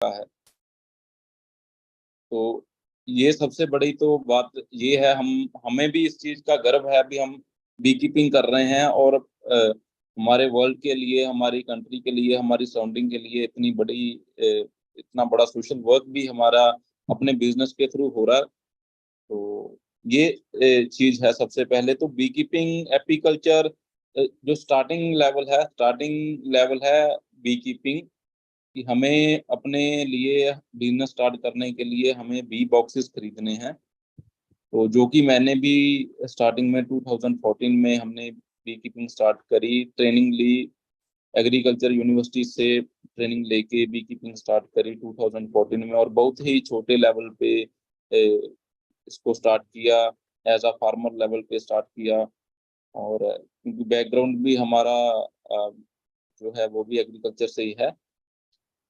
है। तो ये सबसे बड़ी तो बात ये है, हमें भी इस चीज़ का गर्व है, अभी हम बी कीपिंग कर रहे हैं और हमारे वर्ल्ड के लिए, हमारी कंट्री के लिए, हमारी सराउंडिंग के लिए इतना बड़ा सोशल वर्क भी हमारा अपने बिज़नेस के थ्रू हो रहा है। तो ये चीज़ है सबसे पहले तो बी कीपिंग, एपीकल्चर जो स्टार्टिंग लेवल है बी कीपिंग कि हमें अपने लिए बिज़नेस स्टार्ट करने के लिए हमें बी बॉक्सेस खरीदने हैं। तो जो कि मैंने भी स्टार्टिंग में 2014 में हमने बी कीपिंग स्टार्ट करी, ट्रेनिंग ली, एग्रीकल्चर यूनिवर्सिटी से ट्रेनिंग लेके बी कीपिंग स्टार्ट करी 2014 में और बहुत ही छोटे लेवल पे इसको स्टार्ट किया, एज़ अ फार्मर लेवल पे स्टार्ट किया और क्योंकि बैकग्राउंड भी हमारा जो है वो भी एग्रीकल्चर से ही है।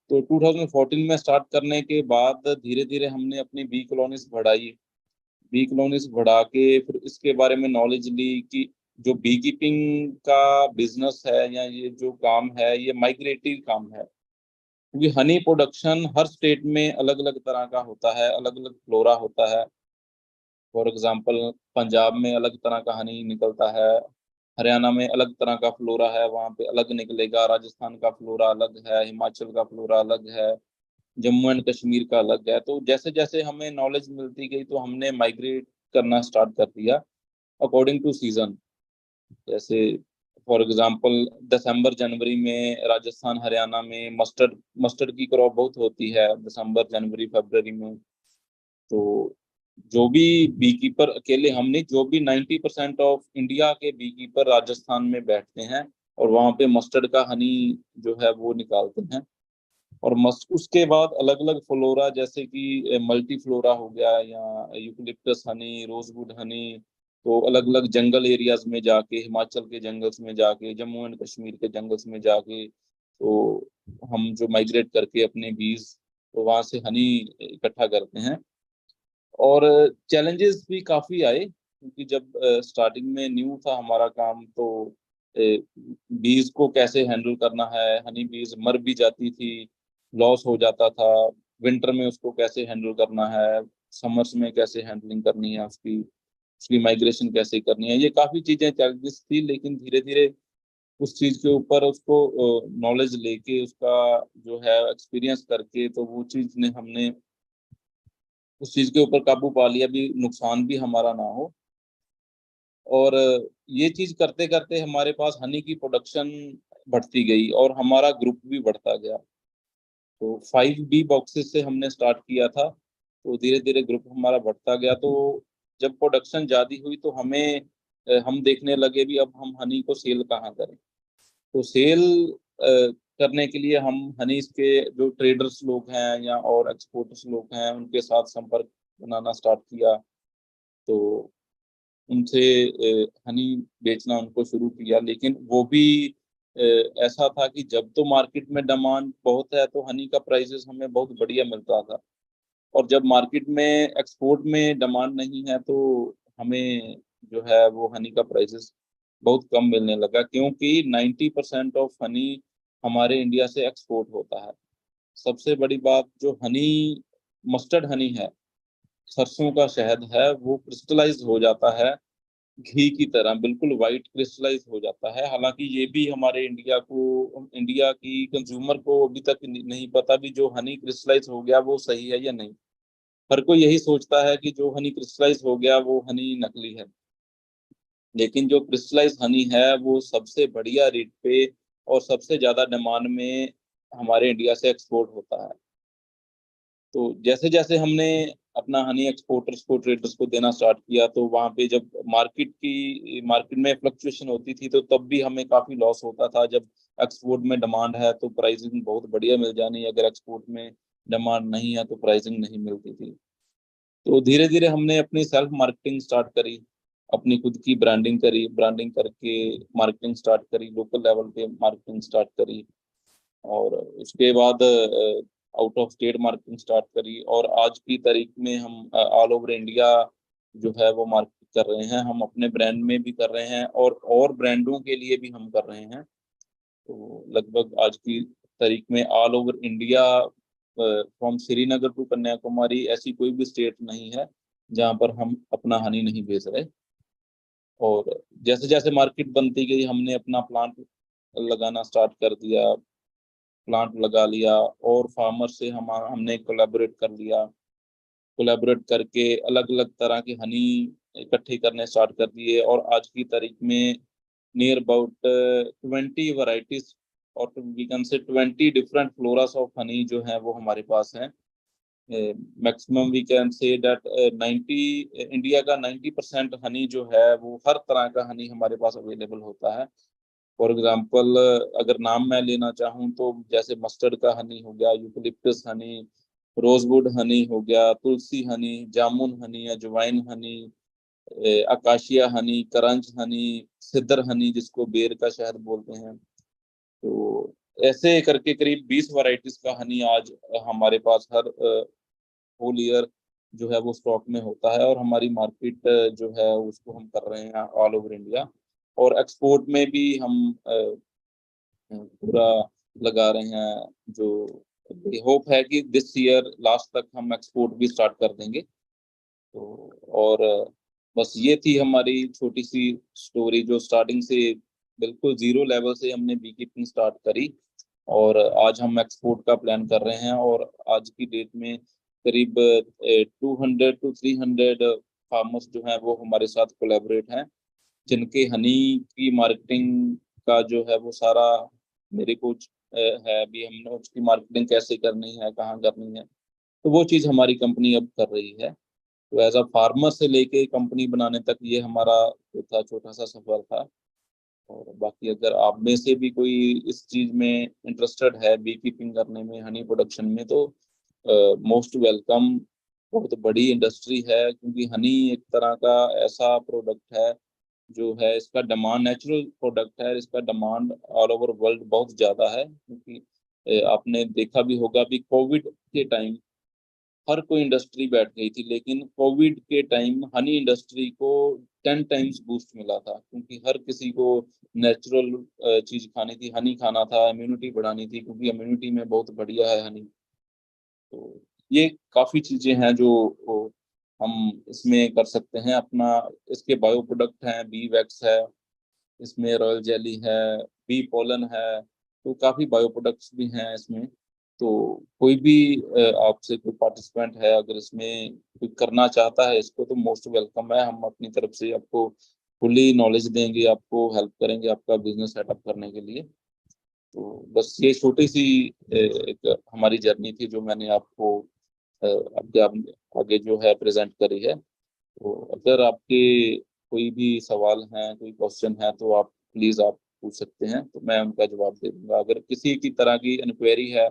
तो 2014 में स्टार्ट करने के बाद धीरे-धीरे हमने अपनी बी कॉलोनीज़ बढ़ाई। बी कॉलोनीज़ बढ़ा के फिर इसके बारे में नॉलेज ली कि जो बी कीपिंग का बिज़नेस है या ये जो काम है, ये माइग्रेटरी काम है। क्योंकि हनी प्रोडक्शन हर स्टेट में अलग-अलग तरह का होता है, अलग-अलग फ्लोरा होता है। फॉर एग्ज़ाम्पल पंजाब में अलग तरह का हनी निकलता है, हरियाणा में अलग तरह का फ्लोरा है, वहाँ पे अलग निकलेगा, राजस्थान का फ्लोरा अलग है, हिमाचल का फ्लोरा अलग है, जम्मू एंड कश्मीर का अलग है। तो जैसे-जैसे हमें नॉलेज मिलती गई तो हमने माइग्रेट करना स्टार्ट कर दिया अकॉर्डिंग टू सीज़न। जैसे फॉर एग्ज़ाम्पल दिसंबर, जनवरी में राजस्थान, हरियाणा में मस्टर्ड मस्टर्ड की क्रॉप बहुत होती है दिसंबर, जनवरी, फरवरी में। तो जो भी बीकीपर अकेले हम नहीं, जो भी 90% ऑफ इंडिया के बीकीपर राजस्थान में बैठते हैं और वहाँ पे मस्टर्ड का हनी जो है वो निकालते हैं। और मस्ट उसके बाद अलग-अलग फ्लोरा जैसे कि मल्टी फ्लोरा हो गया या यूकलिप्टस हनी, रोज़वुड हनी, तो अलग-अलग जंगल एरियाज़ में जाके, हिमाचल के जंगल्स में जाके, जम्मू एंड कश्मीर के जंगल्स में जाके, तो हम जो माइग्रेट करके अपने बीज तो वहाँ से हनी इकट्ठा करते हैं। और चैलेंजेस भी काफ़ी आए क्योंकि जब स्टार्टिंग में न्यू था हमारा काम तो बीज को कैसे हैंडल करना है, हनी बीज मर भी जाती थी, लॉस हो जाता था, विंटर में उसको कैसे हैंडल करना है, समर्स में कैसे हैंडलिंग करनी है उसकी, उसकी माइग्रेशन कैसे करनी है, ये काफ़ी चीज़ें चैलेंजेस थी लेकिन धीरे-धीरे उस चीज़ के ऊपर उसको नॉलेज लेके उसका जो है एक्सपीरियंस करके तो वो चीज़ ने हमने उस चीज़ के ऊपर काबू पा लिया भी नुकसान भी हमारा ना हो और ये चीज़ करते-करते हमारे पास हनी की प्रोडक्शन बढ़ती गई और हमारा ग्रुप भी बढ़ता गया। तो 5 बी बॉक्सेस से हमने स्टार्ट किया था, तो धीरे-धीरे ग्रुप हमारा बढ़ता गया तो जब प्रोडक्शन ज़्यादा हुई तो हम देखने लगे भी अब हम हनी को सेल कहाँ करें? तो सेल करने के लिए हम हनीज़ के जो ट्रेडर्स लोग हैं या और एक्सपोर्टर्स लोग हैं, उनके साथ संपर्क बनाना स्टार्ट किया। तो उनसे हनी बेचना उनको शुरू किया, लेकिन वो भी अ, ऐसा था कि जब तो मार्केट में डिमांड बहुत है, तो हनी का प्राइसेज़ हमें बहुत बढ़िया मिलता था और जब मार्केट में एक्सपोर्ट में डिमांड नहीं है, तो हमें जो है वो हनी का प्राइसेज़ बहुत कम मिलने लगा क्योंकि 90% ऑफ हनी हमारे इंडिया से एक्सपोर्ट होता है। सबसे बड़ी बात जो हनी मस्टर्ड हनी है, सरसों का शहद है, वो क्रिस्टलाइज़ हो जाता है घी की तरह बिल्कुल व्हाइट क्रिस्टलाइज़ हो जाता है। हालाँकि ये भी हमारे इंडिया की कंज़्यूमर को अभी तक नहीं पता भी जो हनी क्रिस्टलाइज़ हो गया वो सही है या नहीं। हर कोई यही सोचता है कि जो हनी क्रिस्टलाइज़ हो गया वो हनी नकली है। लेकिन जो क्रिस्टलाइज़ हनी है वो सबसे बढ़िया रेट पे और सबसे ज़्यादा डिमांड में हमारे इंडिया से एक्सपोर्ट होता है। तो जैसे-जैसे हमने अपना हनी एक्सपोर्टर्स को, ट्रेडर्स को देना स्टार्ट किया, तो वहाँ पे जब मार्केट में फ्लक्चुएशन होती थी, तो तब भी हमें काफ़ी लॉस होता था। जब एक्सपोर्ट में डिमांड है, तो प्राइसिंग बहुत बढ़िया मिल जानी, अगर एक्सपोर्ट में डिमांड नहीं है, तो प्राइसिंग नहीं मिलती थी। तो धीरे-धीरे हमने अपनी सेल्फ मार्केटिंग स्टार्ट करी, अपनी खुद की ब्रांडिंग करी, ब्रांडिंग करके मार्केटिंग स्टार्ट करी, लोकल लेवल पे मार्केटिंग स्टार्ट करी। और उसके बाद out of state marketing start करी और आज की तारीख में हम ऑल ओवर इंडिया जो है वो मार्केट कर रहे हैं। हम अपने ब्रांड में भी कर रहे हैं और ब्रांडों के लिए भी हम कर रहे हैं। तो लगभग आज की तारीख में all over India from Srinagar to Kanyakumari ऐसी कोई भी स्टेट नहीं है जहाँ पर हम अपना हनी नहीं बेच रहे। और जैसे जैसे मार्केट बनती गई हमने अपना प्लांट लगाना स्टार्ट कर दिया, प्लांट लगा लिया, और फार्मर से हमने कोलैबोरेट कर लिया। कोलैबोरेट करके अलग अलग तरह के हनी इकट्ठे करने स्टार्ट कर दिए, और आज की तारीख में नियर अबाउट 20 वैरायटीज और वी कैन से 20 डिफरेंट फ्लोरास ऑफ हनी जो है वो हमारे पास हैं। Maximum we can say that 90 India का 90% हनी जो है वो हर तरह का हनी हमारे पास अवेलेबल होता है। फॉर एग्जांपल अगर नाम मैं लेना चाहूँ तो जैसे मस्टर्ड का हनी हो गया, यूकलिप्टस हनी, रोजवुड हनी हो गया, तुलसी हनी, जामुन हनी, अजवाइन हनी, अकाशिया हनी, करंज हनी, सिद्र हनी जिसको बेर का शहद बोलते हैं। तो ऐसे करके करीब 20 वैरायटीज का हनी आज हमारे पास हर होल ईयर जो है वो स्टॉक में होता है, और हमारी मार्केट जो है उसको हम कर रहे हैं ऑल ओवर इंडिया। और एक्सपोर्ट में भी हम पूरा लगा रहे हैं। जो होप है कि दिस ईयर लास्ट तक हम एक्सपोर्ट भी स्टार्ट कर देंगे। तो और बस ये थी हमारी छोटी सी स्टोरी, जो स्टार्टिंग से बिल्कुल जीरो लेवल से हमने बी कीपिंग स्टार्ट करी, और आज हम एक्सपोर्ट का प्लान कर रहे हैं। और आज की डेट में करीब 200 to 300 फार्मर्स जो हैं वो हमारे साथ कोलैबोरेट हैं, जिनके हनी की मार्केटिंग का जो है वो सारा मेरे को है। अभी हमने उसकी मार्केटिंग कैसे करनी है, कहाँ करनी है, तो वो चीज़ हमारी कंपनी अब कर रही है। तो एज अ फार्मर से लेके कंपनी बनाने तक ये हमारा जो था छोटा सा सफर था। और बाकी अगर आप में से भी कोई इस चीज में इंटरेस्टेड है, बी कीपिंग करने में, हनी प्रोडक्शन में, तो मोस्ट वेलकम। बहुत बड़ी इंडस्ट्री है, क्योंकि हनी एक तरह का ऐसा प्रोडक्ट है जो है, इसका डिमांड नेचुरल प्रोडक्ट है, इसका डिमांड ऑल ओवर वर्ल्ड बहुत ज़्यादा है। क्योंकि आपने देखा भी होगा भी कोविड के टाइम हर कोई इंडस्ट्री बैठ गई थी, लेकिन कोविड के टाइम हनी इंडस्ट्री को 10 टाइम्स बूस्ट मिला था, क्योंकि हर किसी को नेचुरल चीज खानी थी, हनी खाना था, इम्यूनिटी बढ़ानी थी, क्योंकि इम्यूनिटी में बहुत बढ़िया है हनी। तो ये काफी चीजें हैं जो हम इसमें कर सकते हैं अपना। इसके बायो प्रोडक्ट हैं, बी वैक्स है, इसमें रॉयल जेली है, बी पोलन है, तो काफी बायो प्रोडक्ट्स भी हैं इसमें। तो कोई भी आपसे कोई पार्टिसिपेंट है अगर इसमें कोई करना चाहता है इसको, तो मोस्ट वेलकम है। हम अपनी तरफ से आपको फुली नॉलेज देंगे, आपको हेल्प करेंगे आपका बिजनेस सेटअप करने के लिए। तो बस ये छोटी सी एक हमारी जर्नी थी जो मैंने आपको आपके आगे जो है प्रेजेंट करी है। तो अगर आपके कोई भी सवाल हैं, कोई क्वेश्चन है, तो आप प्लीज आप पूछ सकते हैं, तो मैं उनका जवाब दे दूंगा। अगर किसी की तरह की इंक्वायरी है,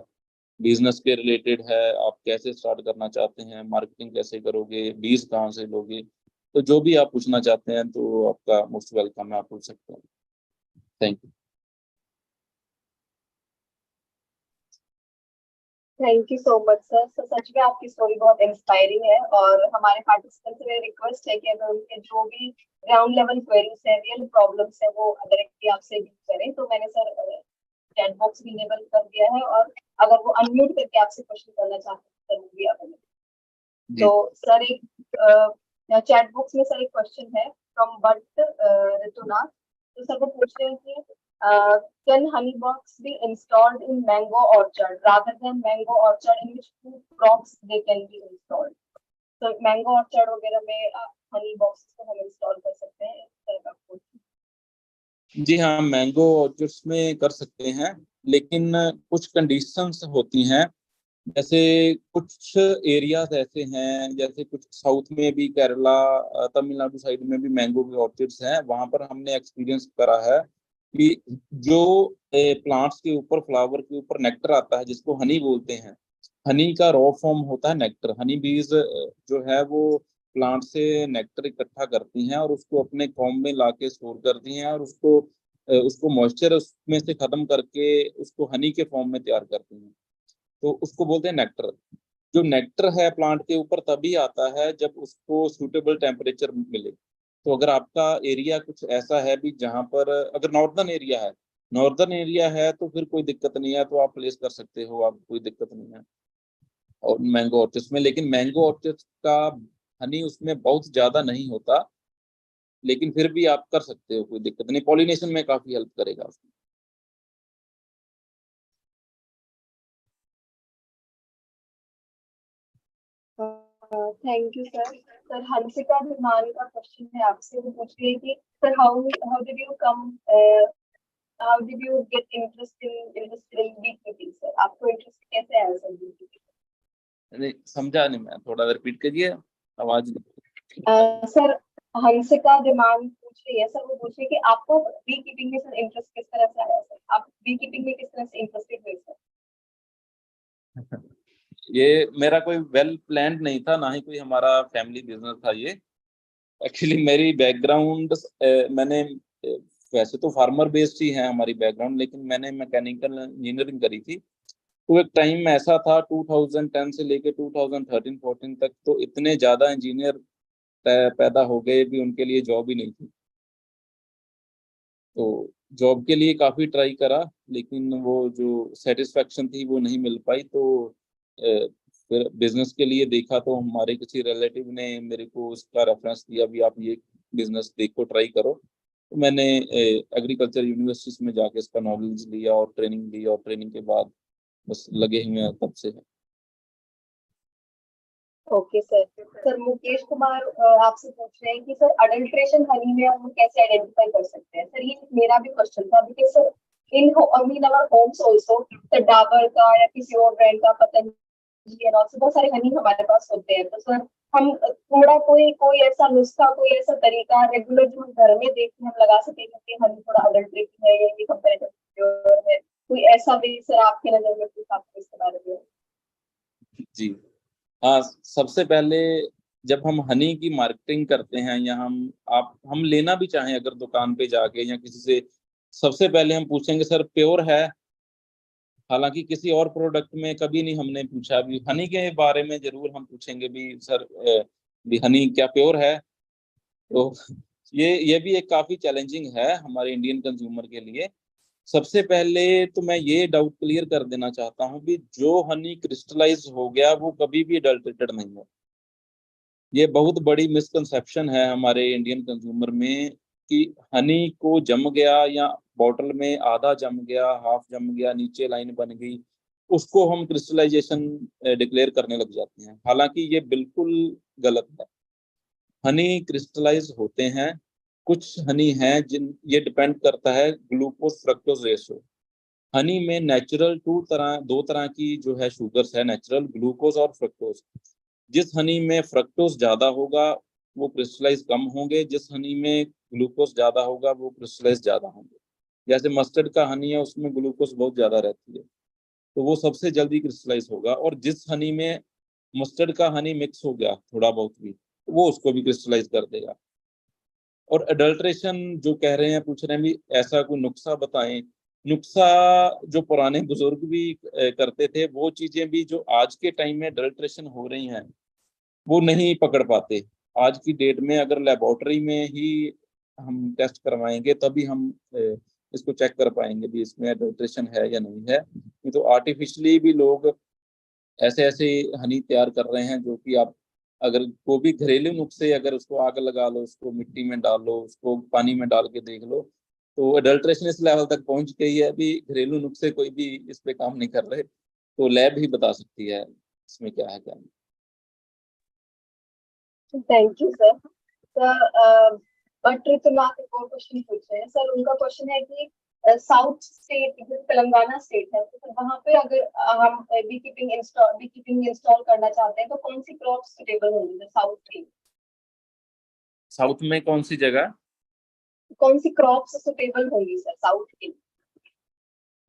बिजनेस के रिलेटेड है, आप कैसे स्टार्ट करना चाहते हैं, मार्केटिंग कैसे करोगे, बीज कहाँ से लोगे, तो जो भी आप पूछना चाहते हैं तो आपका मोस्ट वेलकम है, आप पूछ सकते हैं। Thank you. Thank you so much sir. सच में आपकी स्टोरी बहुत इंस्पायरिंग है, और हमारे पार्टिसिपेंट से रिक्वेस्ट है कि अगर उनके जो भी ग्राउंड लेवल क्वेरीज है, रियल प्रॉब्लम्स है, वो डायरेक्टली आपसे डील करें। तो मैंने सर चैट बॉक्स भी इनेबल कर दिया है, और अगर वो अनम्यूट करके आपसे क्वेश्चन करना चाहते हैं तो वो भी अवेलेबल। तो सर एक चैट बॉक्स में सर एक क्वेश्चन है फ्रॉम बट ऋतुनाथ। तो सर वो पूछ रहे हैं कि can honey box be installed in mango orchard rather than mango orchard in which fruit crops they can be installed? तो मैंगो ऑर्चर्ड वगैरह में हनी बॉक्स को हम इंस्टॉल कर सकते हैं, इस तरह का कुछ? जी हाँ, मैंगो ऑर्चर्ड्स में कर सकते हैं, लेकिन कुछ कंडीशंस होती हैं। जैसे कुछ एरियाज ऐसे हैं, जैसे कुछ साउथ में भी, केरला तमिलनाडु साइड में भी मैंगो के ऑर्चिड्स हैं। वहां पर हमने एक्सपीरियंस करा है कि जो प्लांट्स के ऊपर, फ्लावर के ऊपर नेक्टर आता है जिसको हनी बोलते हैं, हनी का रॉ फॉर्म होता है नेक्टर। हनी बीज जो है वो प्लांट से नेक्टर इकट्ठा करती हैं और उसको अपने कॉम्ब में लाके स्टोर करती हैं, और उसको मॉइस्चर उसमें से खत्म करके उसको हनी के फॉर्म में तैयार करती हैं। तो उसको बोलते हैं नेक्टर। जो नेक्टर है प्लांट के ऊपर तभी आता है जब उसको सूटेबल टेम्परेचर मिले। तो अगर आपका एरिया कुछ ऐसा है भी जहाँ पर, अगर नॉर्दर्न एरिया है तो फिर कोई दिक्कत नहीं है, तो आप प्लेस कर सकते हो, आप कोई दिक्कत नहीं है। और मैंगो ऑर्चिड्स में, लेकिन मैंगो ऑर्चिड्स का हनी उसमें बहुत ज्यादा नहीं होता, लेकिन फिर भी आप कर सकते हो, कोई दिक्कत नहीं, पॉलिनेशन में काफी हेल्प करेगा उसमें। Thank you sir. Sir Hansika Dhiman का क्वेश्चन है आपसे, वो पूछ रही है कि sir how how did you come how did you get interest in bee keeping sir, आपको इंटरेस्ट कैसे आया सर बी कीपिंग? नहीं समझा नहीं मैं, थोड़ा रिपीट करिए, आवाज सर हंसिका धिमान पूछ रही है सर, वो पूछ रही है कि आपको बी कीपिंग में सर इंटरेस्ट किस तरह से आया सर, आप बी कीपिंग में किस तरह से इंटरेस्टेड हुए सर? ये मेरा कोई वेल प्लान्ड नहीं था, ना ही कोई हमारा फैमिली बिजनेस था ये। एक्चुअली मेरी बैकग्राउंड, मैंने वैसे तो फार्मर बेस्ड ही है हमारी बैकग्राउंड, लेकिन मैंने मैकेनिकल इंजीनियरिंग करी थी। तो एक टाइम ऐसा था 2010 से लेके 2013-14 तक, तो इतने ज्यादा इंजीनियर पैदा हो गए भी, उनके लिए जॉब ही नहीं थी। तो जॉब के लिए काफी ट्राई करा, लेकिन वो जो सेटिस्फेक्शन थी वो नहीं मिल पाई। तो फिर बिजनेस के लिए देखा, तो हमारे किसी रिलेटिव ने मेरे को उसका रेफरेंस दिया भी, आप ये बिजनेस देखो, ट्राई करो। तो मैंने एग्रीकल्चर यूनिवर्सिटीज में जाके इसका नॉलेज लिया और ट्रेनिंग ली, और ट्रेनिंग के बाद बस लगे हुए हैं तब से। Okay sir. Sir Mukesh Kumar आपसे पूछ रहे हैं कि सर अडल्ट्रेशन हनी में हम कैसे आइडेंटिफाई कर सकते हैं सर, ये मेरा भी क्वेश्चन था, because sir in our homes also sir Dabur का या किसी और ब्रांड का पतंजलि और से बहुत सारे हनी हमारे पास होते हैं। तो सर हम थोड़ा कोई कोई ऐसा नुस्खा, कोई ऐसा तरीका रेगुलर जो हम घर में देख के हम लगा सके कि हनी थोड़ा अडल्ट्रेटेड है या ये कंपैरेटिव प्योर है, कोई ऐसा भी सर आपके नजर में कुछ आपको इसके बारे में? जी हाँ, सबसे पहले जब हम हनी की मार्केटिंग करते हैं, या हम लेना भी चाहें अगर दुकान पे जाके या किसी से, सबसे पहले हम पूछेंगे सर प्योर है। हालांकि किसी और प्रोडक्ट में कभी नहीं हमने पूछा, भी हनी के बारे में जरूर हम पूछेंगे भी सर, भी हनी क्या प्योर है। तो ये भी एक काफी चैलेंजिंग है हमारे इंडियन कंज्यूमर के लिए। सबसे पहले तो मैं ये डाउट क्लियर कर देना चाहता हूँ कि जो हनी क्रिस्टलाइज हो गया वो कभी भी अडल्टरेटेड नहीं है। ये बहुत बड़ी मिसकंसेप्शन है हमारे इंडियन कंज्यूमर में, कि हनी को जम गया, या बॉटल में आधा जम गया, हाफ जम गया, नीचे लाइन बन गई, उसको हम क्रिस्टलाइजेशन डिक्लेयर करने लग जाते हैं। हालांकि ये बिल्कुल गलत है। हनी क्रिस्टलाइज होते हैं, कुछ हनी हैं जिन, ये डिपेंड करता है ग्लूकोज फ्रक्टोज रेशो। हनी में नेचुरल दो तरह की जो है शुगर्स है, नेचुरल ग्लूकोज और फ्रक्टोज। जिस हनी में फ्रक्टोज ज्यादा होगा वो क्रिस्टलाइज कम होंगे, जिस हनी में ग्लूकोज ज्यादा होगा वो क्रिस्टलाइज ज्यादा होंगे। जैसे मस्टर्ड का हनी है, उसमें ग्लूकोज बहुत ज्यादा रहती है, तो वो सबसे जल्दी क्रिस्टलाइज होगा। और जिस हनी में मस्टर्ड का हनी मिक्स हो गया थोड़ा बहुत भी, तो वो उसको भी क्रिस्टलाइज कर देगा। और अडल्ट्रेशन जो कह रहे हैं, पूछ रहे हैं भी ऐसा कोई नुस्खा बताएं। नुस्खा जो पुराने बुजुर्ग भी करते थे, वो चीजें भी जो आज के टाइम में अडल्ट्रेशन हो रही हैं वो नहीं पकड़ पाते। आज की डेट में अगर लेबोरेटरी में ही हम टेस्ट करवाएंगे तभी हम इसको चेक कर पाएंगे भी इसमें अडल्ट्रेशन है या नहीं है। नहीं तो आर्टिफिशियली भी लोग ऐसे ऐसे हनी तैयार कर रहे हैं, जो कि आप अगर वो भी घरेलू नुस्खे, अगर उसको आग लगा लो, उसको मिट्टी में डाल लो, उसको पानी में डाल के देख लो, तो अडल्ट्रेशन इस लेवल तक पहुंच गई है। अभी घरेलू नुस्खे कोई भी इस पे काम नहीं कर रहे, तो लैब ही बता सकती है इसमें क्या है क्या नहीं। Thank you sir. सर बट्रितनाथ एक और क्वेश्चन पूछ रहे हैं सर, उनका क्वेश्चन है कि साउथ स्टेट जो तेलंगाना स्टेट है, तो वहां पे अगर हम बी कीपिंग इंस्टॉल करना चाहते हैं तो कौन सी क्रॉप सुटेबल होंगी साउथ की? साउथ में कौन सी जगह? कौन सी क्रॉप्स सुटेबल होंगी सर साउथ की?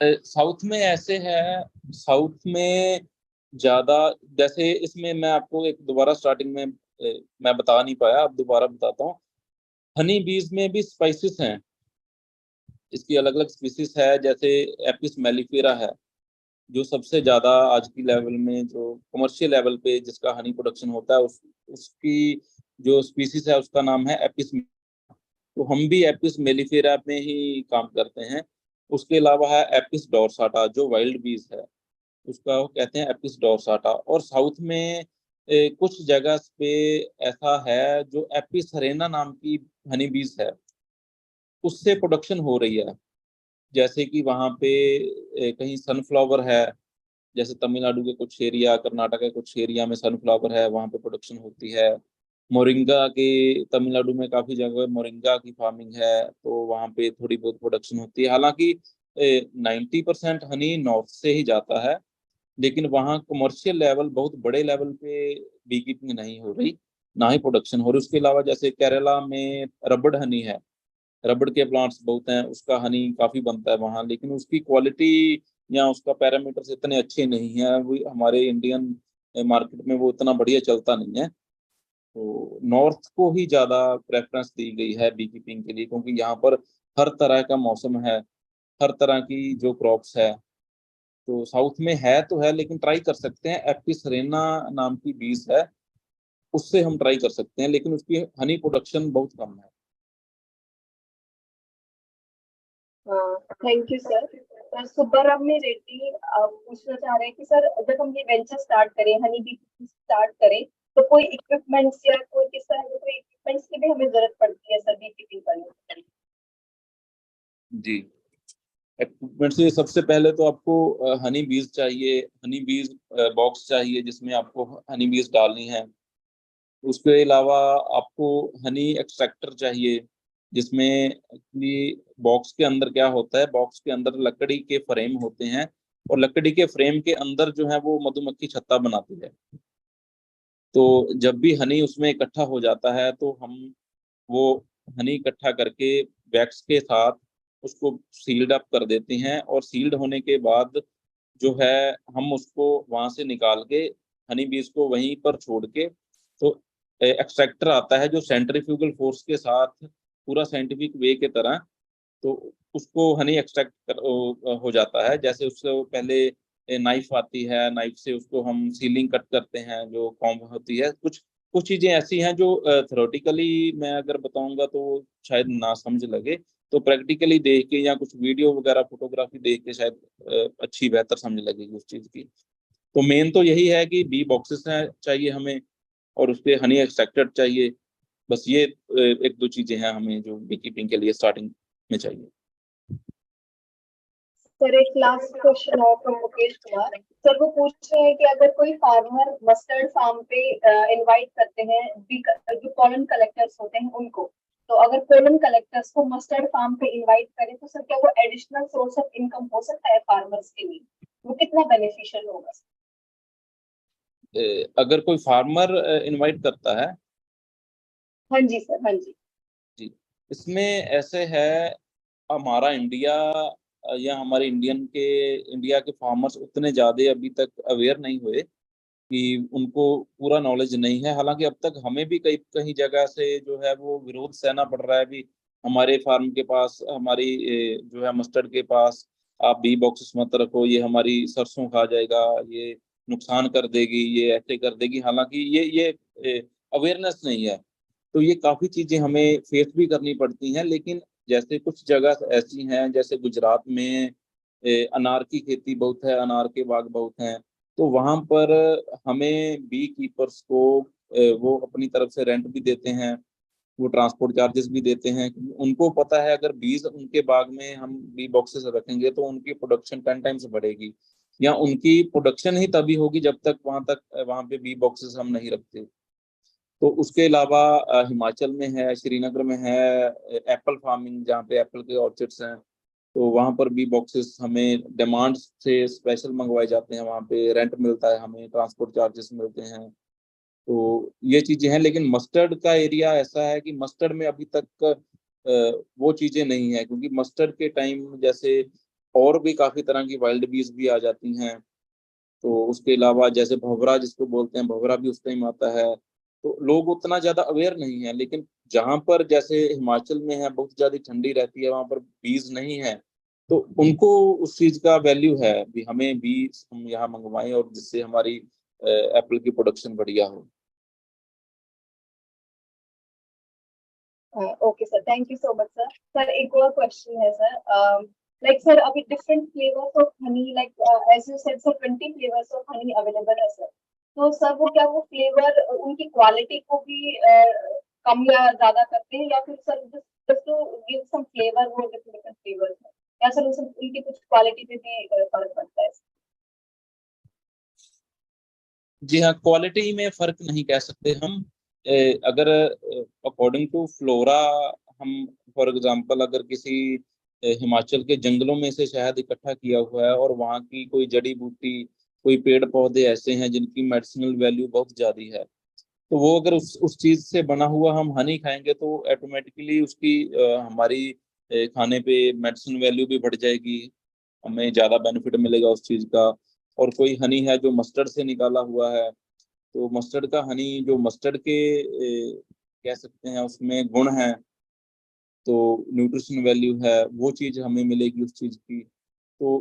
साउथ में ऐसे है, साउथ में ज्यादा, जैसे इसमें मैं आपको एक दोबारा स्टार्टिंग में मैं बता नहीं पाया, अब दोबारा बताता हूँ। हनी बीज में भी स्पाइसेस हैं, इसकी अलग अलग स्पीसीज है। जैसे एपिस मेलिफेरा है, जो सबसे ज्यादा आज की लेवल में जो कमर्शियल लेवल पे जिसका हनी प्रोडक्शन होता है, उसकी जो स्पीसीज है उसका नाम है एपिस। तो हम भी एपिस मेलिफेरा में ही काम करते हैं। उसके अलावा है एपिस डोरसाटा, जो वाइल्ड बीज है। उसका कहते हैं एपिस डोर्साटा। और साउथ में कुछ जगह पे ऐसा है जो एपिस हरेना नाम की हनी बीज है, उससे प्रोडक्शन हो रही है। जैसे कि वहाँ पे कहीं सनफ्लावर है, जैसे तमिलनाडु के कुछ एरिया, कर्नाटक के कुछ एरिया में सनफ्लावर है, वहाँ पे प्रोडक्शन होती है। मोरिंगा के तमिलनाडु में काफी जगह मोरिंगा की फार्मिंग है, तो वहाँ पे थोड़ी बहुत प्रोडक्शन होती है। हालांकि 90% हनी नॉर्थ से ही जाता है, लेकिन वहाँ कमर्शियल लेवल, बहुत बड़े लेवल पे बी कीपिंग नहीं हो रही, ना ही प्रोडक्शन हो रही। उसके अलावा जैसे केरला में रबड़ हनी है, रबड़ के प्लांट्स बहुत हैं, उसका हनी काफी बनता है वहाँ, लेकिन उसकी क्वालिटी या उसका पैरामीटर्स इतने अच्छे नहीं है, वो हमारे इंडियन मार्केट में वो इतना बढ़िया चलता नहीं है। तो नॉर्थ को ही ज्यादा प्रेफरेंस दी गई है बी कीपिंग के लिए, क्योंकि यहाँ पर हर तरह का मौसम है, हर तरह की जो क्रॉप्स है। तो साउथ में है तो है, लेकिन ट्राई कर सकते हैं, एप्पी सरेना नाम की बीज है, उससे हम ट्राई कर सकते हैं, लेकिन उसकी हनी प्रोडक्शन बहुत कम है। Thank you sir. Sir Subbaramani Reddy पूछना चाह रहे हैं कि सर जब हम ये वेंचर स्टार्ट करें, हनी बी स्टार्ट करें, तो कोई इक्विपमेंट्स या कोई किस तरह के कोई इक्विपमेंट्स की भी हमें जरूरत पड़ती है सर बी कीपिंग करने के लिए? जी, इक्विपमेंट से सबसे पहले तो आपको हनी बीज चाहिए, हनी बीज बॉक्स चाहिए जिसमें आपको हनी बीज डालनी है। उसके अलावा आपको हनी एक्सट्रैक्टर चाहिए, जिसमें एक्चुअली बॉक्स के अंदर क्या होता है, बॉक्स के अंदर लकड़ी के फ्रेम होते हैं, और लकड़ी के फ्रेम के अंदर जो है वो मधुमक्खी छत्ता बनाती है। तो जब भी हनी उसमें इकट्ठा हो जाता है, तो हम वो हनी इकट्ठा करके वैक्स के साथ उसको सील्ड अप कर देते हैं, और सील्ड होने के बाद जो है हम उसको वहां से निकाल के हनी बीज को वहीं पर छोड़ के, तो एक्सट्रैक्टर आता है जो सेंट्रीफ्यूगल फोर्स के साथ पूरा साइंटिफिक वे के तरह, तो उसको हनी एक्सट्रैक्ट हो जाता है। जैसे उससे पहले नाइफ आती है, नाइफ से उसको हम सीलिंग कट करते हैं, जो कॉम्ब होती है। कुछ कुछ चीजें ऐसी हैं जो थ्योरेटिकली मैं अगर बताऊंगा तो शायद ना समझ लगे, तो प्रैक्टिकली देख के या कुछ वीडियो वगैरह फोटोग्राफी देख के शायद अच्छी बेहतर समझ लगेगी उस चीज की। तो मेन तो यही है कि बी बॉक्सेस हैं चाहिए हमें, और उसके हनी एक्सट्रैक्टर चाहिए। बस ये एक दो चीजें हैं हमें जो बी कीपिंग के लिए स्टार्टिंग में चाहिए। सर एक लास्ट क्वेश्चन और फ्रॉम मुकेश कुमार। सर वो पूछ रहे हैं कि अगर कोई फार्मर मस्टर्ड फार्म पे इनवाइट करते हैं जो पॉलन कलेक्टर्स होते हैं उनको, तो अगर पॉलन कलेक्टर्स को मस्टर्ड फार्म पे इनवाइट करें तो सर क्या वो एडिशनल सोर्स ऑफ इनकम हो सकता है फार्मर्स के लिए? वो कितना बेनिफिशियल होगा? अगर कोई फार्मर इनवाइट करता है, हाँ जी सर, हाँ जी। जी, इसमें ऐसे है, हमारा इंडिया या हमारे इंडिया के फार्मर्स उतने ज्यादा अभी तक अवेयर नहीं हुए, कि उनको पूरा नॉलेज नहीं है। हालांकि अब तक हमें भी कई कहीं जगह से जो है वो विरोध सहना पड़ रहा है भी, हमारे फार्म के पास, हमारी जो है मस्टर्ड के पास आप बी बॉक्सेस मत रखो, ये हमारी सरसों खा जाएगा, ये नुकसान कर देगी, ये ऐसे कर देगी। हालांकि ये अवेयरनेस नहीं है। तो ये काफी चीजें हमें फेस भी करनी पड़ती हैं, लेकिन जैसे कुछ जगह ऐसी हैं, जैसे गुजरात में अनार की खेती बहुत है, अनार के बाग बहुत हैं, तो वहां पर हमें बी कीपर्स को वो अपनी तरफ से रेंट भी देते हैं, वो ट्रांसपोर्ट चार्जेस भी देते हैं, क्योंकि उनको पता है अगर बीज उनके बाग में हम बी बॉक्सेस रखेंगे तो उनकी प्रोडक्शन 10 टाइम्स बढ़ेगी, या उनकी प्रोडक्शन ही तभी होगी जब तक वहां पे बी बॉक्सेस हम नहीं रखते। तो उसके अलावा हिमाचल में है, श्रीनगर में है एप्पल फार्मिंग, जहाँ पे एप्पल के ऑर्चिड्स हैं, तो वहां पर भी बॉक्सेस हमें डिमांड से स्पेशल मंगवाए जाते हैं, वहां पे रेंट मिलता है, हमें ट्रांसपोर्ट चार्जेस मिलते हैं। तो ये चीजें हैं, लेकिन मस्टर्ड का एरिया ऐसा है कि मस्टर्ड में अभी तक वो चीजें नहीं है, क्योंकि मस्टर्ड के टाइम जैसे और भी काफी तरह की वाइल्ड बीज भी आ जाती हैं। तो उसके अलावा जैसे भंवरा जिसको बोलते हैं, भंवरा भी उस टाइम आता है। तो लोग उतना ज्यादा अवेयर नहीं है, लेकिन जहां पर जैसे हिमाचल में है, बहुत ज्यादा ठंडी रहती है, वहां पर बीज नहीं है, तो उनको उस चीज का वैल्यू है भी, हमें बीज हम यहाँ मंगवाएं और जिससे हमारी एप्पल की प्रोडक्शन बढ़िया हो। Okay sir, thank you so much sir. Sir एक और क्वेश्चन है सर। Like sir, अभी different flavors of honey, like as you said, sir, 20 flavors of honey available है sir. तो सर वो क्या वो फ्लेवर उनकी क्वालिटी को भी कम या ज्यादा करते हैं, या फिर sir just to give some flavor वो different flavors है, या सर उनकी कुछ क्वालिटी पे भी फर्क पड़ता है? जी हाँ, क्वालिटी में फर्क नहीं कह सकते हम। अगर अकॉर्डिंग टू फ्लोरा, हम फॉर एग्जांपल अगर किसी हिमाचल के जंगलों में से शहद इकट्ठा किया हुआ है और वहाँ की कोई जड़ी बूटी, कोई पेड़ पौधे ऐसे हैं जिनकी मेडिसिनल वैल्यू बहुत ज्यादा है, तो वो अगर उस चीज से बना हुआ हम हनी खाएंगे तो ऑटोमेटिकली उसकी हमारी खाने पे मेडिसिन वैल्यू भी बढ़ जाएगी, हमें ज्यादा बेनिफिट मिलेगा उस चीज का। और कोई हनी है जो मस्टर्ड से निकाला हुआ है, तो मस्टर्ड का हनी जो मस्टर्ड के कह सकते हैं उसमें गुण है, तो न्यूट्रिशन वैल्यू है, वो चीज हमें मिलेगी उस चीज की। तो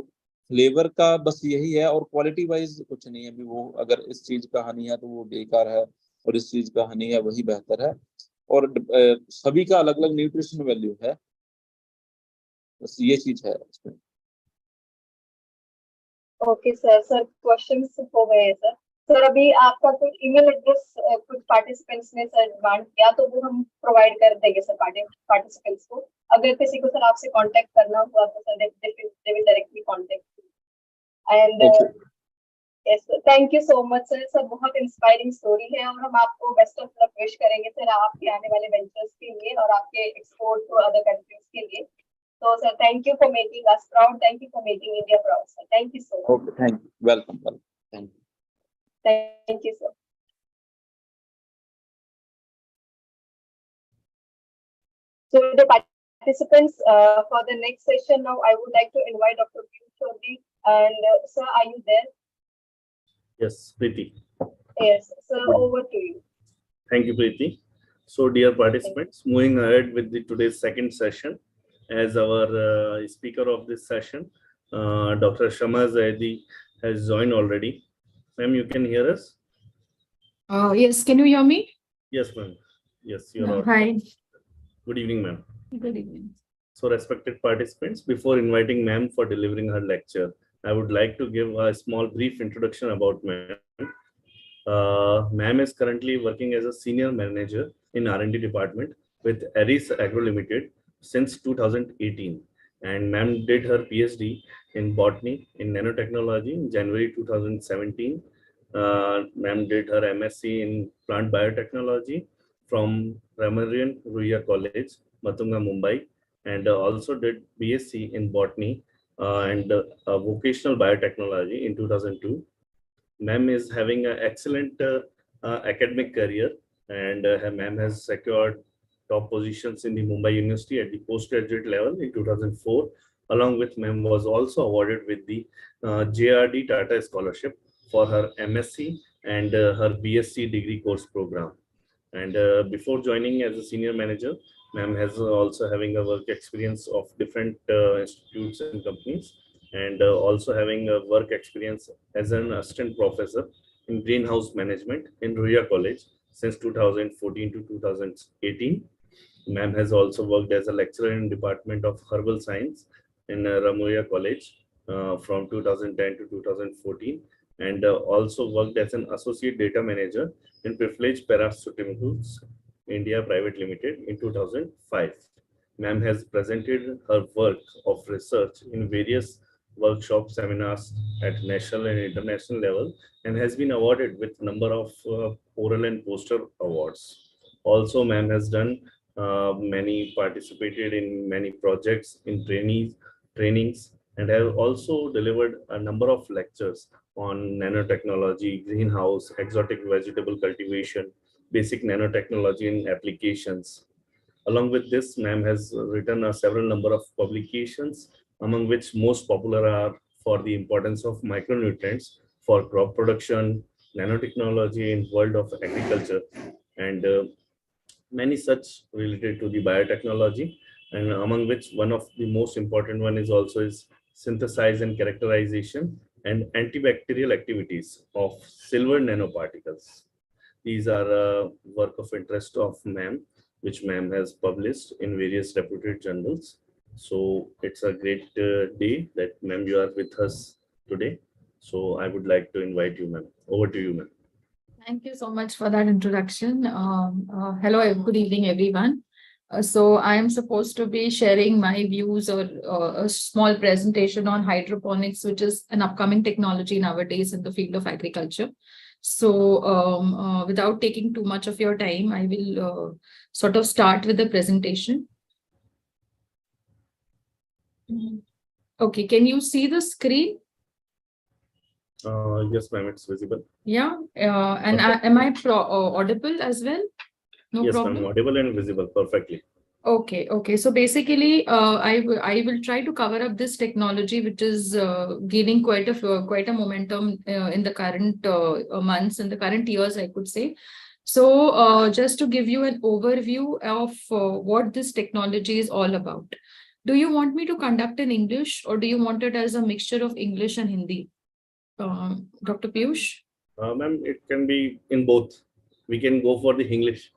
फ्लेवर का बस यही है, और क्वालिटी वाइज कुछ नहीं है। अभी वो अगर इस चीज का हनी है तो वो बेकार है, और इस चीज का हनी है वही बेहतर है। और सभी का अलग अलग न्यूट्रिशन वैल्यू है, बस ये चीज है इसमें। ओके सर, सर क्वेश्चंस हो गए हैं सर। सर अभी आपका कुछ ईमेल एड्रेस कुछ पार्टिसिपेंट्स ने सर डिमांड किया, तो वो हम प्रोवाइड कर देंगे सर पार्टिसिपेंट्स को। अगर किसी को सर आपसे कांटेक्ट करना हुआ तो sir they will directly contact and okay, yes sir, thank you so much sir. Sir बहुत इंस्पायरिंग स्टोरी है, और हम आपको बेस्ट ऑफ लक विश करेंगे सर आपके आने वाले वेंचर्स के लिए और आपके एक्सपोर्ट टू अदर कंट्रीज के लिए। So sir, thank you for making us proud. Thank you for making India proud, sir. Thank you so much. Okay, thank you, welcome welcome, thank you. Thank you, sir. So the participants for the next session now, I would like to invite Dr. Piyush Chaudhary. And sir, are you there? Yes, Preeti. Yes, sir. Over to you. Thank you, Preeti. So, dear participants, moving ahead with today's second session, as our speaker of this session, Dr. Shama Zaidi has joined already. Ma'am, you can hear us? Yes, can you hear me? Yes, ma'am. Yes, you're on. Hi. Good evening, ma'am. Good evening. So, respected participants, before inviting ma'am for delivering her lecture, I would like to give a small brief introduction about ma'am. Ma'am is currently working as a senior manager in R&D department with Aris Agro Limited since 2018, and ma'am did her PhD in botany in nanotechnology in January 2017. Ma'am did her MSc in plant biotechnology from Ramarian Ruia College, Matunga, Mumbai, and also did BSc in botany and vocational biotechnology in 2002. Ma'am is having an excellent academic career, and ma'am has secured top positions in the Mumbai University at the postgraduate level in 2004. Along with ma'am was also awarded with the JRD Tata Scholarship for her MSc and her BSc degree course program. And before joining as a senior manager, ma'am has also having a work experience of different institutes and companies, and also having a work experience as an assistant professor in greenhouse management in Ruia College since 2014 to 2018. Ma'am has also worked as a lecturer in Department of Herbal Science in Ramuria College from 2010 to 2014, and also worked as an associate data manager in Privileged Paraceuticals India Private Limited in 2005. Ma'am has presented her work of research in various workshop seminars at national and international level, and has been awarded with number of oral and poster awards. Also, ma'am has done many participated in many projects in trainings, and have also delivered a number of lectures on nanotechnology, greenhouse, exotic vegetable cultivation, basic nanotechnology in applications. Along with this, ma'am has written a several number of publications, among which most popular are for the importance of micronutrients for crop production, nanotechnology in world of agriculture, and many such related to the biotechnology, and among which one of the most important one is also is synthesis and characterization and antibacterial activities of silver nanoparticles. These are work of interest of ma'am, which ma'am has published in various reputed journals. So it's a great day that ma'am you are with us today. So I would like to invite you, ma'am. Over to you, ma'am. Thank you so much for that introduction. Hello, good evening, everyone. So I am supposed to be sharing my views or a small presentation on hydroponics, which is an upcoming technology nowadays in the field of agriculture. So without taking too much of your time, I will sort of start with the presentation. Okay, can you see the screen? Yes, ma'am, it's visible. Yeah, and am I audible as well? No yes, problem. ma'am, audible and visible perfectly. Okay. So basically, I will try to cover up this technology, which is gaining quite a momentum in the current months, in the current years, I could say. So just to give you an overview of what this technology is all about. Do you want me to conduct in English, or do you want it as a mixture of English and Hindi? Dr. Piyush? Ma'am, it can be in both. We can go for the English.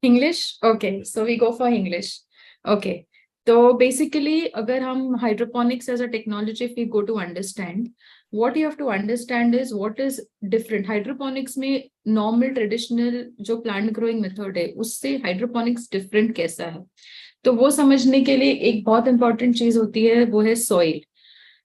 English? Okay, so we go for English. Okay. So basically, agar hum hydroponics as a technology, if we go to understand, what you have to understand is what is different. Hydroponics में normal traditional जो plant growing method है, उससे hydroponics different कैसा है? तो वो समझने के लिए एक बहुत important चीज होती है, वो है soil.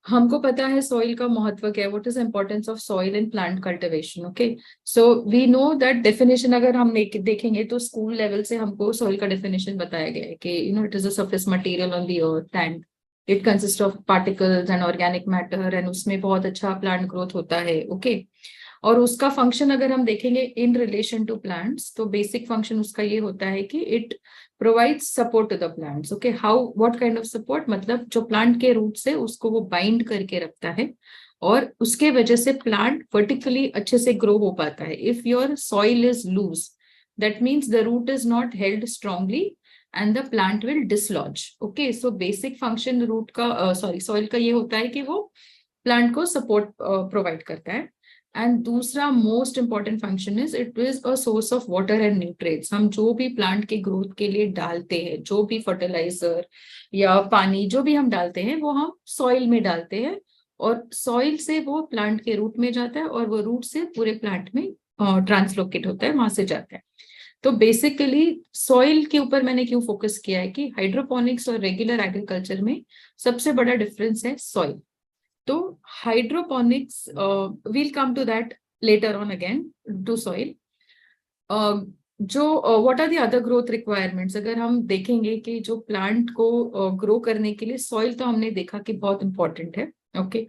हमको पता है सॉइल का महत्व क्या है, what is importance of soil in plant cultivation. Okay, so we know that definition अगर हम देखेंगे तो स्कूल लेवल से हमको सॉइल का डेफिनेशन बताया गया है कि it is a surface material on the earth and it consist of particles and organic matter and उसमें बहुत अच्छा प्लांट ग्रोथ होता है. ओके, और उसका फंक्शन अगर हम देखेंगे इन रिलेशन टू प्लांट्स, तो बेसिक फंक्शन उसका ये होता है कि it provides support to the plants. Okay, what kind of support? मतलब जो plant के root से उसको वो bind करके रखता है और उसके वजह से plant vertically अच्छे से grow हो पाता है. If your soil is loose, that means the root is not held strongly and the plant will dislodge. Okay, so basic function root का soil का ये होता है कि वो plant को support provide करता है. एंड दूसरा most important function is it is a source of water and nutrients. हम जो भी प्लांट के ग्रोथ के लिए डालते हैं, जो भी फर्टिलाइजर या पानी जो भी हम डालते हैं, वो हम सॉइल में डालते हैं और सॉइल से वो प्लांट के रूट में जाता है और वो रूट से पूरे प्लांट में ट्रांसलोकेट होता है, वहां से जाता है. तो बेसिकली सॉइल के ऊपर मैंने क्यों फोकस किया है कि हाइड्रोपोनिक्स और रेगुलर एग्रीकल्चर में सबसे बड़ा डिफरेंस है सॉइल. तो hydroponics we'll come to that later on again to soil. जो what are the other growth requirements? अगर हम देखेंगे कि जो प्लांट को ग्रो करने के लिए सॉइल तो हमने देखा कि बहुत इंपॉर्टेंट है. ओके,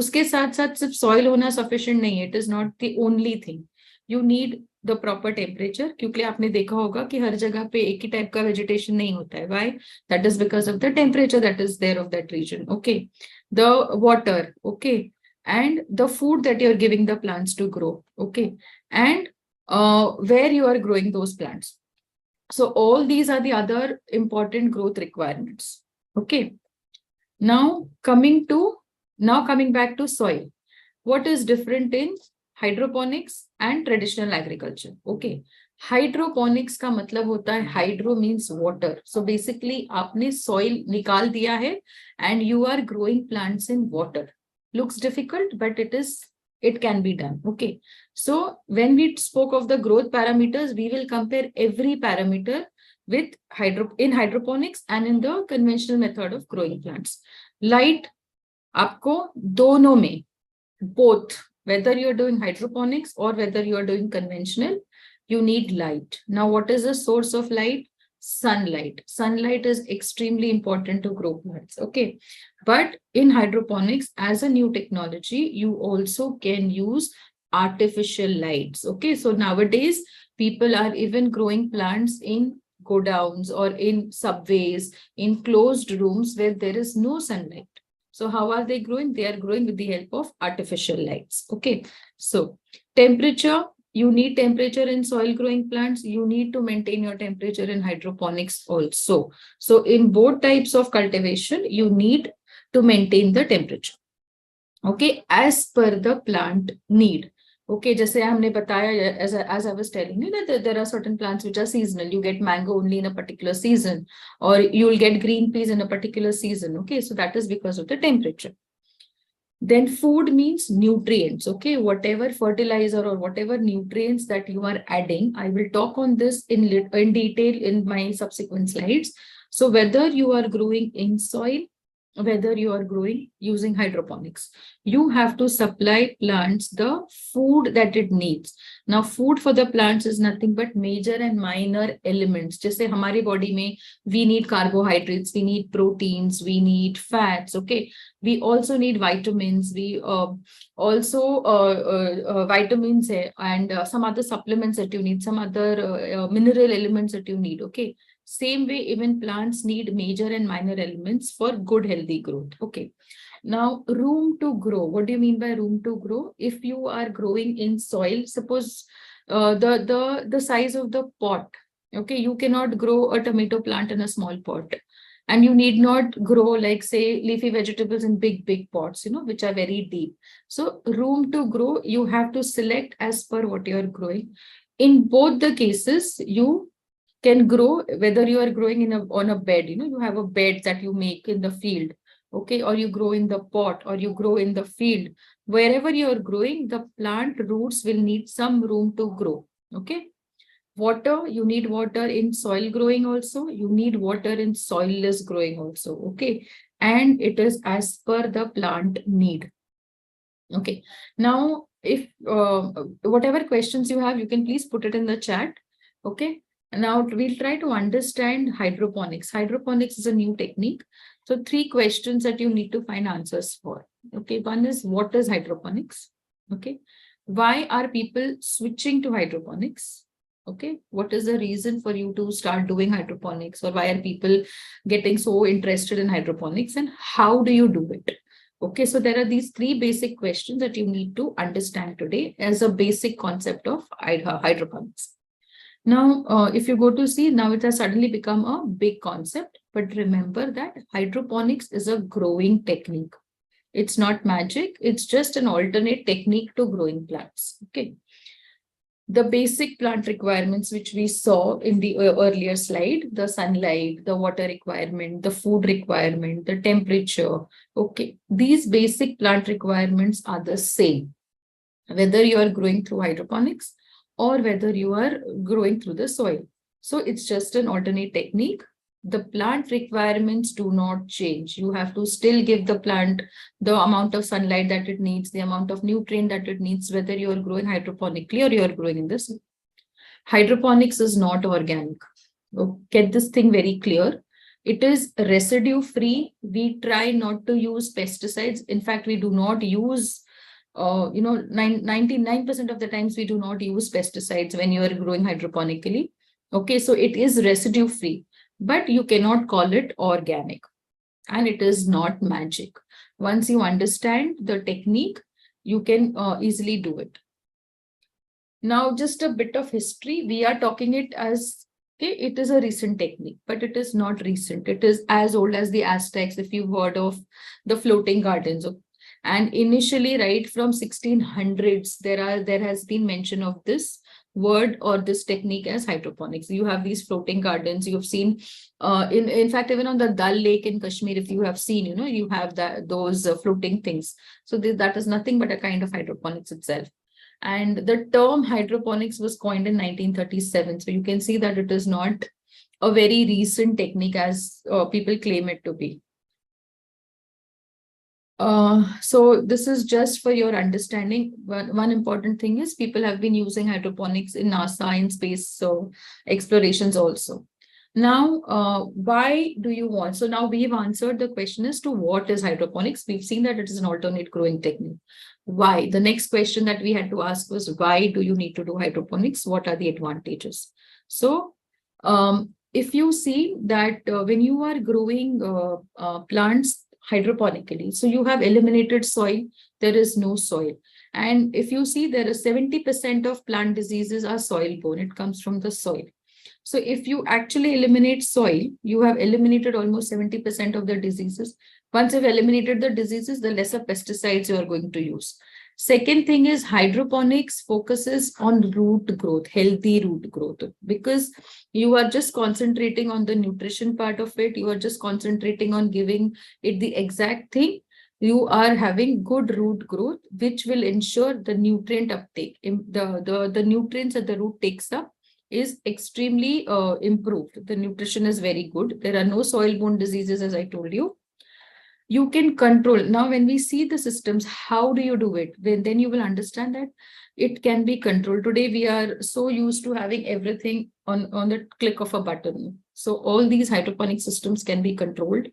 उसके साथ साथ सिर्फ सॉइल होना सफिशिएंट नहीं है. It is not the only thing. You need the proper temperature, क्योंकि आपने देखा होगा कि हर जगह पे एक ही टाइप का वेजिटेशन नहीं होता है. Why? That is because of the temperature that is there of that region. Okay, the water, okay, and the food that you're giving the plants to grow, okay, and where you are growing those plants. So all these are the other important growth requirements. Okay, now coming back to soil, what is different in hydroponics and traditional agriculture? Okay, hydroponics का मतलब होता है, hydro means water. So basically आपने soil निकाल दिया है and you are growing plants in water. Looks difficult but it can be done. Okay, so when we spoke of the growth parameters, we will compare every parameter with in hydroponics and in the conventional method of growing plants. Light, आपको दोनों में, both, whether you are doing hydroponics or whether you are doing conventional, you need light. Now, what is the source of light? Sunlight. Sunlight is extremely important to grow plants. Okay, but in hydroponics, as a new technology, you also can use artificial lights. Okay, so nowadays people are even growing plants in godowns or in subways, in closed rooms where there is no sunlight. So how are they growing? They are growing with the help of artificial lights. Okay, so temperature. You need temperature in soil growing plants. You need to maintain your temperature in hydroponics also. So in both types of cultivation, you need to maintain the temperature. Okay, as per the plant need. Okay, जैसे हमने बताया, as I was telling you, that there are certain plants which are seasonal. You get mango only in a particular season, or you'll get green peas in a particular season. Okay, so that is because of the temperature. Then food means nutrients. Okay, whatever fertilizer or whatever nutrients that you are adding, I will talk on this in detail in my subsequent slides. So whether you are growing in soil, whether you are growing using hydroponics, you have to supply plants the food that it needs. Now food for the plants is nothing but major and minor elements. जैसे हमारी body में we need carbohydrates, we need proteins, we need fats. Okay, we also need vitamins. We also vitamins and some other supplements that you need, some other mineral elements that you need. Okay, same way, even plants need major and minor elements for good, healthy growth. Okay. Now, room to grow. What do you mean by room to grow? If you are growing in soil, suppose the size of the pot. Okay, you cannot grow a tomato plant in a small pot. And you need not grow, like, say, leafy vegetables in big pots, which are very deep. So room to grow, you have to select as per what you are growing. In both the cases, you can grow, whether you are growing on a bed, you have a bed that you make in the field, okay, or you grow in the pot, or you grow in the field. Wherever you are growing, the plant roots will need some room to grow. Okay. Water, you need water in soil growing also, you need water in soilless growing also. Okay, and it is as per the plant need. Okay, now if whatever questions you have, you can please put it in the chat. Okay, now we'll try to understand hydroponics. Hydroponics is a new technique. So 3 questions that you need to find answers for. Okay, one is, what is hydroponics? Okay, why are people switching to hydroponics? Okay, what is the reason for you to start doing hydroponics, or why are people getting so interested in hydroponics, and how do you do it? Okay, so there are these 3 basic questions that you need to understand today as a basic concept of hydroponics. Now, if you go to see, now it has suddenly become a big concept, but remember that hydroponics is a growing technique. It's not magic. It's just an alternate technique to growing plants. Okay. The basic plant requirements, which we saw in the earlier slide, the sunlight, the water requirement, the food requirement, the temperature. Okay. These basic plant requirements are the same, whether you are growing through hydroponics or whether you are growing through the soil. So it's just an alternate technique. The plant requirements do not change. You have to still give the plant the amount of sunlight that it needs, the amount of nutrient that it needs, whether you are growing hydroponically or you are growing in this. Hydroponics is not organic. Get this thing very clear. It is residue free. We try not to use pesticides. In fact, we do not use 99% of the times we do not use pesticides when you are growing hydroponically. Okay, so it is residue free, but you cannot call it organic, and it is not magic. Once you understand the technique, you can easily do it. Now, just a bit of history. We are talking it as, okay, it is a recent technique, but it is not recent. It is as old as the Aztecs, if you've heard of the floating gardens. And initially, right from 1600s, there has been mention of this word or this technique as hydroponics. You have these floating gardens. You have seen, in fact, even on the Dal Lake in Kashmir, if you have seen, you have those floating things. So that is nothing but a kind of hydroponics itself. And the term hydroponics was coined in 1937. So you can see that it is not a very recent technique as people claim it to be. So this is just for your understanding. One important thing is people have been using hydroponics in NASA in space explorations also. Now, why do you want? So now we've answered the question as to what is hydroponics. We've seen that it is an alternate growing technique. Why? The next question that we had to ask was, why do you need to do hydroponics? What are the advantages? So if you see that when you are growing plants hydroponically, so you have eliminated soil, there is no soil. And if you see, there is 70% of plant diseases are soil borne. It comes from the soil. So if you actually eliminate soil, you have eliminated almost 70% of the diseases. Once you've eliminated the diseases, the lesser pesticides you are going to use. Second thing is hydroponics focuses on root growth, healthy root growth, because you are just concentrating on the nutrition part of it. You are just concentrating on giving it the exact thing. You are having good root growth, which will ensure the nutrient uptake. The nutrients that the root takes up is extremely improved. The nutrition is very good. There are no soil-borne diseases, as I told you. You can control. Now, when we see the systems, how do you do it? Then you will understand that it can be controlled. Today, we are so used to having everything on the click of a button. So all these hydroponic systems can be controlled.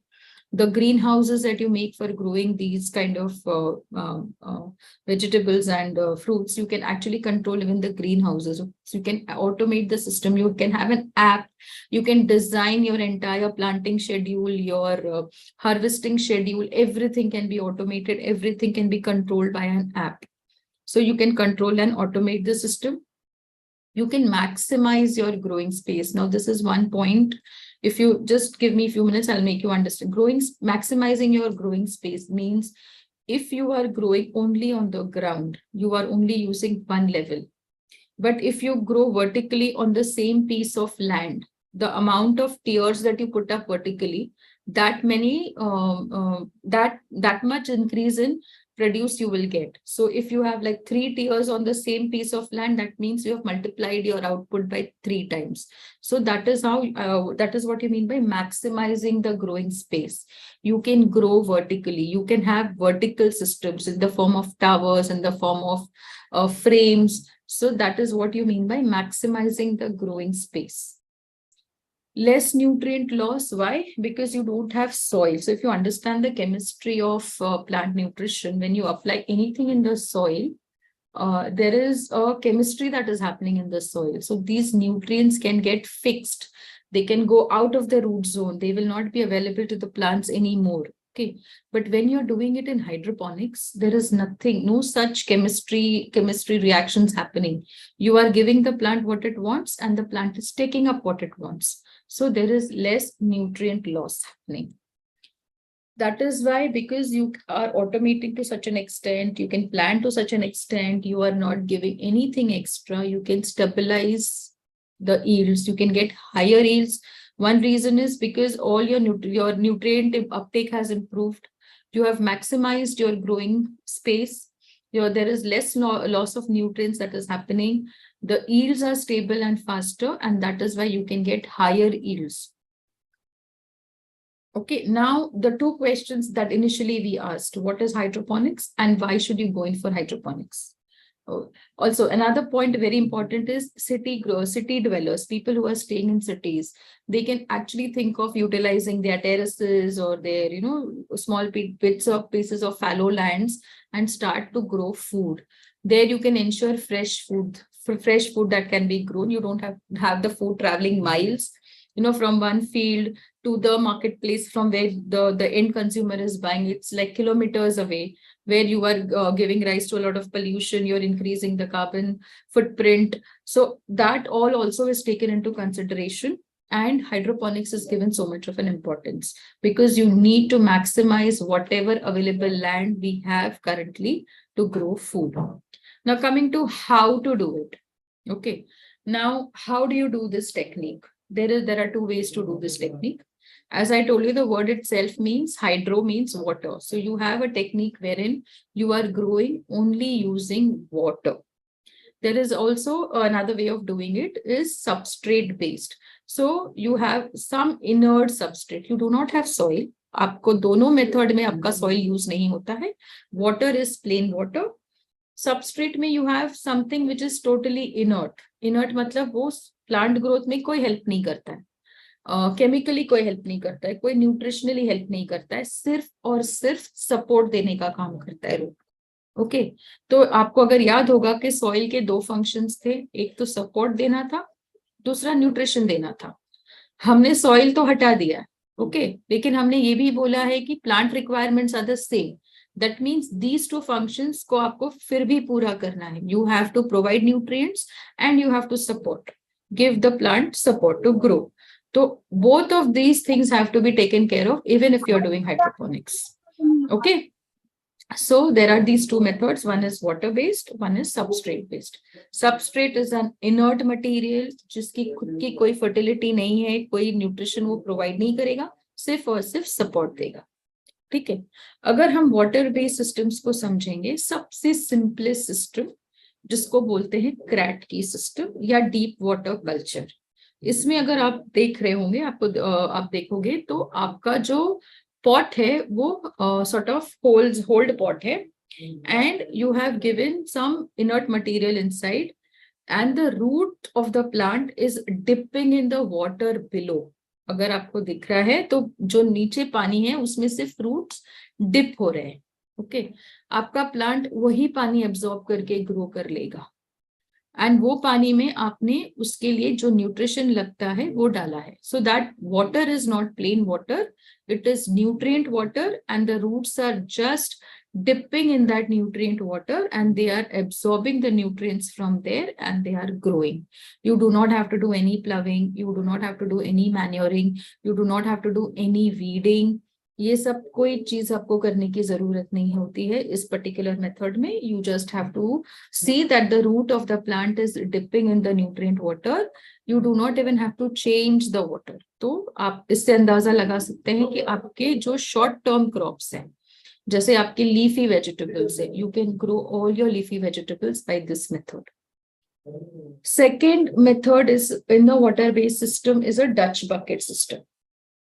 The greenhouses that you make for growing these kind of vegetables and fruits, you can actually control even the greenhouses. So you can automate the system. You can have an app. You can design your entire planting schedule, your harvesting schedule. Everything can be automated. Everything can be controlled by an app. So you can control and automate the system. You can maximize your growing space. Now, this is one point. If you just give me a few minutes, I'll make you understand. Maximizing your growing space means if you are growing only on the ground, you are only using one level. But if you grow vertically on the same piece of land, the amount of tiers that you put up vertically, that much increase in produce you will get. So if you have like 3 tiers on the same piece of land, that means you have multiplied your output by 3 times. So that is how that is what you mean by maximizing the growing space. You can grow vertically. You can have vertical systems in the form of towers, in the form of frames. So that is what you mean by maximizing the growing space. Less nutrient loss. Why? Because you don't have soil. So if you understand the chemistry of plant nutrition, when you apply anything in the soil, there is a chemistry that is happening in the soil. So these nutrients can get fixed. They can go out of the root zone. They will not be available to the plants anymore. Okay. But when you're doing it in hydroponics, there is nothing, no such chemistry reactions happening. You are giving the plant what it wants and the plant is taking up what it wants. So there is less nutrient loss happening. That is why, because you are automating to such an extent, you can plan to such an extent, you are not giving anything extra, you can stabilize the yields, you can get higher yields. One reason is because all your nutrient uptake has improved. You have maximized your growing space. There is less loss of nutrients that is happening. The yields are stable and faster, and that is why you can get higher yields. Okay, now the 2 questions that initially we asked, what is hydroponics and why should you go in for hydroponics? Also, another point very important is city dwellers, people who are staying in cities. They can actually think of utilizing their terraces or their, small pieces of fallow lands and start to grow food. There you can ensure fresh food that can be grown. You don't have the food traveling miles, from one field to the marketplace from where the end consumer is buying. It's like kilometers away, where you are giving rise to a lot of pollution. You're increasing the carbon footprint. So that all also is taken into consideration. And hydroponics is given so much of an importance because you need to maximize whatever available land we have currently to grow food. Now coming to how to do it. Okay. Now, how do you do this technique? There are 2 ways to do this technique. As I told you, the word itself means hydro means water. So you have a technique wherein you are growing only using water. There is also another way of doing it is substrate based. So you have some inert substrate. You do not have soil. आपको दोनों method में आपका soil use नहीं होता है. Water is plain water. Substrate में you have something which is totally inert. Inert मतलब वो plant growth में कोई help नहीं करता है. केमिकली कोई हेल्प नहीं करता है, कोई न्यूट्रिशनली हेल्प नहीं करता है, सिर्फ और सिर्फ सपोर्ट देने का काम करता है रूट. ओके, तो आपको अगर याद होगा कि सॉइल के 2 फंक्शंस थे, एक तो सपोर्ट देना था, दूसरा न्यूट्रिशन देना था. हमने सॉइल तो हटा दिया, ओके, लेकिन हमने ये भी बोला है कि plant requirements are the same. That means these 2 functions को आपको फिर भी पूरा करना है. You have to provide nutrients and you have to support, give the plant support to grow. So both of these things have to be taken care of even if you're doing hydroponics. Okay. So there are these two methods. One is water based, one is substrate based. Substrate is an inert material जिसकी खुद की कोई fertility नहीं है, कोई nutrition वो provide नहीं करेगा, सिर्फ और सिर्फ support देगा. ठीक है. अगर हम water based systems को समझेंगे, सबसे simplest system जिसको बोलते हैं CRAT की system या deep water culture. इसमें अगर आप देख रहे होंगे, आपको आप देखोगे तो आपका जो pot है वो sort of hold pot है, and you have given some inert material inside, and the root of the plant is dipping in the water below. अगर आपको दिख रहा है तो जो नीचे पानी है उसमें सिर्फ रूट्स डिप हो रहे हैं. ओके, आपका प्लांट वही पानी एब्जॉर्ब करके ग्रो कर लेगा, एंड वो पानी में आपने उसके लिए जो न्यूट्रिशन लगता है वो डाला है. So that water is not plain water, it is nutrient water, and the roots are just dipping in that nutrient water, and they are absorbing the nutrients from there, and they are growing. You do not have to do any ploughing, you do not have to do any manuring, you do not have to do any weeding. ये सब कोई चीज आपको करने की जरूरत नहीं होती है इस पर्टिकुलर मेथड में. You just have to see that the root of the plant is dipping in the nutrient water. You do not even have to change the water. तो आप इससे अंदाजा लगा सकते हैं कि आपके जो शॉर्ट टर्म क्रॉप्स हैं, जैसे आपके लीफी वेजिटेबल्स है, you can grow all your leafy vegetables by this method. Second method is in the water based system is a Dutch bucket system.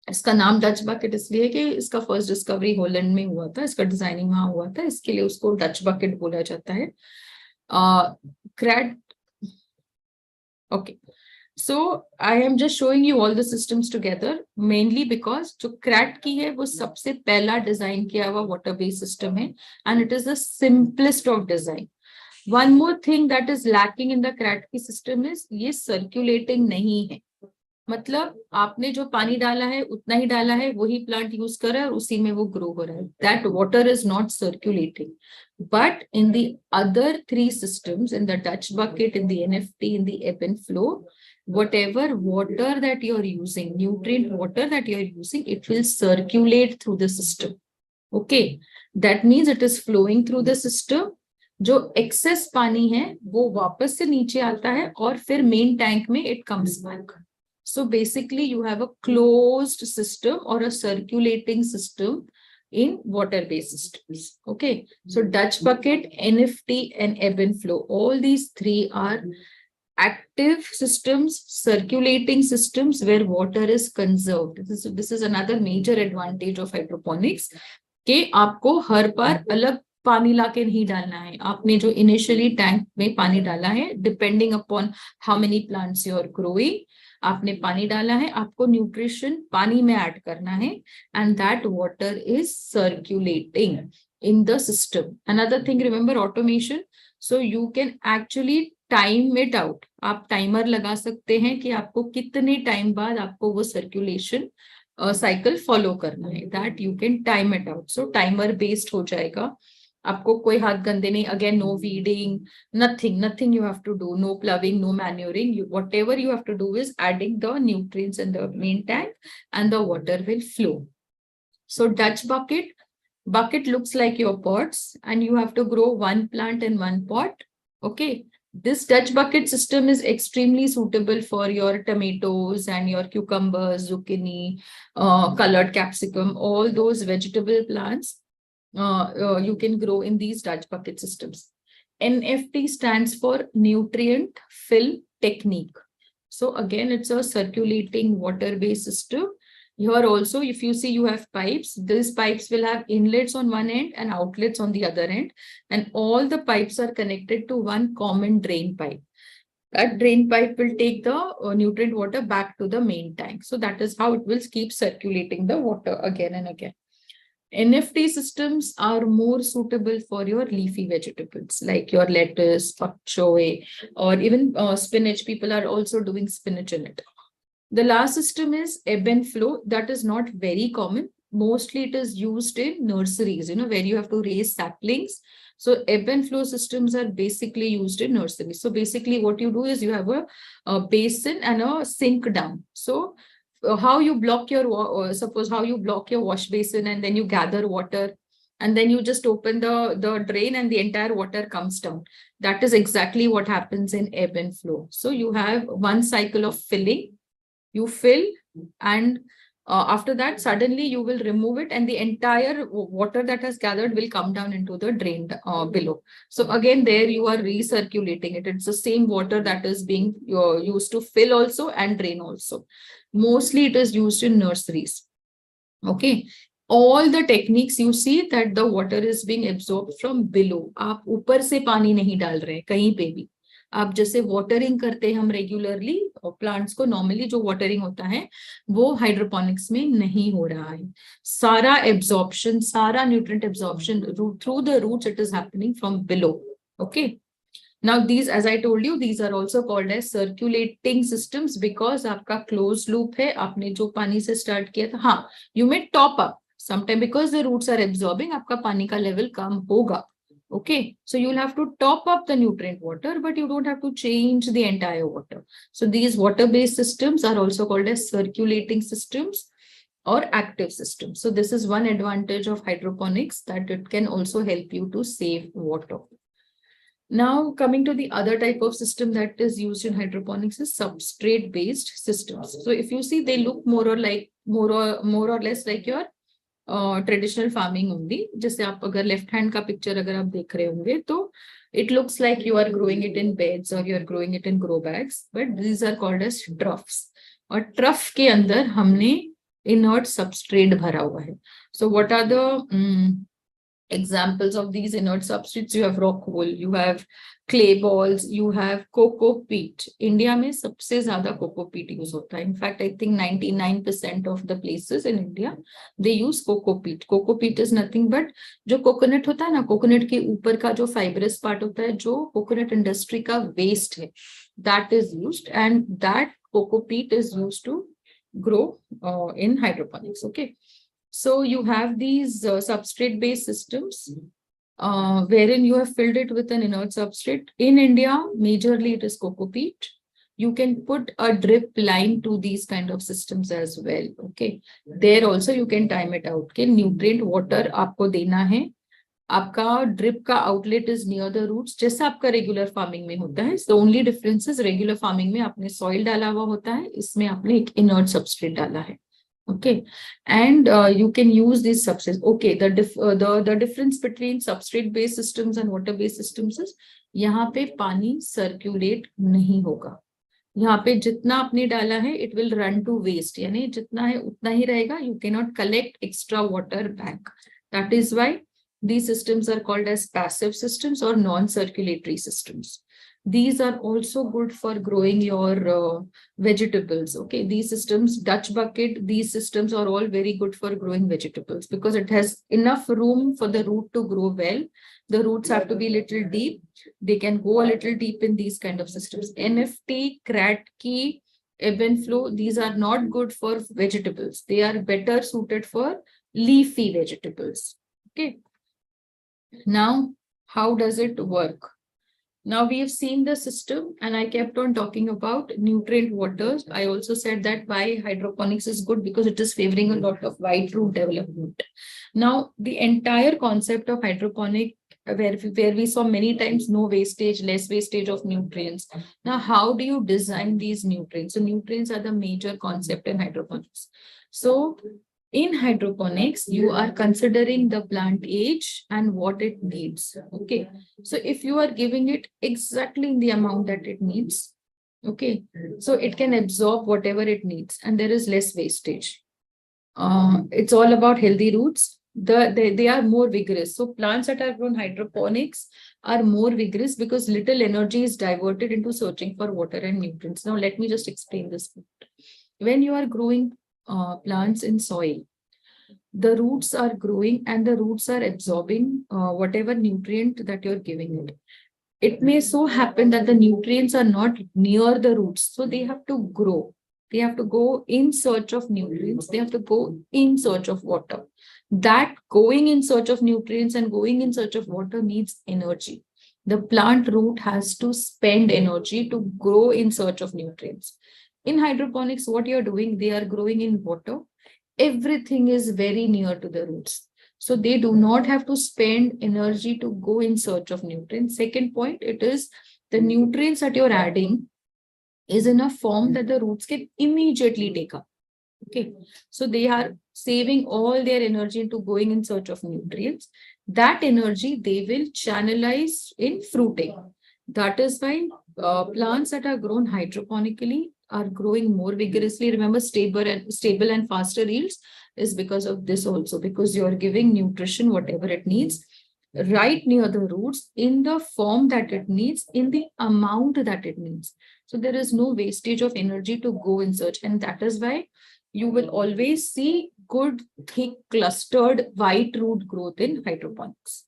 इसका नाम डच बकेट इसलिए कि इसका फर्स्ट डिस्कवरी हॉलैंड में हुआ था, इसका डिजाइनिंग वहां हुआ था, इसके लिए उसको डच बकेट बोला जाता है. CRAT. Okay, so I am just showing you all the systems together mainly because जो CRAT की है वो सबसे पहला डिजाइन किया हुआ वाटर बेस्ड सिस्टम है, and it is the simplest of design. One more thing that is lacking in the CRAT की system is ये circulating नहीं है. मतलब आपने जो पानी डाला है उतना ही डाला है, वही प्लांट यूज कर रहा है और उसी में वो ग्रो हो रहा है. That water is not circulating. But in the other three systems, in the Dutch bucket, in the NFT, in the above and flow, whatever water that you are using, nutrient water that you are using, it will circulate through the system. Okay, that means it is flowing through the system. जो excess पानी है वो वापस से नीचे आता है और फिर main tank में it comes back. So basically you have a closed system or a circulating system in water-based systems. Okay, so Dutch bucket, NFT, and ebb and flow. All these three are active systems, circulating systems where water is conserved. This is another major advantage of hydroponics. कि आपको हर बार अलग पानी लाके नहीं डालना है. आपने जो इनिशियली टैंक में पानी डाला है, depending upon how many plants you are growing, आपने पानी डाला है, आपको न्यूट्रिशन पानी में ऐड करना है, and that water is circulating in the system. Another thing, remember automation. So you can actually time it out. आप टाइमर लगा सकते हैं कि आपको कितने टाइम बाद आपको वो सर्क्यूलेशन साइकिल फॉलो करना है. That you can time it out. So timer based हो जाएगा. आपको कोई हाथ गंदे नहीं, again no weeding, nothing you have to do, no ploughing, no manuring. Whatever you have to do is adding the nutrients in the main tank and the water will flow. So Dutch bucket looks like your pots and you have to grow one plant in one pot. Okay, this Dutch bucket system is extremely suitable for your tomatoes and your cucumbers, zucchini, colored capsicum, all those vegetable plants. You can grow in these Dutch bucket systems. NFT stands for nutrient fill technique. So again, it's a circulating water-based system. Here also, if you see, you have pipes. These pipes will have inlets on one end and outlets on the other end. And all the pipes are connected to one common drain pipe. That drain pipe will take the nutrient water back to the main tank. So that is how it will keep circulating the water again and again. NFT systems are more suitable for your leafy vegetables like your lettuce, pak choy, or even spinach. People are also doing spinach in it. The last system is ebb and flow. That is not very common. Mostly it is used in nurseries, where you have to raise saplings. So ebb and flow systems are basically used in nurseries. So basically what you do is you have a basin and a sink down. So how you block your, suppose how you block your wash basin and then you gather water and then you just open the drain and the entire water comes down. That is exactly what happens in ebb and flow. So you have one cycle of filling, you fill, and after that, suddenly you will remove it and the entire water that has gathered will come down into the drain below. So again, there you are recirculating it. It's the same water that is being used to fill also and drain also. Mostly it is used in nurseries. Okay. All the techniques you see that the water is being absorbed from below. आप ऊपर से पानी नहीं डाल रहे कहीं पे भी. आप जैसे वाटरिंग करते हैं हम रेगुलरली और प्लांट्स को नॉर्मली जो वाटरिंग होता है वो हाइड्रोपोनिक्स में नहीं हो रहा है. सारा एब्जॉर्प्शन, सारा nutrient absorption through the roots it is happening from below. Okay. Now these, as I told you, these are also called as circulating systems because आपका closed loop है. आपने जो पानी से start किया था, हाँ, you may top up sometime because the roots are absorbing. आपका पानी का level कम होगा. Okay, so you'll have to top up the nutrient water, but you don't have to change the entire water. So these water-based systems are also called as circulating systems or active systems. So this is one advantage of hydroponics, that it can also help you to save water. Now coming to the other type of system that is used in hydroponics is substrate-based systems. So if you see, they look more or less like your traditional farming होंगी. जैसे आप अगर left hand का picture अगर आप देख रहे होंगे तो it looks like you are growing it in beds और you are growing it in grow bags, but these are called as troughs. और ट्रफ के अंदर हमने इनर्ट सबस्ट्रेट भरा हुआ है. So what are the examples of these inert substrates? You have rock wool, you have clay balls, you have coco peat. India में सबसे ज़्यादा coco peat use होता है. In fact, I think 99% of the places in India they use coco peat. Coco peat is nothing but जो coconut होता है ना, coconut के ऊपर का जो fibrous part होता है, जो coconut industry का waste है, that is used, and that coco peat is used to grow in hydroponics. Okay. So you have these substrate-based systems wherein you have filled it with an inert substrate. In India, majorly it is coco peat. You can put a drip line to these kind of systems as well. Okay, there also you can time it out. Okay, nutrient water आपको देना है. आपका drip का outlet is near the roots, जैसा आपका regular farming में होता है. The only difference is regular farming में आपने soil डाला हुआ होता है, इसमें आपने एक inert substrate डाला है. Okay, and you can use these substrates. Okay, the difference between substrate based systems and water based systems is यहाँ पे पानी circulate नहीं होगा. यहाँ पे जितना आपने डाला है it will run to waste, यानी जितना है उतना ही रहेगा. You cannot collect extra water back. That is why these systems are called as passive systems or non-circulatory systems. These are also good for growing your vegetables. Okay, these systems, Dutch bucket, these systems are all very good for growing vegetables because it has enough room for the root to grow well. The roots have to be little deep. They can go a little deep in these kind of systems. NFT, Kratky, ebb and flow, these are not good for vegetables. They are better suited for leafy vegetables. Okay. Now, how does it work? Now we have seen the system and I kept on talking about nutrient waters. I also said that why hydroponics is good because it is favoring a lot of wide root development. Now the entire concept of hydroponic where we saw many times no wastage, less wastage of nutrients. Now how do you design these nutrients? So nutrients are the major concept in hydroponics. So in hydroponics, you are considering the plant age and what it needs. Okay. So if you are giving it exactly in the amount that it needs, okay, so it can absorb whatever it needs and there is less wastage. It's all about healthy roots. They are more vigorous. So plants that are grown hydroponics are more vigorous because little energy is diverted into searching for water and nutrients. Now let me just explain this. When you are growing plants in soil, the roots are growing and the roots are absorbing whatever nutrient that you're giving it. It may so happen that the nutrients are not near the roots, so they have to grow. They have to go in search of nutrients. They have to go in search of water. That going in search of nutrients and going in search of water needs energy. The plant root has to spend energy to grow in search of nutrients. In hydroponics, what you're doing, they are growing in water. Everything is very near to the roots. So they do not have to spend energy to go in search of nutrients. Second point, it is the nutrients that you're adding is in a form that the roots can immediately take up. Okay, so they are saving all their energy into going in search of nutrients. That energy they will channelize in fruiting. That is why plants that are grown hydroponically are growing more vigorously. Remember, stable and faster yields is because of this also, because you are giving nutrition, whatever it needs, right near the roots in the form that it needs, in the amount that it needs. So there is no wastage of energy to go in search. And that is why you will always see good, thick, clustered white root growth in hydroponics.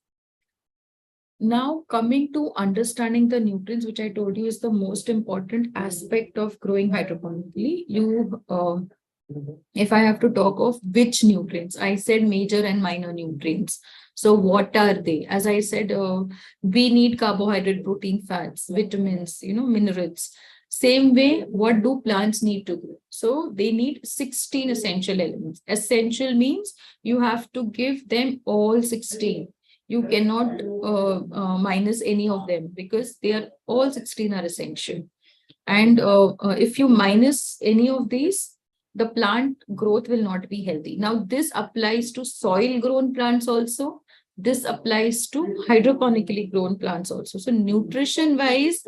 Now, coming to understanding the nutrients, which I told you is the most important aspect of growing hydroponically. If I have to talk of which nutrients, I said major and minor nutrients. So what are they? As I said, we need carbohydrate, protein, fats, vitamins, minerals. Same way, what do plants need to grow? So they need 16 essential elements. Essential means you have to give them all 16. You cannot minus any of them, because they are all 16 are essential. And if you minus any of these, the plant growth will not be healthy. Now, this applies to soil grown plants also. This applies to hydroponically grown plants also. So nutrition wise,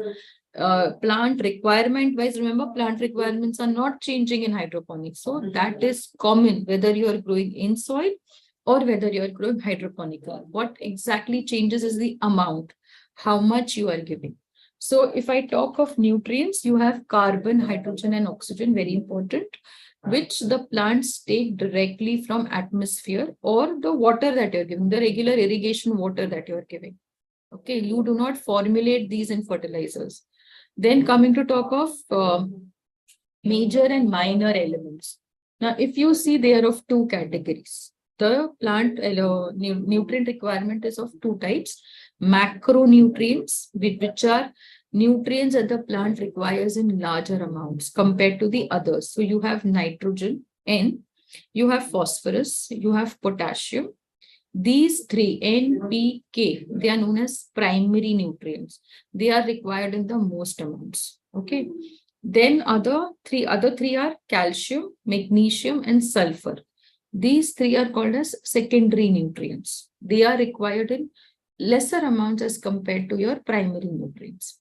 plant requirement wise, remember, plant requirements are not changing in hydroponics. So that is common, whether you are growing in soil or whether you are growing hydroponically. What exactly changes is the amount, how much you are giving. So if I talk of nutrients, you have carbon, hydrogen, and oxygen, very important, which the plants take directly from atmosphere or the water that you're giving, the regular irrigation water that you're giving. Okay, you do not formulate these in fertilizers. Then coming to talk of major and minor elements. Now, if you see, they are of two categories. The plant nutrient requirement is of two types: macronutrients, which are nutrients that the plant requires in larger amounts compared to the others. So you have nitrogen, N, you have phosphorus, you have potassium. These three, N, P, K, they are known as primary nutrients. They are required in the most amounts. Okay. Then other three are calcium, magnesium, and sulfur. These three are called as secondary nutrients. They are required in lesser amounts as compared to your primary nutrients.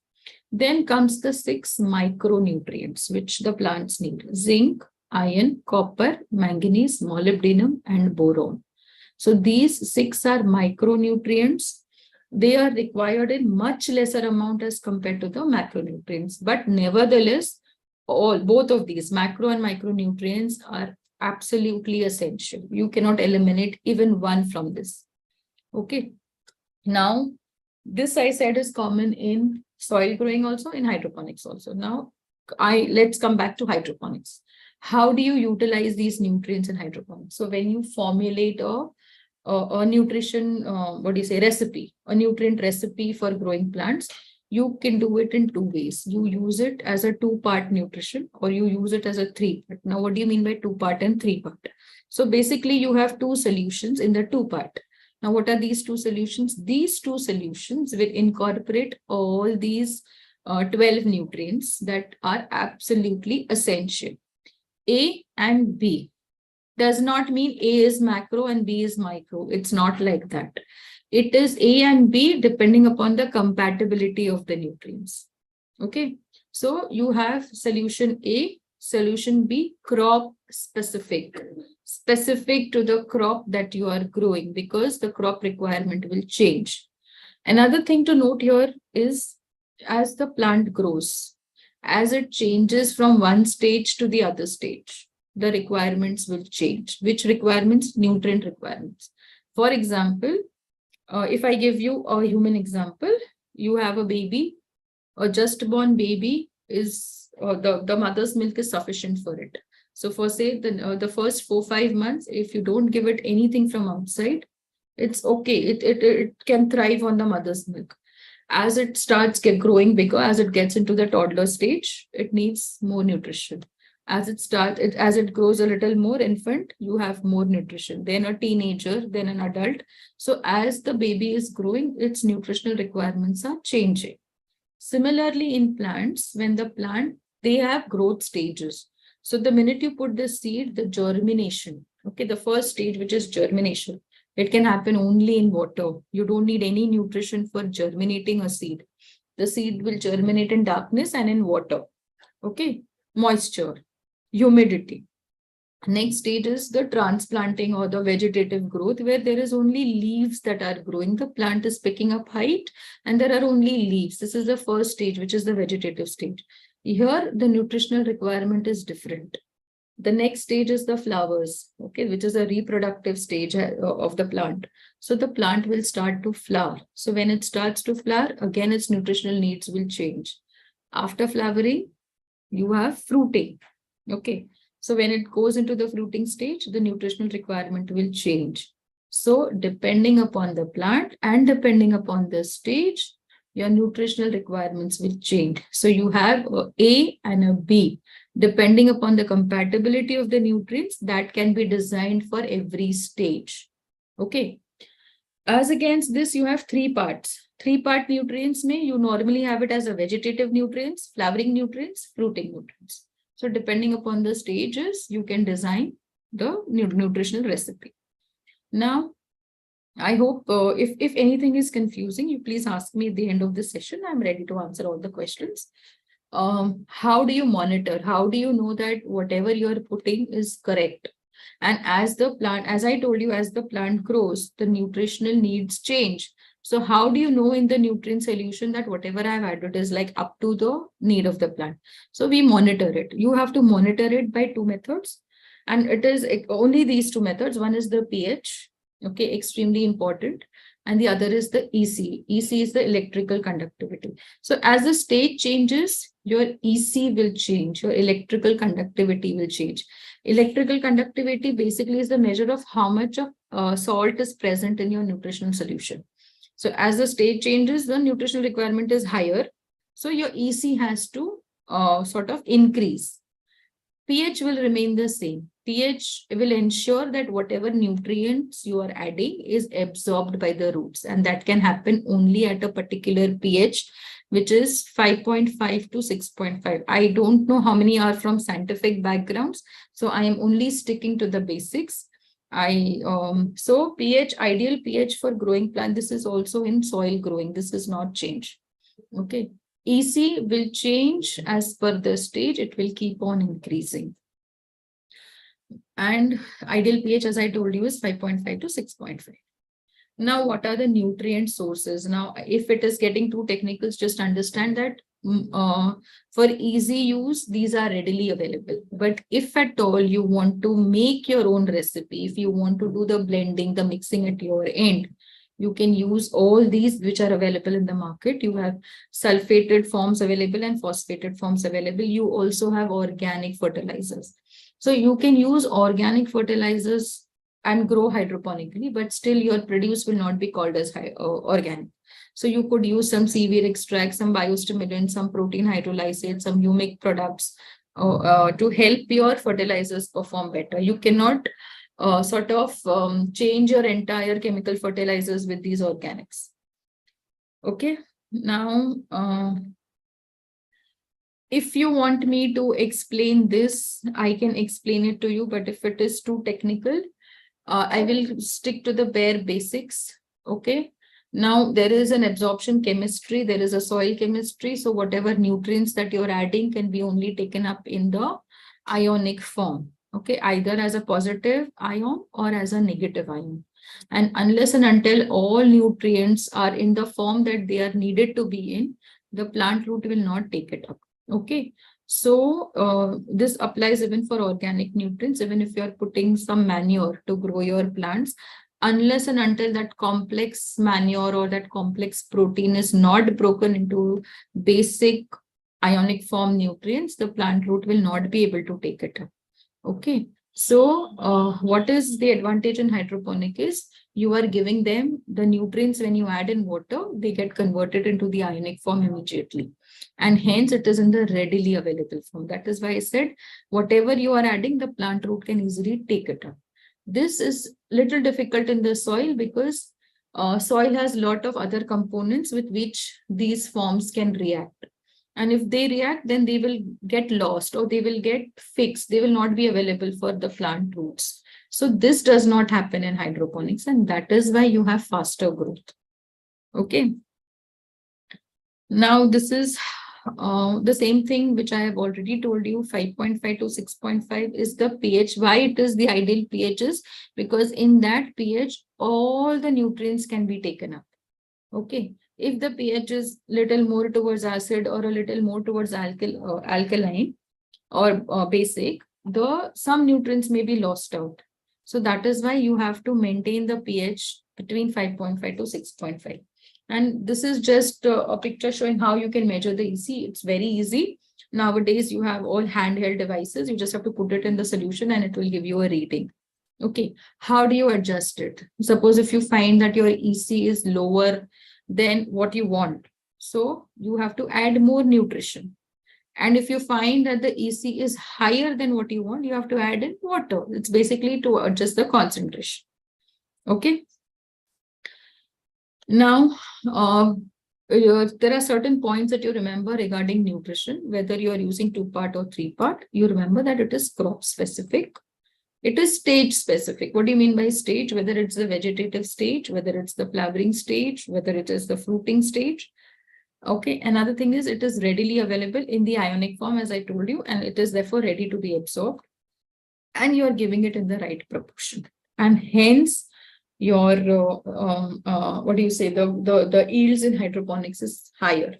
Then comes the 6 micronutrients which the plants need: zinc, iron, copper, manganese, molybdenum, and boron. So these 6 are micronutrients. They are required in much lesser amount as compared to the macronutrients. But nevertheless, both of these macro and micronutrients are absolutely essential. You cannot eliminate even one from this. Okay. Now, this I said is common in soil growing also, in hydroponics also. Now, let's come back to hydroponics. How do you utilize these nutrients in hydroponics? So when you formulate a nutrition, recipe, a nutrient recipe for growing plants, you can do it in 2 ways. You use it as a 2-part nutrition, or you use it as a 3-part. Now, what do you mean by 2-part and 3-part? So basically, you have 2 solutions in the 2-part. Now, what are these 2 solutions? These 2 solutions will incorporate all these 12 nutrients that are absolutely essential. A and B does not mean A is macro and B is micro. It's not like that. It is A and B depending upon the compatibility of the nutrients. Okay. So you have solution A, solution B, crop specific to the crop that you are growing, because the crop requirement will change. Another thing to note here is, as the plant grows, as it changes from one stage to the other stage, the requirements will change. Which requirements? Nutrient requirements. For example, if I give you a human example, you have a baby, a just born baby is the mother's milk is sufficient for it. So for say the first 4-5 months, if you don't give it anything from outside, it's okay. It can thrive on the mother's milk. As it starts growing bigger, as it gets into the toddler stage, it needs more nutrition. As it grows a little more infant, you have more nutrition, then a teenager, then an adult. So as the baby is growing, its nutritional requirements are changing. Similarly, in plants, when the plant, they have growth stages. So the minute you put the seed, the germination, okay, the first stage, which is germination, it can happen only in water. You don't need any nutrition for germinating a seed. The seed will germinate in darkness and in water, okay, moisture, humidity. Next stage is the transplanting or the vegetative growth, where there is only leaves that are growing. The plant is picking up height and there are only leaves. This is the first stage, which is the vegetative stage. Here, the nutritional requirement is different. The next stage is the flowers, okay, which is a reproductive stage of the plant. So the plant will start to flower. So when it starts to flower, again, its nutritional needs will change. After flowering, you have fruiting, okay. So when it goes into the fruiting stage, the nutritional requirement will change. So depending upon the plant and depending upon the stage, your nutritional requirements will change. So you have A and a B. Depending upon the compatibility of the nutrients, that can be designed for every stage. Okay. As against this, you have three parts. Three-part nutrients you normally have it as a vegetative nutrients, flowering nutrients, fruiting nutrients. So depending upon the stages, you can design the nutritional recipe. Now, I hope if anything is confusing, you please ask me at the end of the session. I'm ready to answer all the questions. How do you monitor? How do you know that whatever you're putting is correct? And as the plant, as I told you, as the plant grows, the nutritional needs change. So how do you know in the nutrient solution that whatever I've added is like up to the need of the plant? So we monitor it. You have to monitor it by two methods. And it is only these two methods. One is the pH, okay, extremely important. And the other is the EC. EC is the electrical conductivity. So as the state changes, your EC will change, your electrical conductivity will change. Electrical conductivity basically is the measure of how much of salt is present in your nutritional solution. So as the state changes, the nutritional requirement is higher. So your EC has to sort of increase. pH will remain the same. pH will ensure that whatever nutrients you are adding is absorbed by the roots. And that can happen only at a particular pH, which is 5.5 to 6.5. I don't know how many are from scientific backgrounds. So I am only sticking to the basics. So pH, ideal pH for growing plant, this is also in soil growing. This is not change. Okay. EC will change as per the stage. It will keep on increasing. And ideal pH, as I told you, is 5.5 to 6.5. Now, what are the nutrient sources? Now, if it is getting too technical, just understand that for easy use, these are readily available. But if at all you want to make your own recipe, if you want to do the blending, the mixing at your end, you can use all these which are available in the market. You have sulfated forms available and phosphated forms available. You also have organic fertilizers. So you can use organic fertilizers and grow hydroponically, but still your produce will not be called as organic. So you could use some seaweed extract, some biostimulant, some protein hydrolysate, some humic products to help your fertilizers perform better. You cannot change your entire chemical fertilizers with these organics. Okay, now if you want me to explain this, I can explain it to you, but if it is too technical, I will stick to the bare basics. Okay. Now there is an absorption chemistry, there is a soil chemistry. So whatever nutrients that you're adding can be only taken up in the ionic form. Okay, either as a positive ion or as a negative ion. And unless and until all nutrients are in the form that they are needed to be in, the plant root will not take it up. Okay. So this applies even for organic nutrients, even if you're putting some manure to grow your plants, unless and until that complex manure or that complex protein is not broken into basic ionic form nutrients, the plant root will not be able to take it up. Okay. So what is the advantage in hydroponic is you are giving them the nutrients when you add in water, they get converted into the ionic form immediately. and hence it is in the readily available form. That is why I said whatever you are adding, the plant root can easily take it up. This is little difficult in the soil because soil has a lot of other components with which these forms can react. And if they react, then they will get lost or they will get fixed. They will not be available for the plant roots. So this does not happen in hydroponics, and that is why you have faster growth. Okay. Now this is the same thing which I have already told you, 5.5 to 6.5 is the pH. Why it is the ideal pH is because in that pH, all the nutrients can be taken up. Okay. If the pH is little more towards acid or a little more towards alkaline or basic, some nutrients may be lost out. So that is why you have to maintain the pH between 5.5 to 6.5. And this is just a picture showing how you can measure the EC. It's very easy. Nowadays, you have all handheld devices. You just have to put it in the solution and it will give you a reading. Okay. How do you adjust it? Suppose if you find that your EC is lower than what you want, so you have to add more nutrition. And if you find that the EC is higher than what you want, you have to add in water. It's basically to adjust the concentration. Okay. Now, there are certain points that you remember regarding nutrition, whether you are using 2-part or 3-part. You remember that it is crop specific. It is stage specific. What do you mean by stage? Whether it's the vegetative stage, whether it's the flowering stage, whether it is the fruiting stage. Okay. Another thing is it is readily available in the ionic form, as I told you, and it is therefore ready to be absorbed. And you are giving it in the right proportion. And hence, your what do you say, the yields in hydroponics is higher.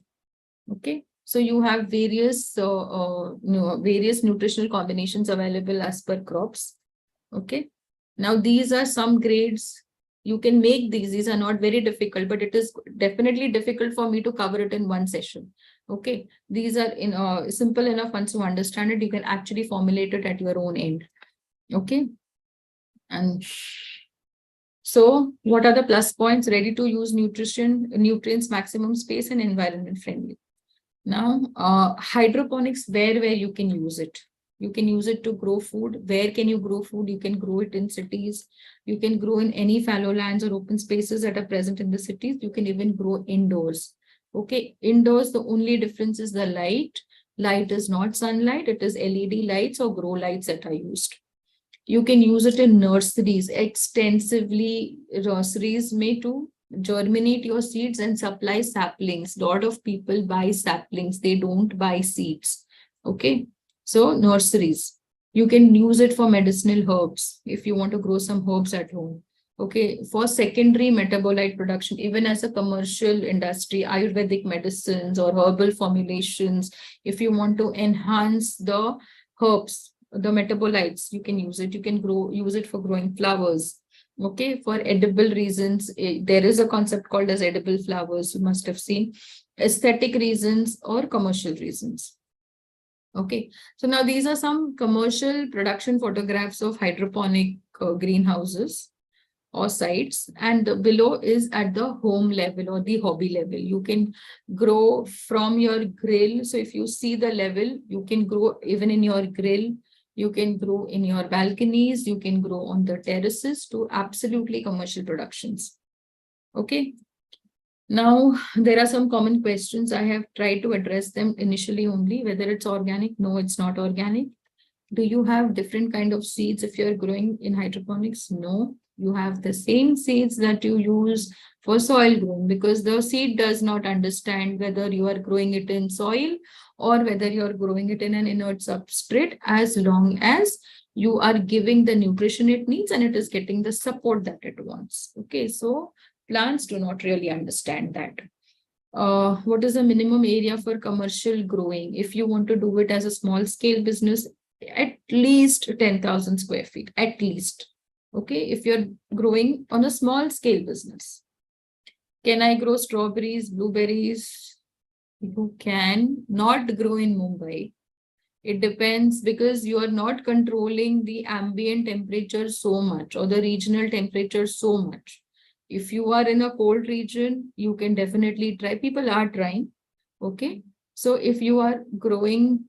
Okay. So you have various various nutritional combinations available as per crops. Okay. Now these are some grades. You can make these are not very difficult, but it is definitely difficult for me to cover it in one session. Okay. These are in simple enough. Once you understand it, you can actually formulate it at your own end. Okay. And so what are the plus points? Ready to use nutrients, maximum space, and environment friendly. Now, hydroponics, where you can use it. You can use it to grow food. Where can you grow food? You can grow it in cities. You can grow in any fallow lands or open spaces that are present in the cities. You can even grow indoors. Okay, indoors, the only difference is the light. Light is not sunlight. It is LED lights or grow lights that are used. You can use it in nurseries extensively. Nurseries may to germinate your seeds and supply saplings. A lot of people buy saplings. They don't buy seeds. Okay. So nurseries, you can use it for medicinal herbs if you want to grow some herbs at home. Okay. For secondary metabolite production, even as a commercial industry, Ayurvedic medicines or herbal formulations, if you want to enhance the herbs, the metabolites, you can use it. You can use it for growing flowers. Okay, for edible reasons, there is a concept called as edible flowers. You must have seen. Aesthetic reasons or commercial reasons. Okay, so now these are some commercial production photographs of hydroponic greenhouses or sites, and below is at the home level or the hobby level. You can grow from your grill. So if you see the level, you can grow even in your grill. You can grow in your balconies, you can grow on the terraces to absolutely commercial productions. Okay. Now, there are some common questions. I have tried to address them initially only, whether it's organic. No, it's not organic. Do you have different kind of seeds if you're growing in hydroponics? No, you have the same seeds that you use for soil growing, because the seed does not understand whether you are growing it in soil or whether you're growing it in an inert substrate, as long as you are giving the nutrition it needs and it is getting the support that it wants. Okay, so plants do not really understand that. What is the minimum area for commercial growing? If you want to do it as a small scale business, at least 10,000 square feet, at least. Okay, if you're growing on a small scale business. Can I grow strawberries, blueberries? You can not grow in Mumbai. It depends, because you are not controlling the ambient temperature so much or the regional temperature so much. If you are in a cold region, you can definitely try. People are trying. Okay. So if you are growing,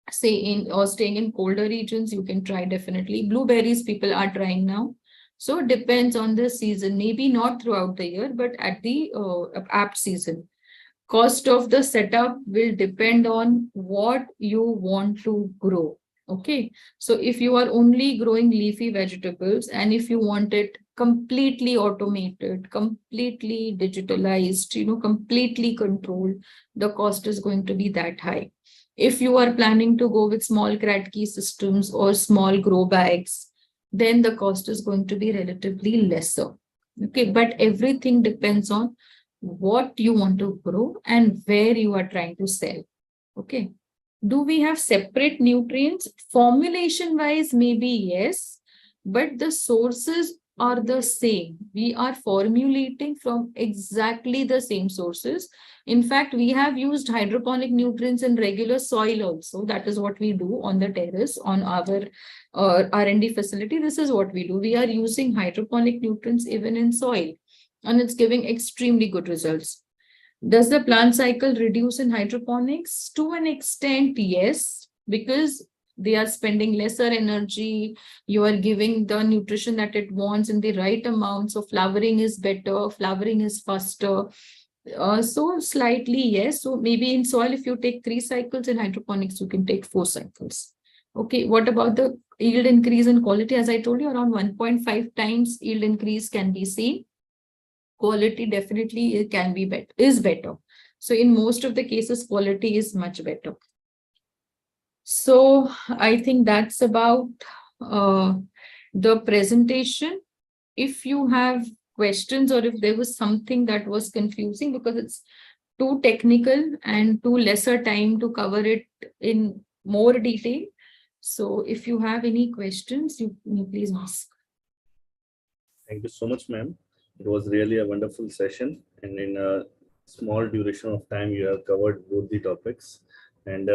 say in or staying in colder regions, you can try definitely. Blueberries people are trying now. So it depends on the season, maybe not throughout the year, but at the apt season. Cost of the setup will depend on what you want to grow. Okay, so if you are only growing leafy vegetables and if you want it completely automated, completely digitalized, completely controlled, the cost is going to be that high. If you are planning to go with small Kratky systems or small grow bags, then the cost is going to be relatively lesser. Okay, but everything depends on what you want to grow and where you are trying to sell. Okay. Do we have separate nutrients? Formulation wise, maybe yes, but the sources are the same. We are formulating from exactly the same sources. In fact, we have used hydroponic nutrients in regular soil also. That is what we do on the terrace, on our R&D facility. This is what we do. We are using hydroponic nutrients even in soil, and it's giving extremely good results. Does the plant cycle reduce in hydroponics? To an extent, yes, because they are spending lesser energy. You are giving the nutrition that it wants in the right amount. So flowering is better, flowering is faster. So slightly, yes. So maybe in soil, if you take 3 cycles, in hydroponics, you can take 4 cycles. Okay, what about the yield increase in quality? As I told you, around 1.5 times yield increase can be seen. Quality definitely it can be better, is better. So in most of the cases, quality is much better. So I think that's about the presentation. If you have questions or if there was something that was confusing because it's too technical and too lesser time to cover it in more detail. So if you have any questions, you please ask. Thank you so much, ma'am. It was really a wonderful session, and in a small duration of time, you have covered both the topics. And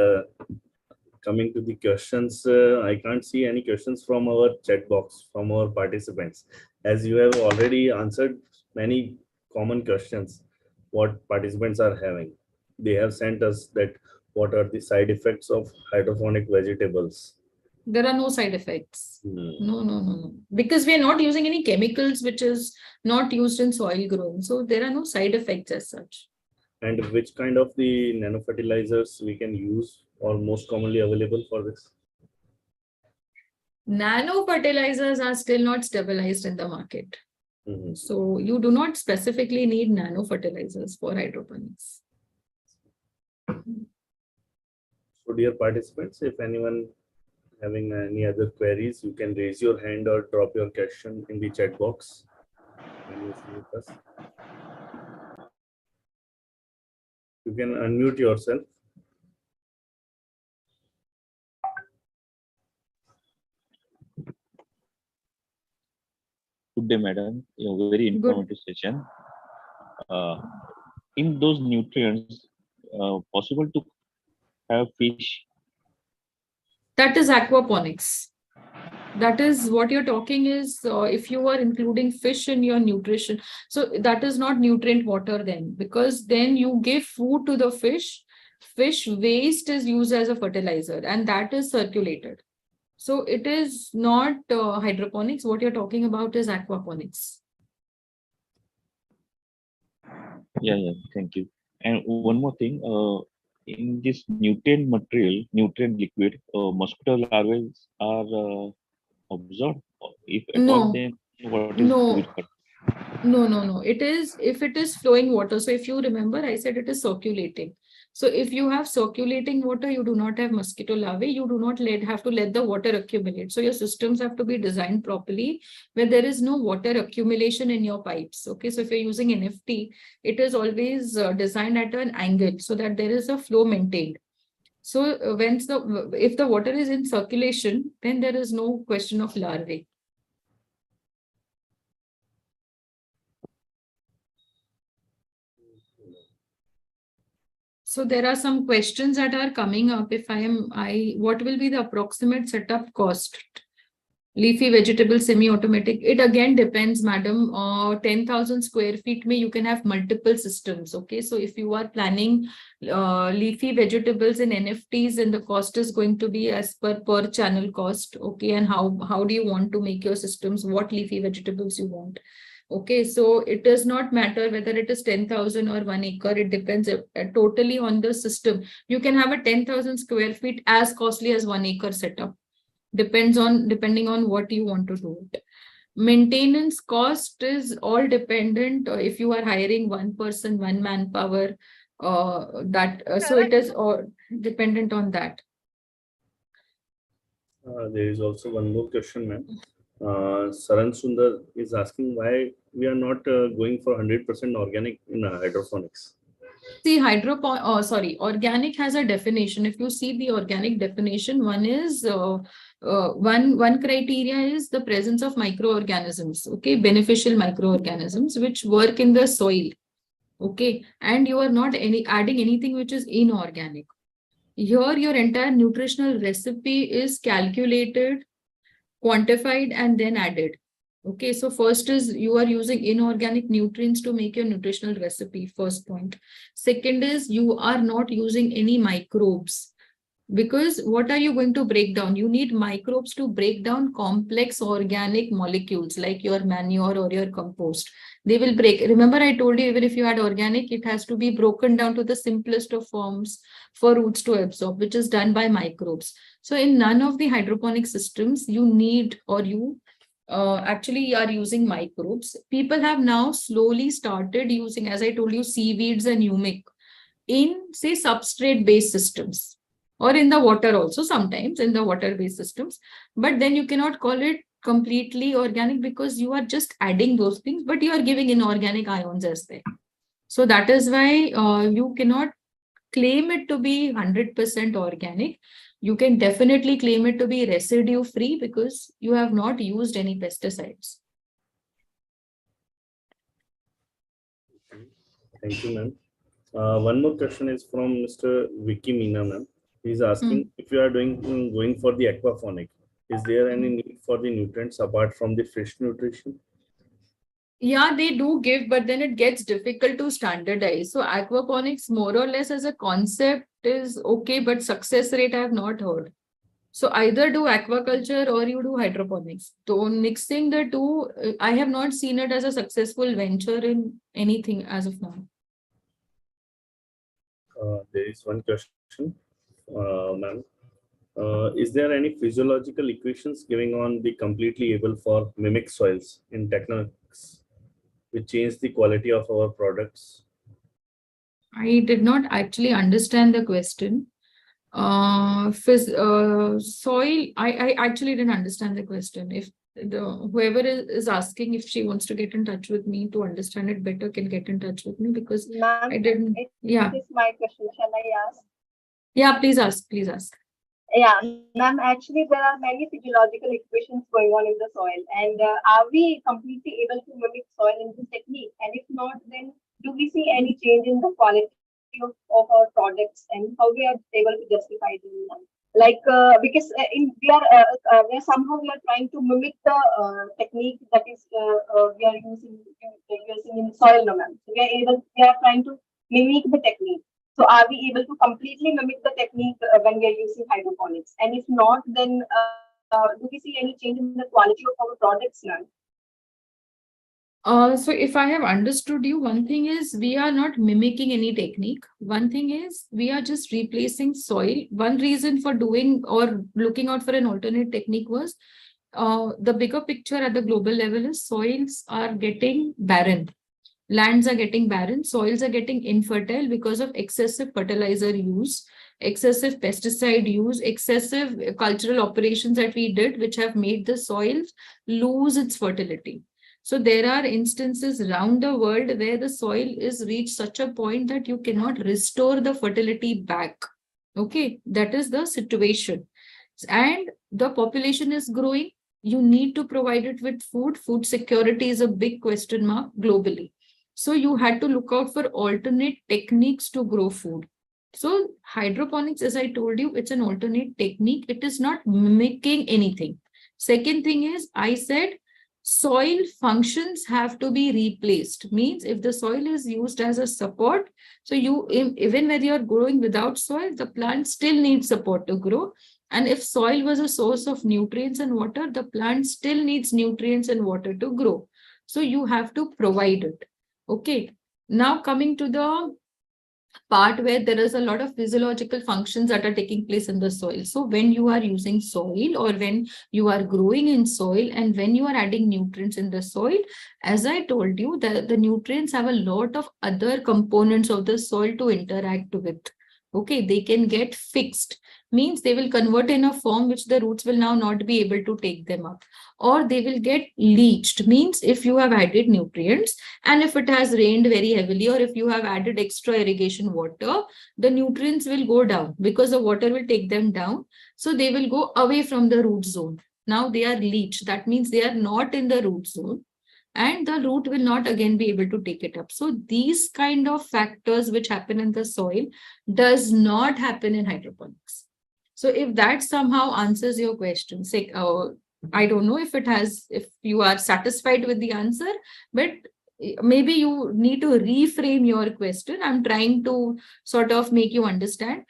coming to the questions, I can't see any questions from our chat box from our participants, as you have already answered many common questions what participants are having. They have sent us that what are the side effects of hydroponic vegetables. There are no side effects. No. Because we are not using any chemicals, which is not used in soil growing. So there are no side effects as such. And which kind of the nanofertilizers we can use or most commonly available for this? Nanofertilizers are still not stabilized in the market. So you do not specifically need nanofertilizers for hydroponics. So dear participants, if anyone having any other queries, you can raise your hand or drop your question in the chat box. You can unmute yourself. Good day, madam. A very informative session. In those nutrients, possible to have fish? That is aquaponics. That is what you're talking is if you are including fish in your nutrition. So that is not nutrient water then, because then you give food to the fish. Fish waste is used as a fertilizer and that is circulated. So it is not hydroponics. What you're talking about is aquaponics. Yeah, thank you. And one more thing, in this nutrient material, nutrient liquid, mosquito larvae are observed. If at all, then what is No. It is if it is flowing water. So if you remember, I said it is circulating. So if you have circulating water, you do not have mosquito larvae. You do not have to let the water accumulate. So your systems have to be designed properly where there is no water accumulation in your pipes. Okay, so if you're using NFT, it is always designed at an angle so that there is a flow maintained. So if the water is in circulation, then there is no question of larvae. So there are some questions that are coming up. If what will be the approximate setup cost? Leafy vegetable semi-automatic, it again depends, madam. 10,000 square feet may you can have multiple systems. Okay, so if you are planning leafy vegetables in NFTs, then the cost is going to be as per channel cost. Okay, and how do you want to make your systems? What leafy vegetables you want? Okay, so it does not matter whether it is 10,000 or 1 acre. It depends totally on the system. You can have a 10,000 square feet as costly as 1 acre setup. Depending on what you want to do. Maintenance cost is all dependent if you are hiring one person, one manpower, so it is all dependent on that. There is also one more question, ma'am. Saran Sundar is asking why we are not going for 100% organic in hydroponics. See, organic has a definition. If you see the organic definition, one is one criteria is the presence of microorganisms, okay, beneficial microorganisms which work in the soil, okay, and you are not adding anything which is inorganic. Here, your entire nutritional recipe is calculated, quantified, and then added. Okay, so first is you are using inorganic nutrients to make your nutritional recipe, first point. Second is you are not using any microbes, because what are you going to break down? You need microbes to break down complex organic molecules like your manure or your compost. They will break. Remember, I told you, even if you had organic, it has to be broken down to the simplest of forms for roots to absorb, which is done by microbes. So in none of the hydroponic systems, you need or you actually are using microbes. People have now slowly started using, as I told you, seaweeds and humic in, say, substrate-based systems, or in the water also, sometimes in the water-based systems. But then you cannot call it completely organic because you are just adding those things, but you are giving inorganic ions as well. So that is why you cannot claim it to be 100% organic. You can definitely claim it to be residue free because you have not used any pesticides. Thank you, ma'am. One more question is from Mr. Vicky Meena, ma'am. He's asking if you are going for the aquaponic, is there any need for the nutrients apart from the fish nutrition? Yeah, they do give, but then it gets difficult to standardize. So aquaponics, more or less as a concept, is okay, but success rate I have not heard. So either do aquaculture or you do hydroponics. So mixing the two, I have not seen it as a successful venture in anything as of now. There is one question, ma'am. Is there any physiological equations giving on the completely able for mimic soils in techniques which change the quality of our products? I did not actually understand the question. Soil, I actually didn't understand the question. If whoever is asking, if she wants to get in touch with me to understand it better, can get in touch with me, because I didn't. Yeah. This is my question. Shall I ask? Yeah, please ask. Please ask. Yeah, ma'am, actually there are many physiological equations going on in the soil, and are we completely able to mimic soil in this technique? And if not, then do we see any change in the quality of our products, and how we are able to justify doing that? Like because we are somehow we are trying to mimic the technique that is we are using in soil, no, ma'am. So we are trying to mimic the technique. So are we able to completely mimic the technique when we are using hydroponics? And if not, then do we see any change in the quality of our products now? So if I have understood you, one thing is we are not mimicking any technique. One thing is we are just replacing soil. One reason for doing or looking out for an alternate technique was the bigger picture at the global level is soils are getting barren. Lands are getting barren, soils are getting infertile because of excessive fertilizer use, excessive pesticide use, excessive cultural operations that we did, which have made the soil lose its fertility. So there are instances around the world where the soil is reached such a point that you cannot restore the fertility back. Okay, that is the situation. And the population is growing. You need to provide it with food. Food security is a big question mark globally. So you had to look out for alternate techniques to grow food. So hydroponics, as I told you, it's an alternate technique. It is not mimicking anything. Second thing is, I said soil functions have to be replaced. Means if the soil is used as a support, so even when you're growing without soil, the plant still needs support to grow. And if soil was a source of nutrients and water, the plant still needs nutrients and water to grow. So you have to provide it. Okay. Now coming to the part where there is a lot of physiological functions that are taking place in the soil. So when you are using soil, or when you are growing in soil, and when you are adding nutrients in the soil, as I told you, the nutrients have a lot of other components of the soil to interact with. Okay, they can get fixed, means they will convert in a form which the roots will now not be able to take them up, or they will get leached, means if you have added nutrients and if it has rained very heavily, or if you have added extra irrigation water, the nutrients will go down because the water will take them down. So they will go away from the root zone. Now they are leached. That means they are not in the root zone, and the root will not again be able to take it up. So these kind of factors which happen in the soil does not happen in hydroponics. So if that somehow answers your question, say, I don't know if you are satisfied with the answer, but maybe you need to reframe your question. I'm trying to sort of make you understand.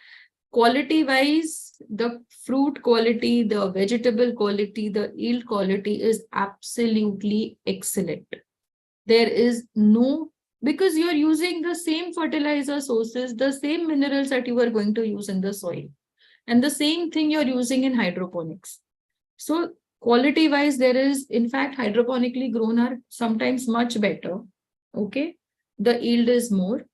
Quality wise, the fruit quality, the vegetable quality, the yield quality is absolutely excellent. There is no, because you're using the same fertilizer sources, the same minerals that you are going to use in the soil, and the same thing you're using in hydroponics. So quality wise, there is, in fact, hydroponically grown are sometimes much better. Okay. The yield is more,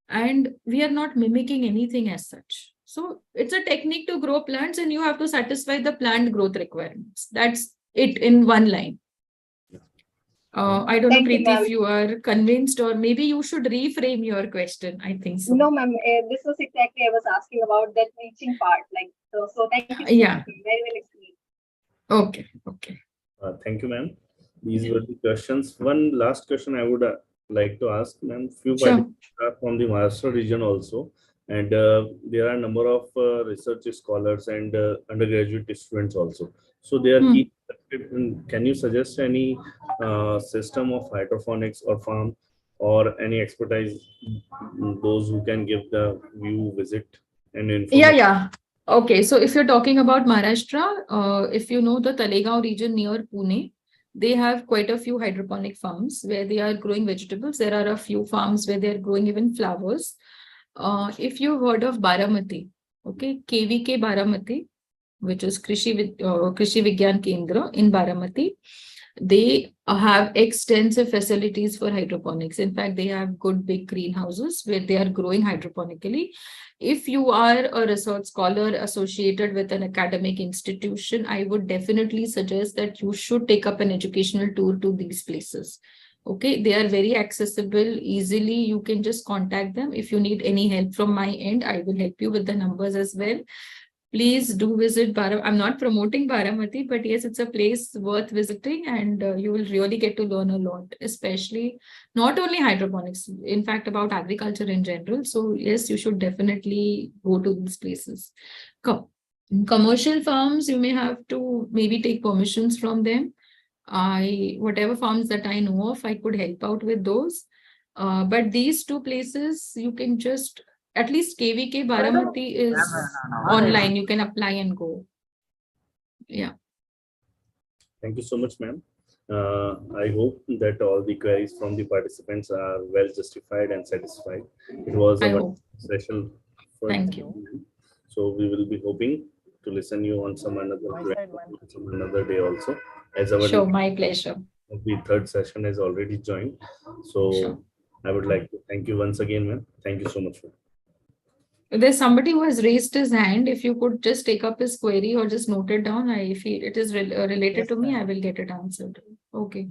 and we are not mimicking anything as such. So it's a technique to grow plants, and you have to satisfy the plant growth requirements. That's it in one line. I don't know, Thank you, Preeti, ma'am. if you are convinced, or maybe you should reframe your question. I think so. No, ma'am. This was exactly I was asking about that reaching part. Like so. Thank you. So Yeah. much. Very well explained. Okay. Okay. Thank you, ma'am. These were the questions. One last question I would like to ask, ma'am. Few Sure. participants are from the Maharashtra region also, and there are a number of research scholars and undergraduate students also. So they are keen. Can you suggest any system of hydroponics or farm, or any expertise, those who can give the view visit and information? Yeah. Okay, so if you're talking about Maharashtra, if you know the Talegaon region near Pune, they have quite a few hydroponic farms where they are growing vegetables. There are a few farms where they are growing even flowers. If you've heard of Baramati, okay, KVK Baramati, which is Krishi Vigyan Kendra in Baramati, they have extensive facilities for hydroponics. In fact, they have good big greenhouses where they are growing hydroponically. If you are a research scholar associated with an academic institution, I would definitely suggest that you should take up an educational tour to these places. Okay, they are very accessible. Easily, you can just contact them. If you need any help from my end, I will help you with the numbers as well. Please do visit Baramati. I'm not promoting Baramati, but yes, it's a place worth visiting, and you will really get to learn a lot, especially not only hydroponics, in fact, about agriculture in general. So yes, you should definitely go to these places. Commercial farms, you may have to maybe take permissions from them. Whatever farms that I know of, I could help out with those. But these two places, you can just, at least KVK Baramati is online. You can apply and go. Yeah. Thank you so much, ma'am. I hope that all the queries from the participants are well justified and satisfied. It was a wonderful session. Thank you. So we will be hoping to listen you on some another day also. As our Sure, my pleasure. The third session has already joined. So Sure. I would like to thank you once again, ma'am. Thank you so much. There's somebody who has raised his hand. If you could just take up his query or just note it down. If it is related to me, I will get it answered. Okay.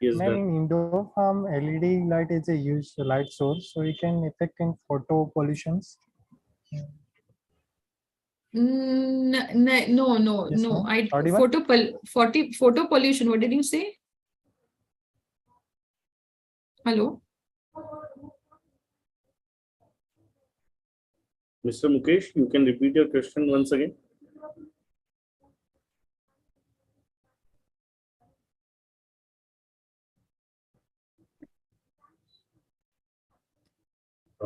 Yes, ma'am, in indoor farm, LED light is a huge light source, so it can affect in photo pollutions. No. Yes, Photo pollution. What did you say? Hello. Mr. Mukesh, you can repeat your question once again.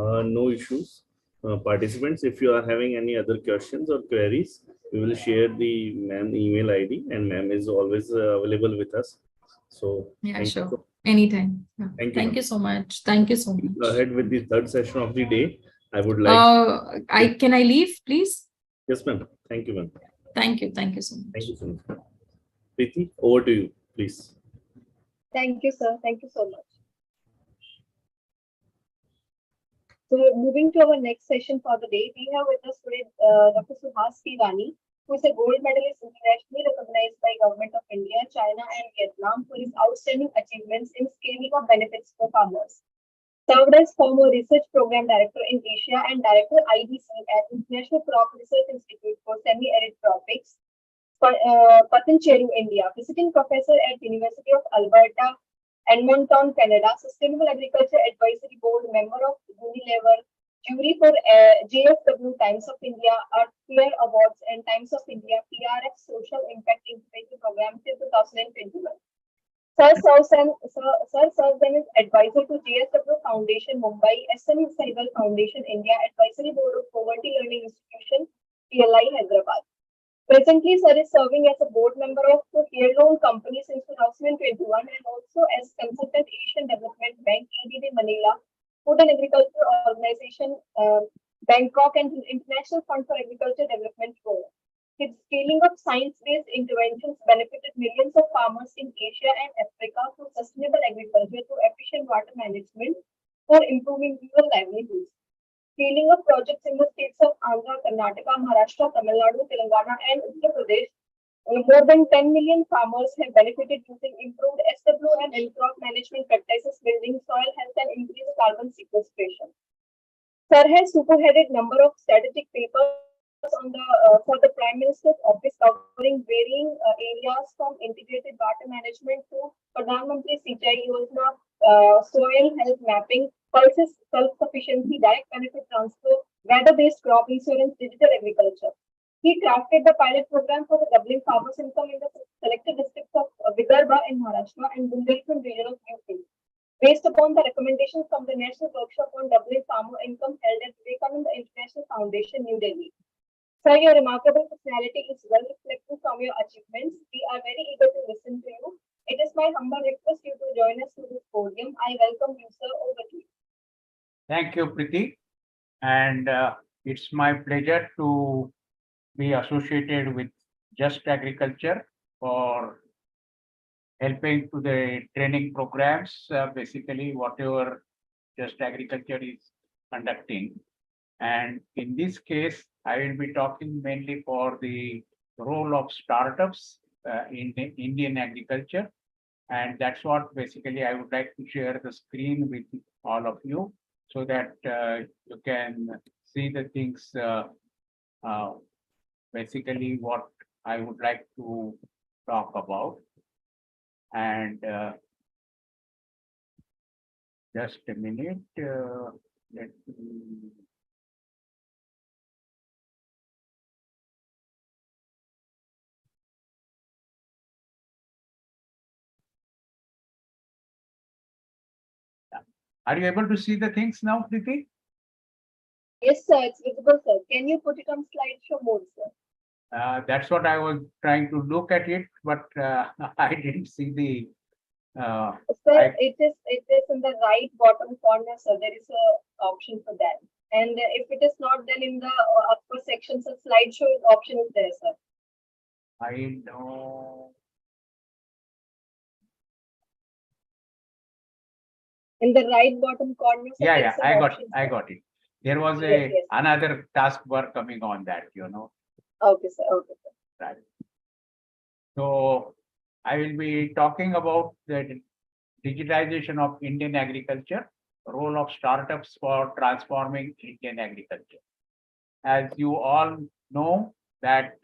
No issues. Participants, if you are having any other questions or queries, we will share the ma'am email ID, and ma'am is always available with us. So Yeah, thank you. sure. Anytime. Yeah. Thank you, Thank ma'am. you so much. Thank you so much. Go ahead with the third session of the day. I would like. Can I leave, please? Yes, ma'am. Thank you, ma'am. Thank you. Thank you so much. Thank you so much. Preeti, over to you, please. Thank you, sir. Thank you so much. So moving to our next session for the day, we have with us today Dr. Suhas Rani, who is a gold medalist internationally recognized by Government of India, China, and Vietnam for his outstanding achievements in scaling of benefits for farmers. Served as former research program director in Asia and director IDC at International Crop Research Institute for Semi-Arid Tropics, Patancheru, India, visiting professor at University of Alberta, Edmonton, Canada, Sustainable Agriculture Advisory Board, member of Unilever, jury for JFW Times of India, Earthcare Awards, and Times of India PRF Social Impact Incubator Program till 2021. Sir serves as advisor to JSW Foundation Mumbai, SME Sahibal Foundation India, Advisory Board of Poverty Learning Institution, PLI Hyderabad. Presently, sir is serving as a board member of the Heirloom Company since 2021 and also as consultant Asian Development Bank, ADB Manila, Food and Agriculture Organization, Bangkok, and International Fund for Agriculture Development Program. His scaling of science-based interventions benefited millions of farmers in Asia and Africa through sustainable agriculture to efficient water management for improving rural livelihoods. Scaling of projects in the states of Andhra, Karnataka, Maharashtra, Tamil Nadu, Telangana, and Uttar Pradesh. More than 10 million farmers have benefited using improved SW and crop management practices, building soil health and increased carbon sequestration. Sir has superheaded number of strategic papers on the for the Prime Minister's office covering varying areas from integrated water management to Pradhan Mantri Sinchai Yojana, soil health mapping, pulses self-sufficiency, direct benefit transfer, weather-based crop insurance, digital agriculture. He crafted the pilot program for the doubling farmers' income in the selected districts of Vidarbha in Maharashtra and Bundelkhand region of UP. Based upon the recommendations from the National Workshop on Doubling Farmer Income held at Vivekananda International Foundation, New Delhi. Sir, your remarkable personality is well reflected from your achievements. We are very eager to listen to you. It is my humble request you to join us to this podium. I welcome you, sir. Over to you. Thank you, Preeti. And it's my pleasure to be associated with Just Agriculture for helping to the training programs, basically whatever Just Agriculture is conducting. And in this case, I will be talking mainly for the role of startups in Indian agriculture. And that's what basically I would like to share the screen with all of you so that you can see the things, basically what I would like to talk about. And just a minute, let me. Are you able to see the things now, Preeti? Yes, sir, it's visible, sir. Can you put it on slideshow mode, sir? That's what I was trying to look at it, but I didn't see the. Sir, it is in the right bottom corner, sir. There is a option for that. And if it is not, then in the upper section, sir, slideshow option is there, sir. I know. In the right bottom corner, sir, Yeah, I got it. There was yes. another taskbar coming on that, you know. Okay, sir. Okay, sir. Right. So I will be talking about the digitization of Indian agriculture, role of startups for transforming Indian agriculture. As you all know that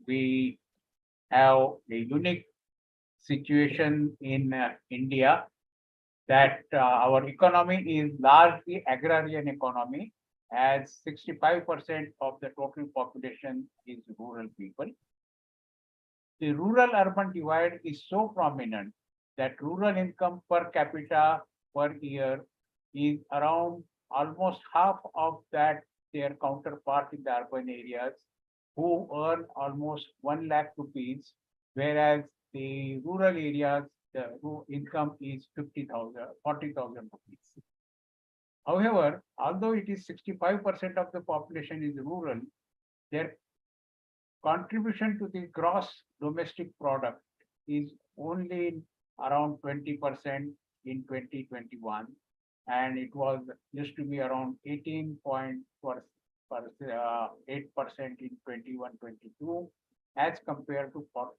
we have a unique situation in India that our economy is largely agrarian economy, as 65% of the total population is rural people. The rural-urban divide is so prominent that rural income per capita per year is around almost half of that their counterpart in the urban areas who earn almost 1 lakh rupees, whereas the rural areas, the income is 50,000, 40,000 rupees. However, although it is 65% of the population is rural, their contribution to the gross domestic product is only around 20% in 2021, and it was used to be around 18.8% in 21-22, as compared to 41%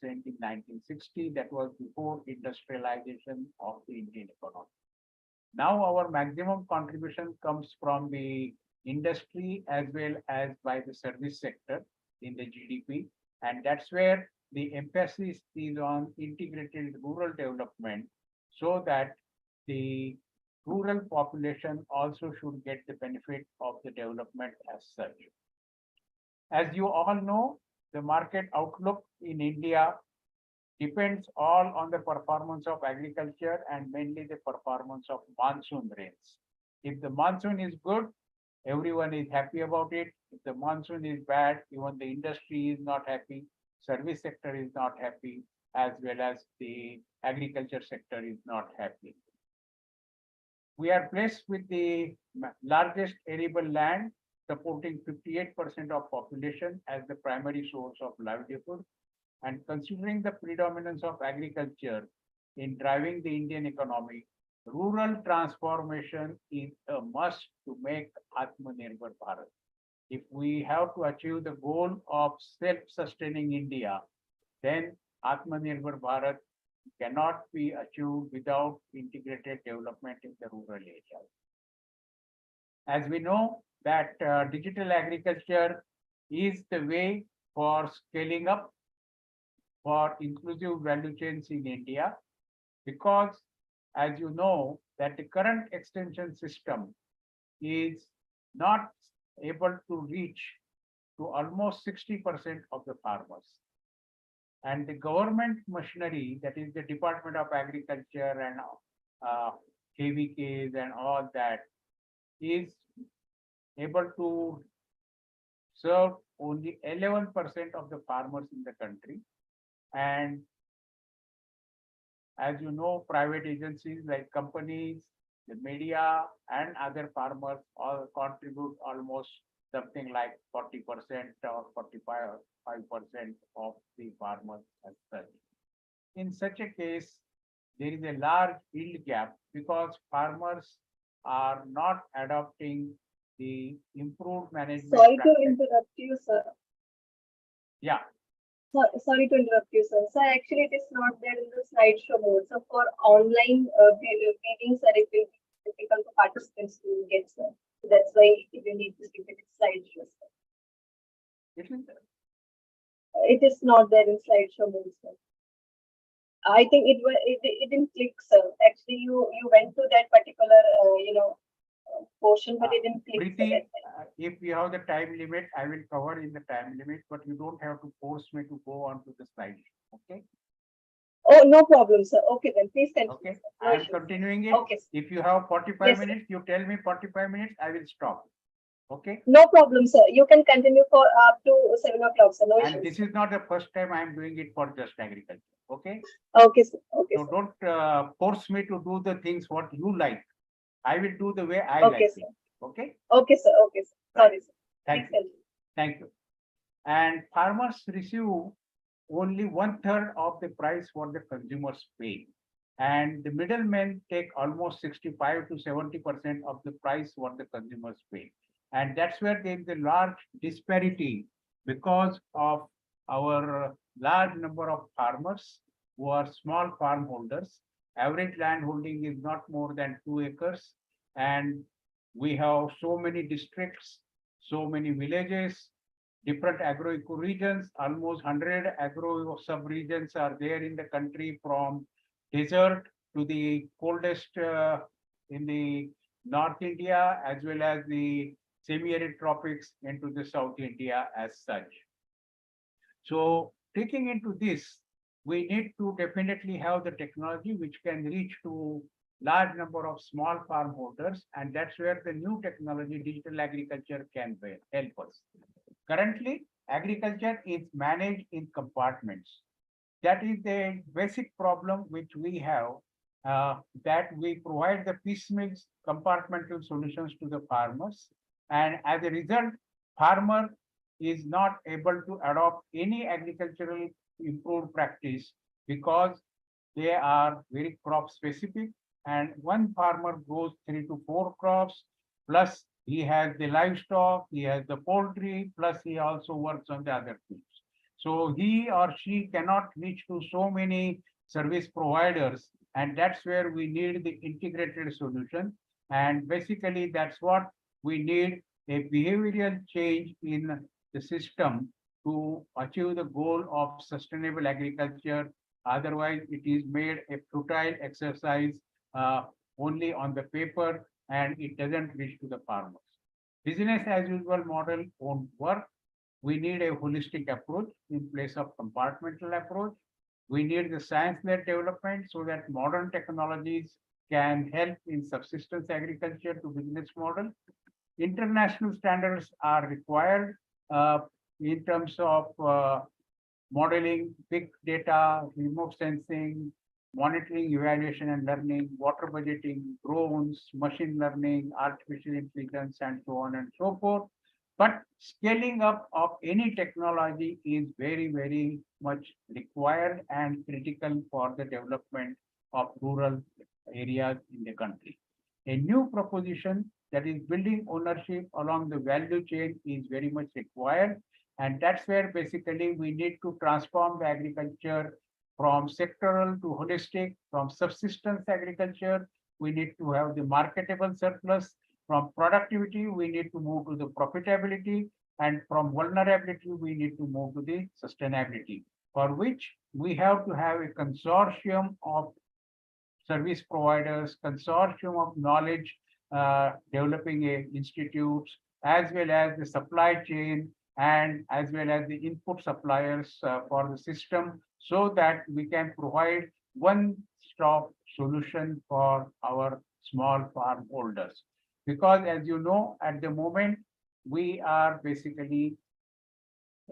in 1960. That was before industrialization of the Indian economy. Now our maximum contribution comes from the industry as well as by the service sector in the GDP, and that's where the emphasis is on integrated rural development, so that the rural population also should get the benefit of the development as such. As you all know, the market outlook in India depends all on the performance of agriculture and mainly the performance of monsoon rains. If the monsoon is good, everyone is happy about it. If the monsoon is bad, even the industry is not happy, service sector is not happy, as well as the agriculture sector is not happy. We are blessed with the largest arable land, supporting 58% of population as the primary source of livelihood. And considering the predominance of agriculture in driving the Indian economy, rural transformation is a must to make Atmanirbhar Bharat. If we have to achieve the goal of self-sustaining India, then Atmanirbhar Bharat cannot be achieved without integrated development in the rural areas. As we know that digital agriculture is the way for scaling up for inclusive value chains in India, because as you know that the current extension system is not able to reach to almost 60% of the farmers. And the government machinery, that is the Department of Agriculture and KVKs and all that, is able to serve only 11% of the farmers in the country. And as you know, private agencies like companies, the media, and other farmers all contribute almost something like 40% or 45% of the farmers as such. In such a case, there is a large yield gap because farmers are not adopting the improved management. Sorry to interrupt you, sir. Yeah. Sorry to interrupt you, sir. Sir, actually, it is not there in the slideshow mode. So for online meetings, sir, it will be difficult for participants to get, sir. So that's why you need to keep it in slideshow, sir. It is not there in slideshow mode, sir. I think it didn't click, sir. Actually, you went to that particular portion, but it didn't click. Preeti, if you have the time limit, I will cover in the time limit, but you don't have to force me to go on to the slide. Okay. Oh, no problem, sir. Okay, then please continue. Okay, No I am issues. continuing it. Okay. If you have 45 Yes, minutes, you tell me 45 minutes, I will stop. Okay. No problem, sir. You can continue for up to 7 o'clock, sir. No And issues. this is not the first time I am doing it for just agriculture. Okay. Okay, sir. Okay, So sir. don't force me to do the things what you like. I will do the way I Okay, like sir. it. Okay. Okay, sir. Okay, sir. Sorry, sir. Thank Please you. continue. Thank you. And farmers receive only 1/3 of the price what the consumers pay. And the middlemen take almost 65 to 70% of the price what the consumers pay. And that's where there is a large disparity because of our large number of farmers who are small farm holders. Average land holding is not more than 2 acres. And we have so many districts, so many villages, different agro-ecoregions, almost 100 agro sub-regions are there in the country, from desert to the coldest in the North India, as well as the semi-arid tropics into the South India as such. So taking into this, we need to definitely have the technology which can reach to large number of small farm holders, and that's where the new technology, digital agriculture, can help us. Currently, agriculture is managed in compartments. That is the basic problem which we have, that we provide the piecemeal compartmental solutions to the farmers. And as a result, farmer is not able to adopt any agricultural improved practice because they are very crop specific. And one farmer grows 3 to 4 crops, plus he has the livestock, he has the poultry, plus he also works on the other things. So he or she cannot reach to so many service providers, and that's where we need the integrated solution. And basically, that's what we need, a behavioral change in the system to achieve the goal of sustainable agriculture. Otherwise, it is made a futile exercise only on the paper, and it doesn't reach to the farmers. Business as usual model won't work. We need a holistic approach in place of compartmental approach. We need the science-led development so that modern technologies can help in subsistence agriculture to business model. International standards are required in terms of modeling, big data, remote sensing, monitoring, evaluation and learning, water budgeting, drones, machine learning, artificial intelligence, and so on and so forth. But scaling up of any technology is very, very much required and critical for the development of rural areas in the country. A new proposition, that is building ownership along the value chain, is very much required. And that's where basically we need to transform the agriculture from sectoral to holistic, from subsistence agriculture. We need to have the marketable surplus. From productivity, we need to move to the profitability, and from vulnerability, we need to move to the sustainability, for which we have to have a consortium of service providers, consortium of knowledge developing institutes, as well as the supply chain, and as well as the input suppliers for the system, so that we can provide one-stop solution for our small farm holders. Because as you know, at the moment, we are basically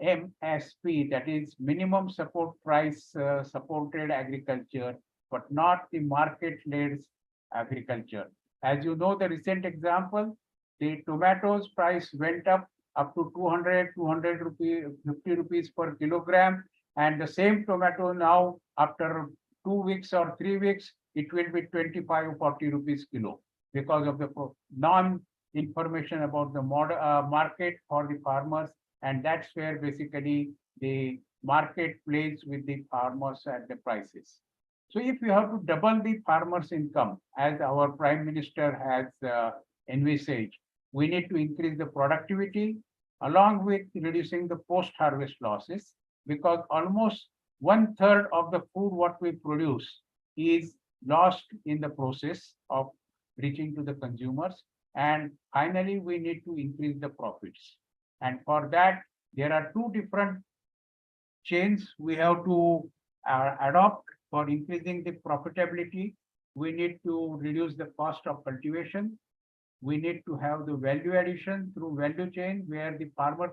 MSP, that is minimum support price supported agriculture, but not the market-led agriculture. As you know, the recent example, the tomatoes price went up to 200 rupees, 50 rupees per kilogram. And the same tomato now, after 2 weeks or 3 weeks, it will be 25 or 40 rupees kilo, because of the non-information about the market for the farmers. And that's where basically the market plays with the farmers at the prices. So if you have to double the farmers' income, as our Prime Minister has envisaged, we need to increase the productivity along with reducing the post-harvest losses, because almost 1/3 of the food what we produce is lost in the process of reaching to the consumers. And finally, we need to increase the profits. And for that, there are two different chains we have to adopt for increasing the profitability. We need to reduce the cost of cultivation. We need to have the value addition through value chain, where the farmer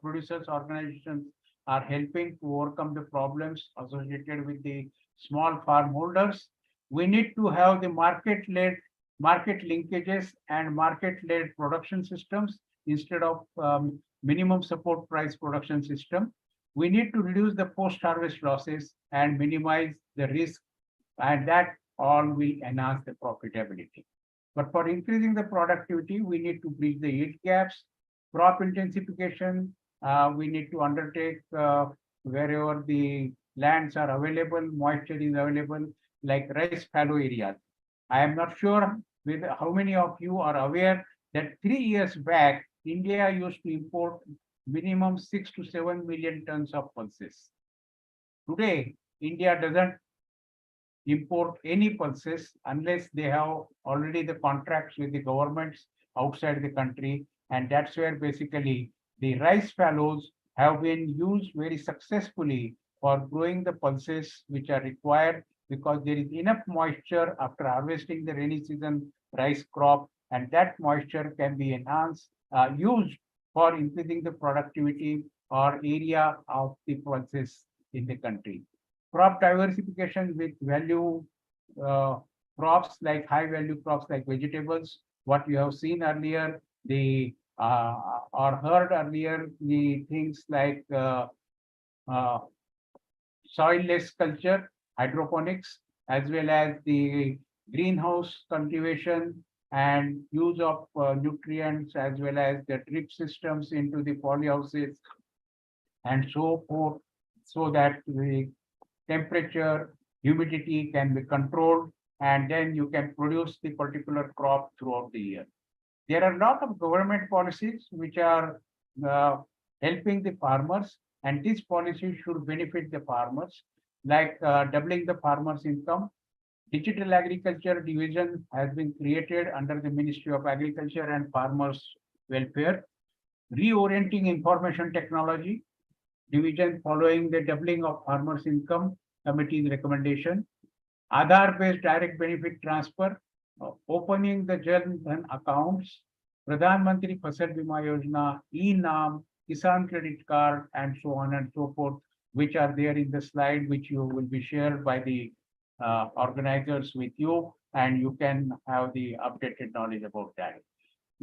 producers organizations are helping to overcome the problems associated with the small farm holders. We need to have the market linkages and market-led production systems instead of minimum support price production system. We need to reduce the post-harvest losses and minimize the risk, and that all will enhance the profitability. But for increasing the productivity, we need to bridge the yield gaps, crop intensification. We need to undertake wherever the lands are available, moisture is available, like rice fallow areas. I am not sure with how many of you are aware that 3 years back, India used to import minimum 6 to 7 million tons of pulses. Today, India doesn't import any pulses unless they have already the contracts with the governments outside the country. And that's where basically the rice fallows have been used very successfully for growing the pulses which are required because there is enough moisture after harvesting the rainy season rice crop, and that moisture can be enhanced, used for increasing the productivity or area of the pulses in the country. Crop diversification with value crops like high value crops like vegetables, what you have seen earlier, the or heard earlier, the things like uh, soilless culture, hydroponics, as well as the greenhouse cultivation and use of nutrients, as well as the drip systems into the polyhouses and so forth, so that the temperature, humidity can be controlled, and then you can produce the particular crop throughout the year. There are a lot of government policies which are helping the farmers, and these policies should benefit the farmers, like doubling the farmers' income. Digital Agriculture Division has been created under the Ministry of Agriculture and Farmers Welfare. Reorienting Information Technology Division following the doubling of farmers' income committee's recommendation. Aadhaar-based direct benefit transfer, opening the Jan Dhan accounts, Pradhan Mantri Fasal Bima Yojana, e-Naam, Kisan Credit Card, and so on and so forth, which are there in the slide, which you will be shared by the organizers with you, and you can have the updated knowledge about that.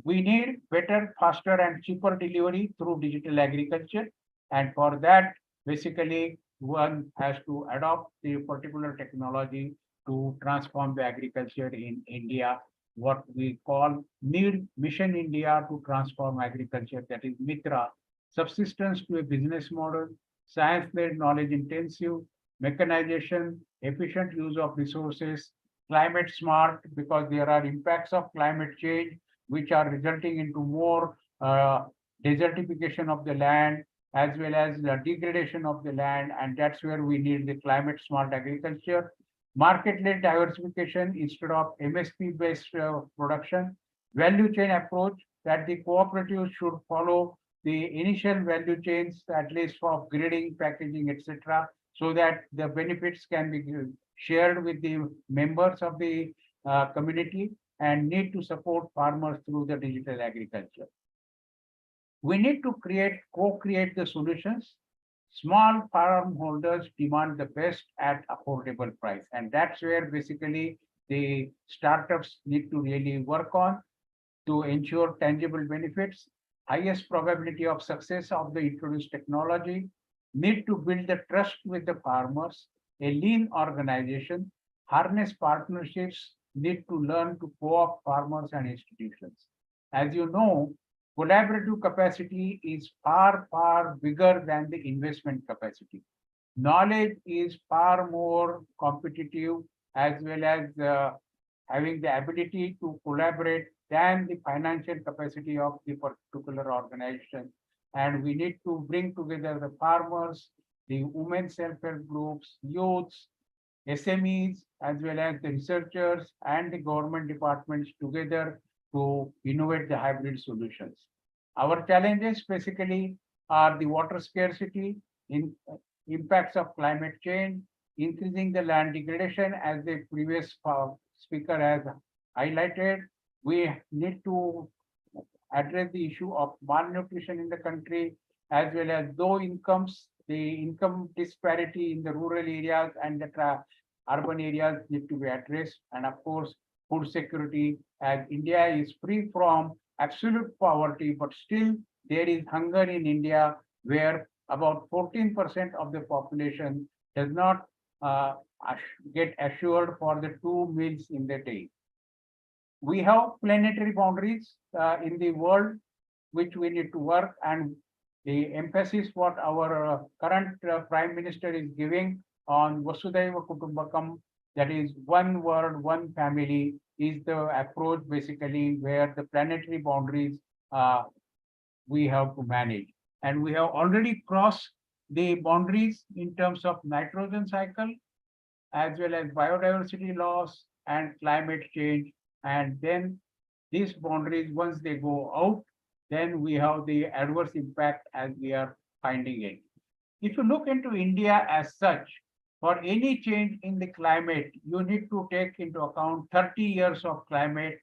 We need better, faster, and cheaper delivery through digital agriculture. And for that, basically, one has to adopt the particular technology to transform the agriculture in India, what we call Mission India to transform agriculture, that is MITRA, subsistence to a business model, science-led knowledge intensive, mechanization, efficient use of resources, climate smart, because there are impacts of climate change, which are resulting into more desertification of the land, as well as the degradation of the land, and that's where we need the climate smart agriculture. Market-led diversification instead of MSP-based production. Value chain approach, that the cooperatives should follow the initial value chains, at least for grading, packaging, etc., so that the benefits can be shared with the members of the community, and need to support farmers through the digital agriculture. We need to co-create the solutions. Small farm holders demand the best at affordable price. And that's where basically the startups need to really work on to ensure tangible benefits, highest probability of success of the introduced technology, need to build the trust with the farmers, a lean organization, harness partnerships, need to learn to co-op farmers and institutions. As you know, collaborative capacity is far, far bigger than the investment capacity. Knowledge is far more competitive, as well as having the ability to collaborate than the financial capacity of the particular organization. And we need to bring together the farmers, the women self-help groups, youths, SMEs, as well as the researchers and the government departments together to innovate the hybrid solutions. Our challenges basically are the water scarcity, impacts of climate change, increasing the land degradation, as the previous speaker has highlighted. We need to address the issue of malnutrition in the country, as well as low incomes, the income disparity in the rural areas and the urban areas need to be addressed. And of course, food security, as India is free from absolute poverty, but still there is hunger in India, where about 14% of the population does not get assured for the 2 meals in the day. We have planetary boundaries in the world, which we need to work, and the emphasis what our current Prime Minister is giving on Vasudhaiva Kutumbakam, that is one world, one family, is the approach basically where the planetary boundaries we have to manage. And we have already crossed the boundaries in terms of nitrogen cycle, as well as biodiversity loss and climate change. And then these boundaries, once they go out, then we have the adverse impact as we are finding it. If you look into India as such, for any change in the climate, you need to take into account 30 years of climate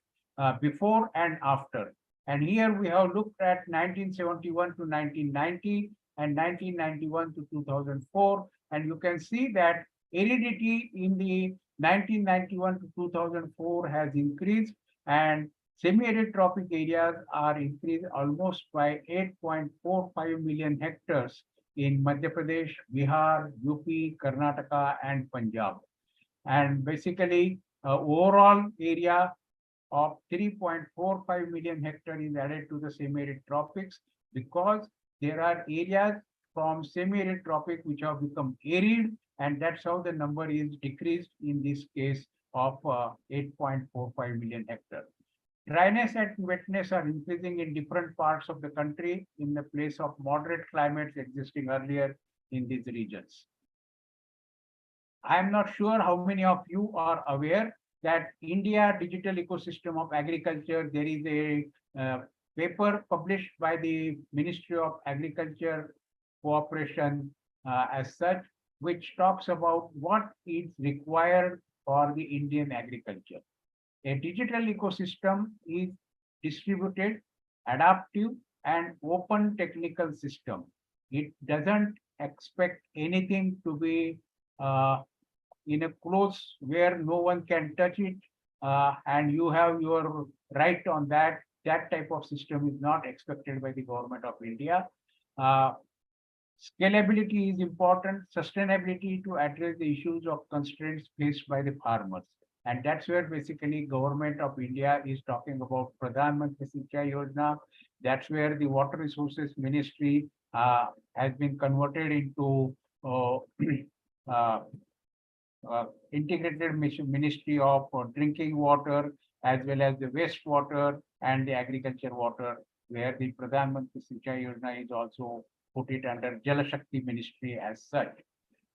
before and after. And here we have looked at 1971 to 1990 and 1991 to 2004. And you can see that aridity in the 1991 to 2004 has increased, and semi-arid tropic areas are increased almost by 8.45 million hectares in Madhya Pradesh, Bihar, UP, Karnataka, and Punjab. And basically, overall area of 3.45 million hectares is added to the semi-arid tropics, because there are areas from semi-arid tropic which have become arid, and that's how the number is decreased in this case of 8.45 million hectares. Dryness and wetness are increasing in different parts of the country in the place of moderate climates existing earlier in these regions. I am not sure how many of you are aware that India Digital Ecosystem of Agriculture, there is a paper published by the Ministry of Agriculture Cooperation as such, which talks about what is required for the Indian agriculture. A digital ecosystem is distributed, adaptive, and open technical system. It doesn't expect anything to be in a close where no one can touch it, and you have your right on that. That type of system is not expected by the government of India. Scalability is important, sustainability to address the issues of constraints faced by the farmers. And that's where basically government of India is talking about Pradhan Mantri Sinchai Yojana. That's where the Water Resources Ministry has been converted into integrated Ministry of Drinking Water, as well as the wastewater and the agriculture water, where the Pradhan Mantri Sinchai Yojana is also put it under Jal Shakti Ministry as such.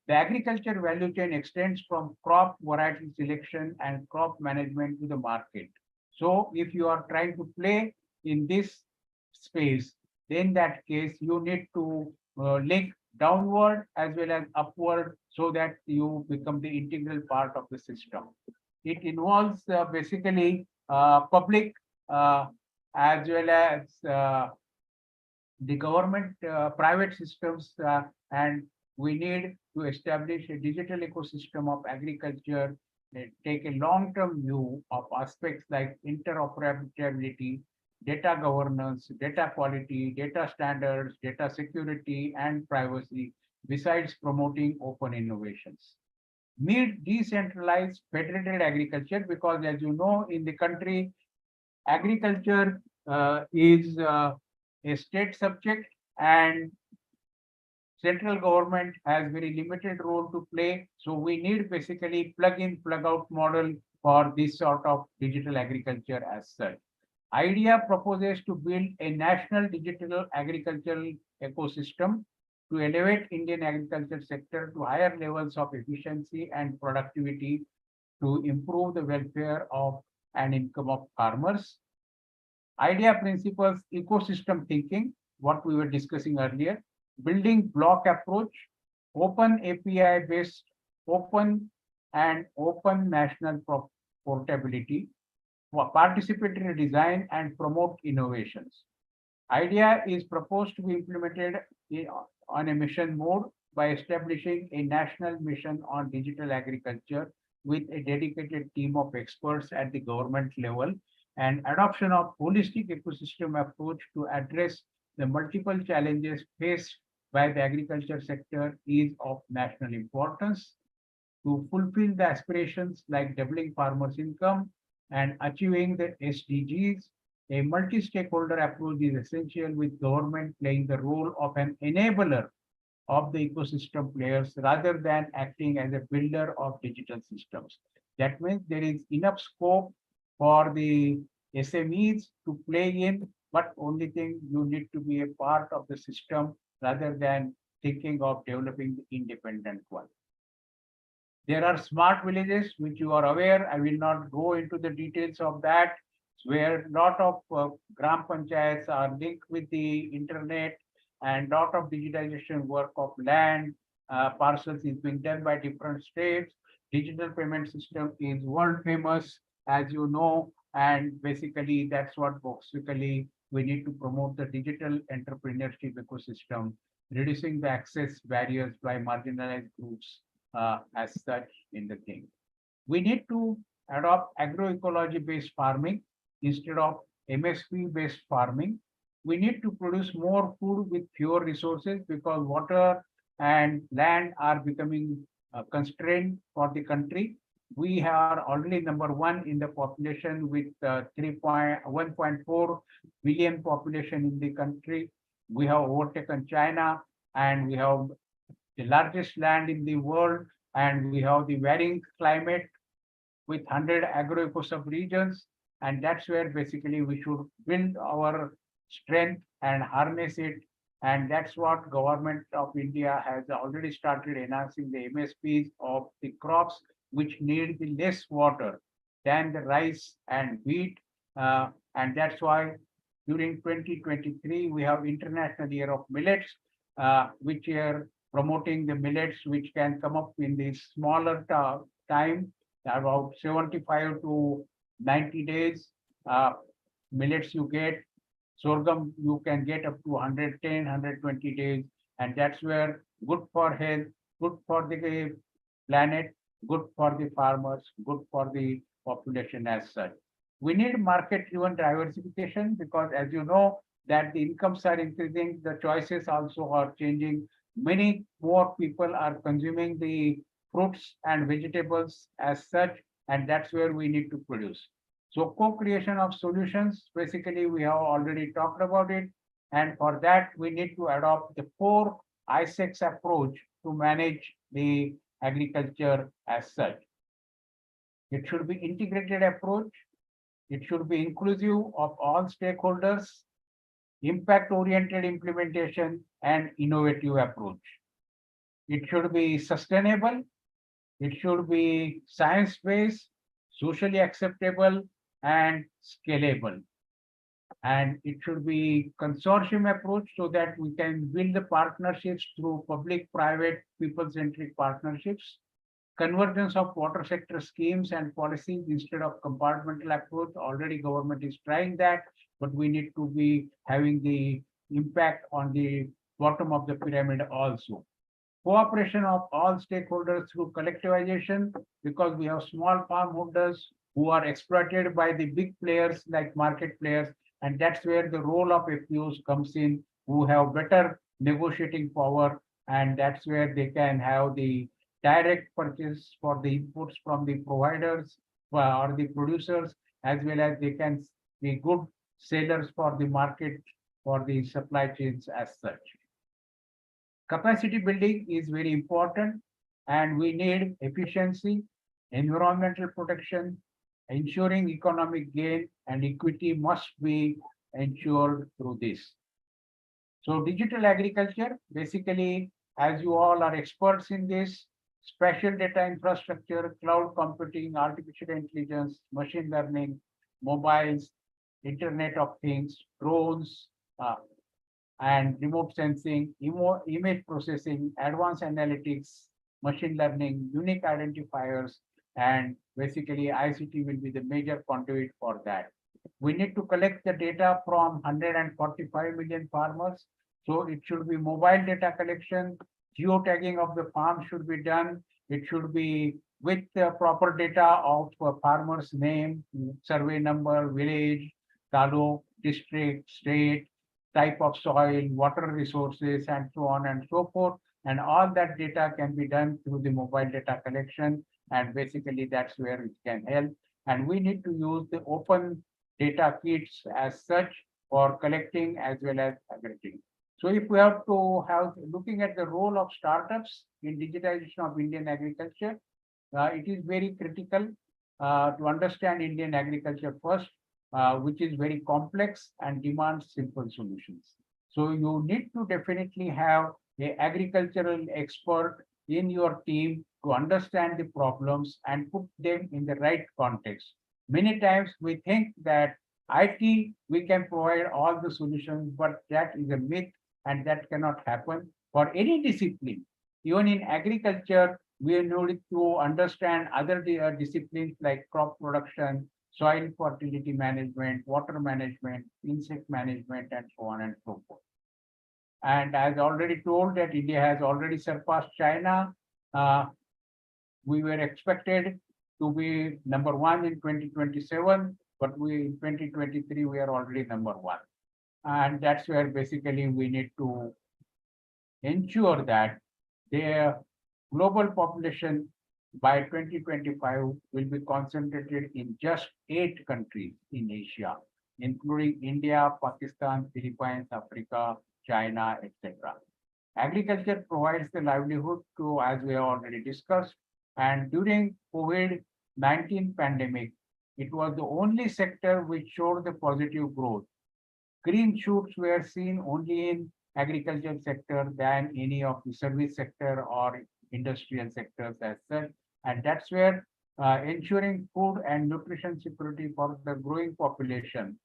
The agriculture value chain extends from crop variety selection and crop management to the market. So if you are trying to play in this space, then in that case, you need to link downward as well as upward so that you become the integral part of the system. It involves basically public as well as the government, private systems, and we need to establish a digital ecosystem of agriculture, take a long-term view of aspects like interoperability, data governance, data quality, data standards, data security, and privacy, besides promoting open innovations. Need decentralized federated agriculture, because as you know, in the country, agriculture is a state subject, and central government has very limited role to play. So we need basically plug-in, plug-out model for this sort of digital agriculture as such. IDEA proposes to build a national digital agricultural ecosystem to elevate Indian agriculture sector to higher levels of efficiency and productivity to improve the welfare of and income of farmers. IDEA principles ecosystem thinking, what we were discussing earlier, building block approach, open API based, open national portability, participatory design, and promote innovations. IDEA is proposed to be implemented on a mission mode by establishing a national mission on digital agriculture with a dedicated team of experts at the government level, and adoption of holistic ecosystem approach to address the multiple challenges faced by the agriculture sector is of national importance. To fulfill the aspirations like doubling farmers' income and achieving the SDGs, a multi-stakeholder approach is essential, with government playing the role of an enabler of the ecosystem players rather than acting as a builder of digital systems. That means there is enough scope for the SMEs to play in, but only thing, you need to be a part of the system rather than thinking of developing the independent one. There are smart villages, which you are aware. I will not go into the details of that, where a lot of gram panchayats are linked with the internet, and lot of digitization work of land parcels is being done by different states. Digital payment system is world famous, as you know, and basically that's what basically we need to promote the digital entrepreneurship ecosystem, reducing the access barriers by marginalized groups as such in the thing. We need to adopt agroecology based farming instead of MSP based farming. We need to produce more food with fewer resources because water and land are becoming constrained for the country. We are already number one in the population with 1.4 billion population in the country. We have overtaken China and we have the largest land in the world, and we have the varying climate with 100 agro-ecosystem regions, and that's where basically we should build our strength and harness it. And that's what government of India has already started enhancing the MSPs of the crops which need the less water than the rice and wheat. And that's why during 2023, we have International Year of Millets, which are promoting the millets which can come up in the smaller time, about 75 to 90 days. Millets you get, sorghum you can get up to 110, 120 days. And that's where good for health, good for the planet, good for the farmers, good for the population as such. We need market-driven diversification because as you know, that the incomes are increasing, the choices also are changing. Many more people are consuming the fruits and vegetables as such, and that's where we need to produce. So co-creation of solutions, basically we have already talked about it. And for that, we need to adopt the 4 ISEX approach to manage the agriculture as such. It should be integrated approach. It should be inclusive of all stakeholders, impact-oriented implementation, and innovative approach. It should be sustainable. It should be science-based, socially acceptable, and scalable. And it should be consortium approach so that we can build the partnerships through public-private, people-centric partnerships, convergence of water sector schemes and policies instead of compartmental approach. Already government is trying that, but we need to be having the impact on the bottom of the pyramid also. Cooperation of all stakeholders through collectivization, because we have small farm holders who are exploited by the big players like market players, and that's where the role of FPOs comes in, who have better negotiating power, and that's where they can have the direct purchase for the inputs from the providers or the producers, as well as they can be good sellers for the market, for the supply chains as such. Capacity building is very important, and we need efficiency, environmental protection, ensuring economic gain, and equity must be ensured through this. So digital agriculture, basically, as you all are experts in this, spatial data infrastructure, cloud computing, artificial intelligence, machine learning, mobiles, Internet of Things, drones, and remote sensing, image processing, advanced analytics, machine learning, unique identifiers, and basically ICT will be the major conduit for that. We need to collect the data from 145 million farmers. So it should be mobile data collection, geotagging of the farm should be done. It should be with the proper data of farmer's name, survey number, village, taluk, district, state, type of soil, water resources, and so on and so forth. And all that data can be done through the mobile data collection. And basically that's where it can help. And we need to use the open data kits as such for collecting as well as aggregating. So if we have to have looking at the role of startups in digitization of Indian agriculture, it is very critical to understand Indian agriculture first, which is very complex and demands simple solutions. So you need to definitely have an agricultural expert in your team to understand the problems and put them in the right context. Many times we think that IT, we can provide all the solutions, but that is a myth and that cannot happen for any discipline. Even in agriculture, we need to understand other disciplines like crop production, soil fertility management, water management, insect management, and so on and so forth. And as already told that India has already surpassed China. We were expected to be number one in 2027, but in 2023, we are already number one. And that's where basically we need to ensure that their global population by 2025 will be concentrated in just 8 countries in Asia, including India, Pakistan, Philippines, Africa, China, etc. Agriculture provides the livelihood to, as we have already discussed, and during COVID-19 pandemic, it was the only sector which showed the positive growth. Green shoots were seen only in agriculture sector than any of the service sector or industrial sectors as such. And that's where ensuring food and nutrition security for the growing population,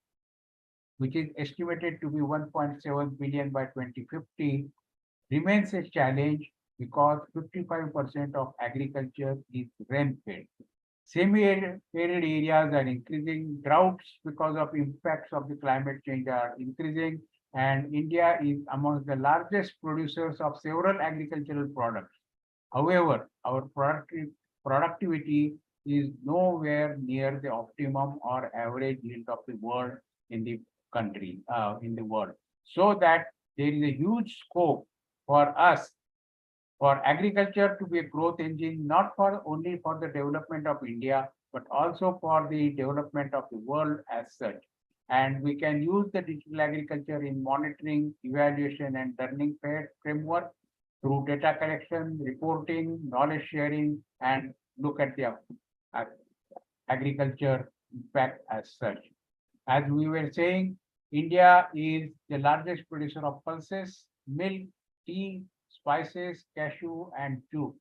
which is estimated to be 1.7 billion by 2050, remains a challenge because 55% of agriculture is rain-fed. Semi-arid areas are increasing, droughts because of impacts of the climate change are increasing, and India is among the largest producers of several agricultural products. However, our productivity is nowhere near the optimum or average yield of the world in the country, in the world. So that there is a huge scope for us, for agriculture to be a growth engine, not only for the development of India, but also for the development of the world as such. And we can use the digital agriculture in monitoring, evaluation, and learning framework through data collection, reporting, knowledge sharing, and look at the agriculture impact as such. As we were saying, India is the largest producer of pulses, milk, tea, spices, cashew, and jute,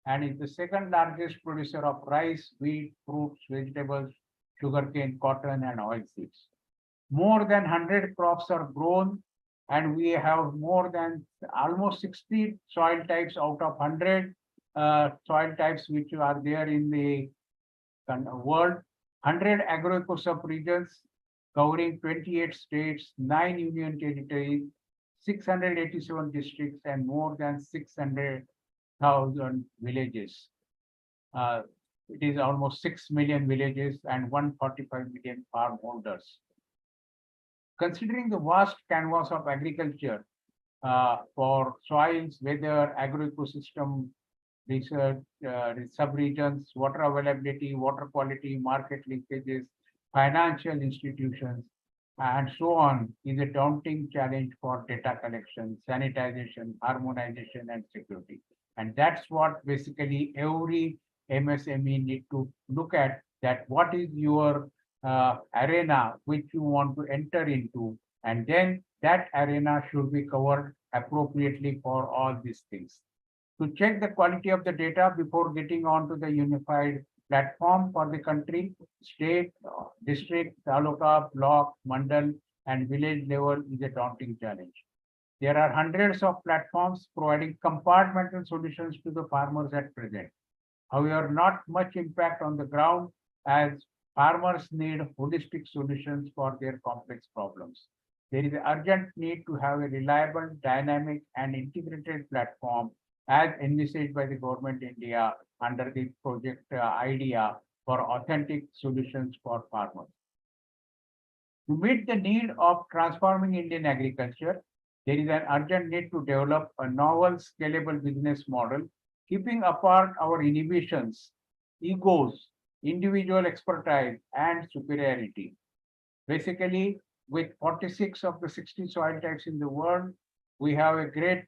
and is the second largest producer of rice, wheat, fruits, vegetables, sugarcane, cotton, and oilseeds. More than 100 crops are grown, and we have more than almost 60 soil types out of 100 soil types which are there in the world. 100 agro-ecosystem regions covering 28 states, 9 union territories, 687 districts, and more than 600,000 villages. It is almost 6 million villages and 145 million farm holders. Considering the vast canvas of agriculture for soils, weather, agro-ecosystem research, sub-regions, water availability, water quality, market linkages, financial institutions, and so on, is a daunting challenge for data collection, sanitization, harmonization, and security. And that's what basically every MSME need to look at, that what is your arena which you want to enter into, and then that arena should be covered appropriately for all these things. To check the quality of the data before getting onto the unified platform for the country, state, district, taluka, block, mandal, and village level is a daunting challenge. There are hundreds of platforms providing compartmental solutions to the farmers at present. However, not much impact on the ground, as farmers need holistic solutions for their complex problems. There is an urgent need to have a reliable, dynamic, and integrated platform as envisaged by the government India under the project idea for authentic solutions for farmers. To meet the need of transforming Indian agriculture, there is an urgent need to develop a novel, scalable business model, keeping apart our inhibitions, egos, individual expertise, and superiority. Basically, with 46 of the 60 soil types in the world, we have a great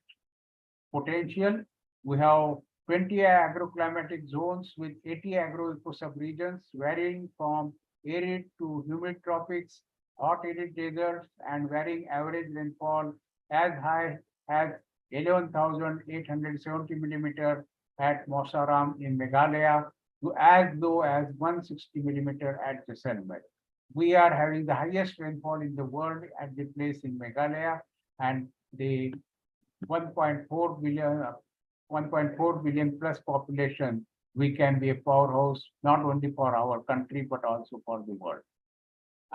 potential. We have 20 agroclimatic zones with 80 agro-eco subregions varying from arid to humid tropics, hot arid deserts, and varying average rainfall as high as 11,870 millimeter at Mosaram in Meghalaya to as low as 160 millimeter at Jaisalmer. We are having the highest rainfall in the world at the place in Meghalaya, and the 1.4 1.4 billion plus population, we can be a powerhouse, not only for our country, but also for the world.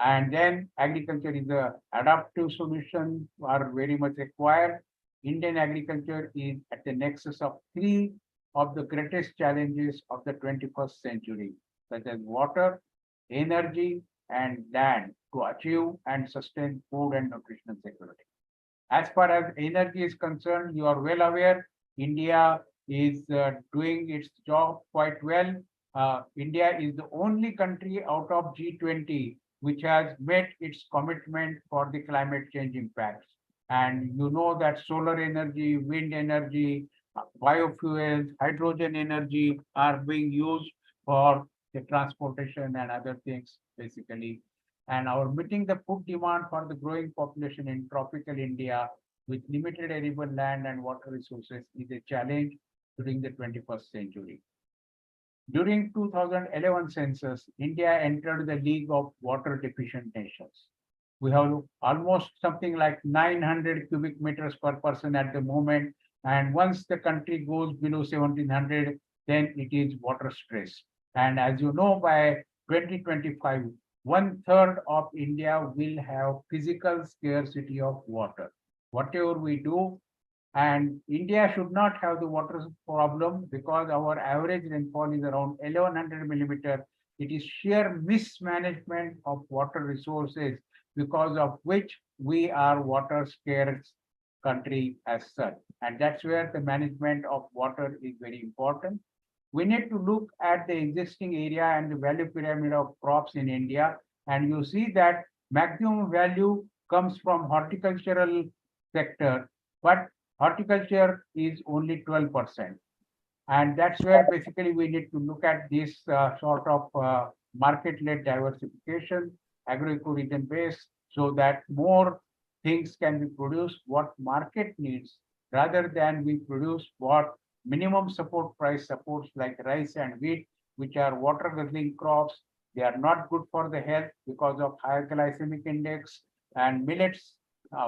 And then agriculture is a adaptive solution are very much required. Indian agriculture is at the nexus of three of the greatest challenges of the 21st century, such as water, energy, and land to achieve and sustain food and nutritional security. As far as energy is concerned, you are well aware, India is doing its job quite well. India is the only country out of G20 which has met its commitment for the climate change impacts. And you know that solar energy, wind energy, biofuels, hydrogen energy are being used for the transportation and other things, basically. And our meeting the food demand for the growing population in tropical India with limited arable land and water resources is a challenge during the 21st century. During 2011 census, India entered the League of Water Deficient Nations. We have almost something like 900 cubic meters per person at the moment. And once the country goes below 1700, then it is water stress. And as you know, by 2025, 1/3 of India will have physical scarcity of water. Whatever we do, and India should not have the water problem because our average rainfall is around 1100 millimeter. It is sheer mismanagement of water resources because of which we are water scarce country as such. And that's where the management of water is very important. We need to look at the existing area and the value pyramid of crops in India. And you see that maximum value comes from horticultural sector, but horticulture is only 12%. And that's where basically we need to look at this sort of market-led diversification, agro-ecoregion based, so that more things can be produced what market needs rather than we produce what minimum support price supports like rice and wheat, which are water guzzling crops. They are not good for the health because of high glycemic index, and millets,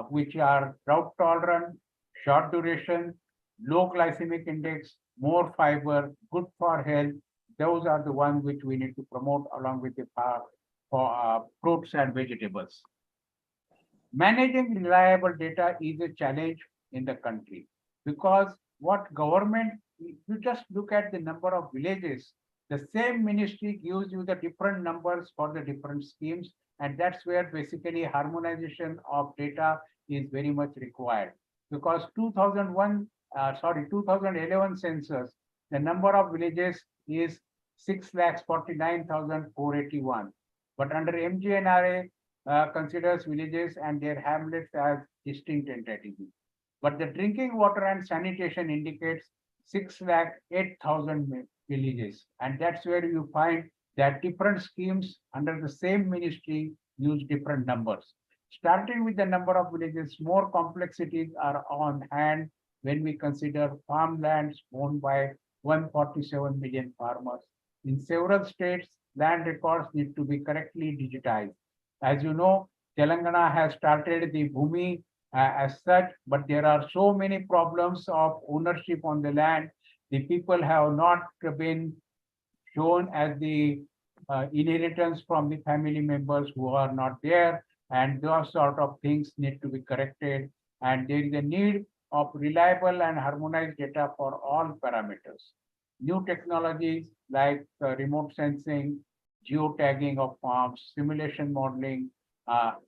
which are drought tolerant, short duration, low glycemic index, more fiber, good for health. Those are the ones which we need to promote along with the fruits and vegetables. Managing reliable data is a challenge in the country because what government, you just look at the number of villages, the same ministry gives you the different numbers for the different schemes, and that's where basically harmonization of data is very much required. Because 2011 census, the number of villages is 6,49,481. But under MGNRA considers villages and their hamlets as distinct entities. But the drinking water and sanitation indicates 6,08,000 villages. And that's where you find that different schemes under the same ministry use different numbers. Starting with the number of villages, more complexities are on hand when we consider farmlands owned by 147 million farmers. In several states, land records need to be correctly digitized. As you know, Telangana has started the Bhumi as such, but there are so many problems of ownership on the land. The people have not been shown as the inheritance from the family members who are not there, and those sort of things need to be corrected. And there is a need of reliable and harmonized data for all parameters. New technologies like remote sensing, geotagging of farms, simulation modeling,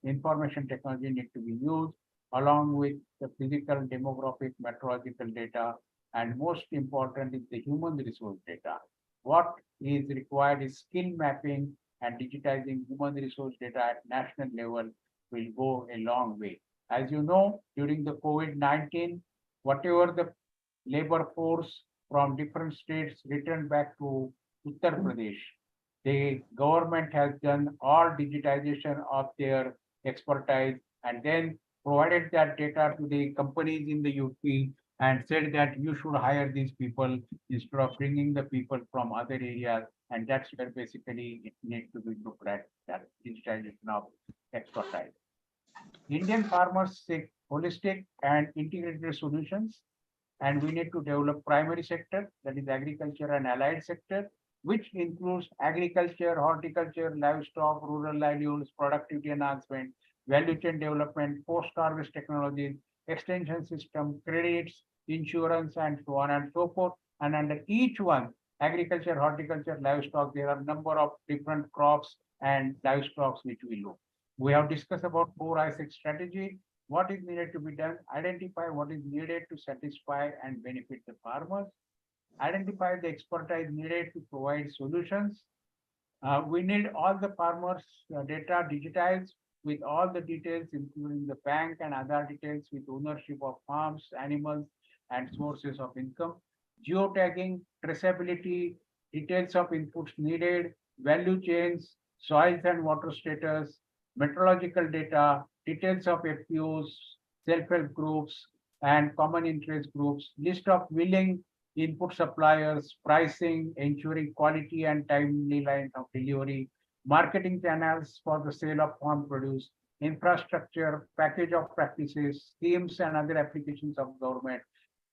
information technology need to be used along with the physical, demographic, meteorological data, and most important is the human resource data. What is required is skill mapping, and digitizing human resource data at national level will go a long way. As you know, during the COVID-19, whatever the labor force from different states returned back to Uttar Pradesh, the government has done all digitization of their expertise and then provided that data to the companies in the UP and said that you should hire these people instead of bringing the people from other areas. And that's where basically it needs to be looked at, that digitization of expertise. Indian farmers seek holistic and integrated solutions. And we need to develop primary sector, that is agriculture and allied sector, which includes agriculture, horticulture, livestock, rural livelihoods, productivity enhancement, value chain development, post-harvest technologies, extension system, credits, insurance, and so on and so forth. And under each one, agriculture, horticulture, livestock, there are a number of different crops and livestock which we look. We have discussed about 4I6 strategy, what is needed to be done, identify what is needed to satisfy and benefit the farmers, identify the expertise needed to provide solutions. We need all the farmers' data digitized with all the details, including the bank and other details with ownership of farms, animals, and sources of income. Geotagging, traceability, details of inputs needed, value chains, soils and water status, meteorological data, details of FPOs, self-help groups, and common interest groups, list of willing input suppliers, pricing, ensuring quality and timely line of delivery, marketing channels for the sale of farm produce, infrastructure, package of practices, schemes and other applications of government.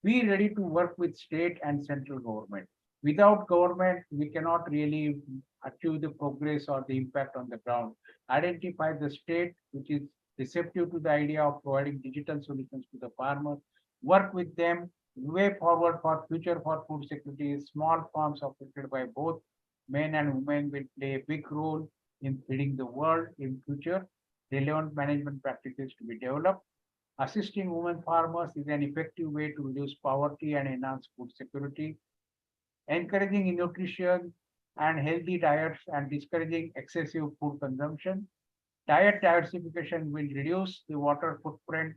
Be ready to work with state and central government. Without government, we cannot really achieve the progress or the impact on the ground. Identify the state which is receptive to the idea of providing digital solutions to the farmer. Work with them. Way forward for future for food security. Small farms operated by both men and women will play a big role in feeding the world in future. Relevant management practices to be developed. Assisting women farmers is an effective way to reduce poverty and enhance food security. Encouraging nutrition and healthy diets and discouraging excessive food consumption. Diet diversification will reduce the water footprint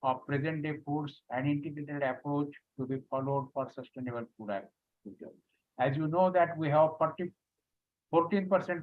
of present day foods and integrated approach to be followed for sustainable food agriculture. As you know that we have 14%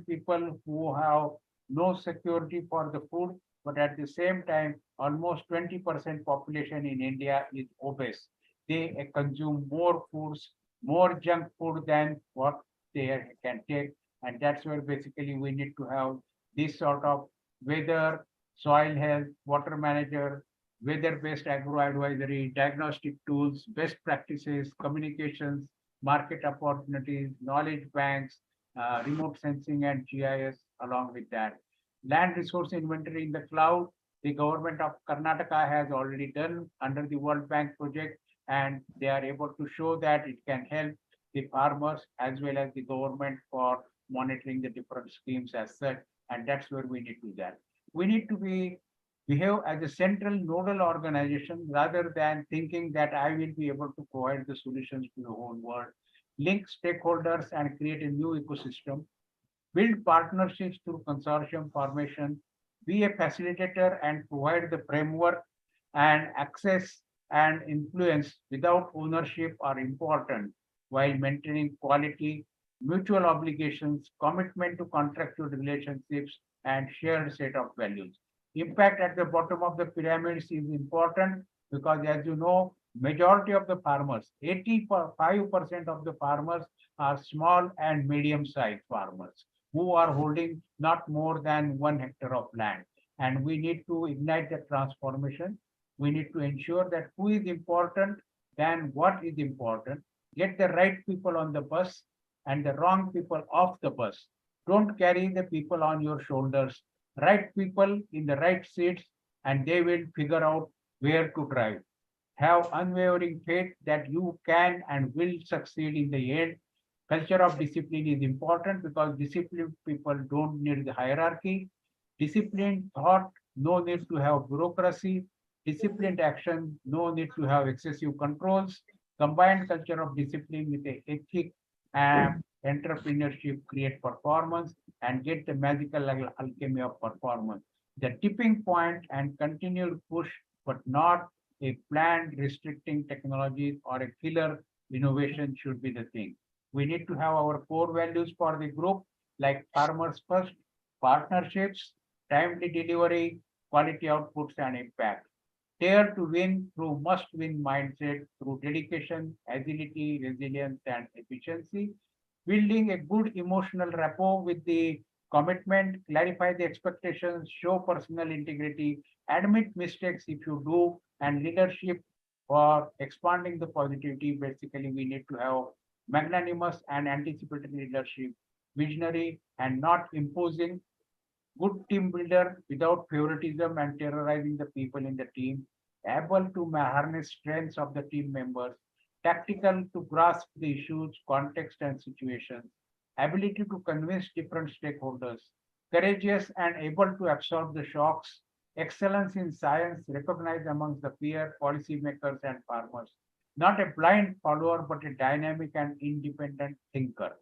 people who have no security for the food, but at the same time, almost 20% population in India is obese. They consume more foods, more junk food than what they can take. And that's where basically we need to have this sort of weather, soil health, water manager, weather-based agro advisory, diagnostic tools, best practices, communications, market opportunities, knowledge banks, remote sensing and GIS along with that. Land resource inventory in the cloud, the government of Karnataka has already done under the World Bank project, and they are able to show that it can help the farmers as well as the government for monitoring the different schemes as such, and that's where we need to do that. We need to behave as a central nodal organization rather than thinking that I will be able to provide the solutions to the whole world. Link stakeholders and create a new ecosystem. Build partnerships through consortium formation. Be a facilitator and provide the framework, and access and influence without ownership are important while maintaining quality, mutual obligations, commitment to contractual relationships, and shared set of values. Impact at the bottom of the pyramids is important because, as you know, majority of the farmers, 85% of the farmers are small and medium-sized farmers who are holding not more than 1 hectare of land. And we need to ignite the transformation. We need to ensure that who is important than what is important. Get the right people on the bus and the wrong people off the bus. Don't carry the people on your shoulders. Right people in the right seats, and they will figure out where to drive. Have unwavering faith that you can and will succeed in the end. Culture of discipline is important because disciplined people don't need the hierarchy. Disciplined thought, no need to have bureaucracy. Disciplined action, no need to have excessive controls. Combined culture of discipline with a ethic and entrepreneurship create performance and get the magical alchemy of performance. The tipping point and continued push, but not a planned restricting technologies or a killer innovation should be the thing. We need to have our core values for the group like farmers first, partnerships, timely delivery, quality outputs and impact. Dare to win through must-win mindset, through dedication, agility, resilience, and efficiency. Building a good emotional rapport with the commitment, clarify the expectations, show personal integrity, admit mistakes if you do, and leadership For expanding the positivity, basically we need to have magnanimous and anticipatory leadership, visionary and not imposing, good team builder without favoritism and terrorizing the people in the team, able to harness strengths of the team members, tactical to grasp the issues, context and situations, ability to convince different stakeholders, courageous and able to absorb the shocks, excellence in science recognized amongst the peer policymakers and farmers, not a blind follower, but a dynamic and independent thinker.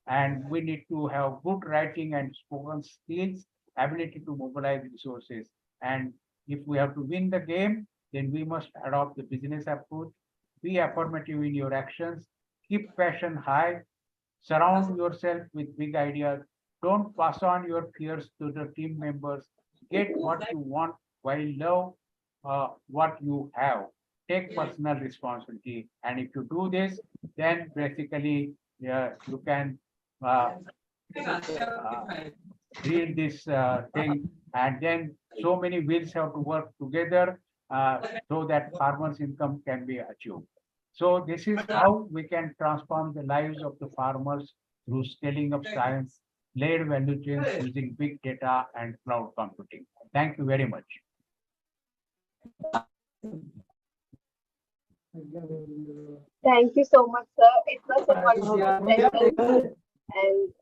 And we need to have good writing and spoken skills, ability to mobilize resources. And if we have to win the game, then we must adopt the business approach, be affirmative in your actions, keep passion high, surround yourself with big ideas, don't pass on your fears to the team members, get what you want while love what you have. Take personal responsibility. And if you do this, then basically you can uh, uh, read this thing, and then so many wheels have to work together so that farmers' income can be achieved. So this is how we can transform the lives of the farmers through scaling up science-led value chains using big data and cloud computing. Thank you very much. Thank you so much, sir. It was a wonderful session, and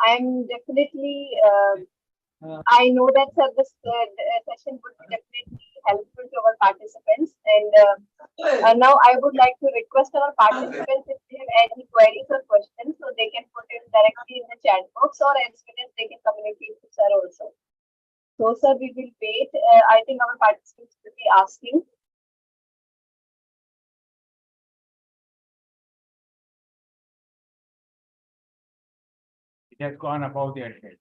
I'm definitely. I know that, sir, this session would be definitely helpful to our participants. And now I would like to request our participants if they have any queries or questions, so they can put it directly in the chat box, or else they can communicate to sir also. So, sir, we will wait. I think our participants will be asking. It has gone above their head.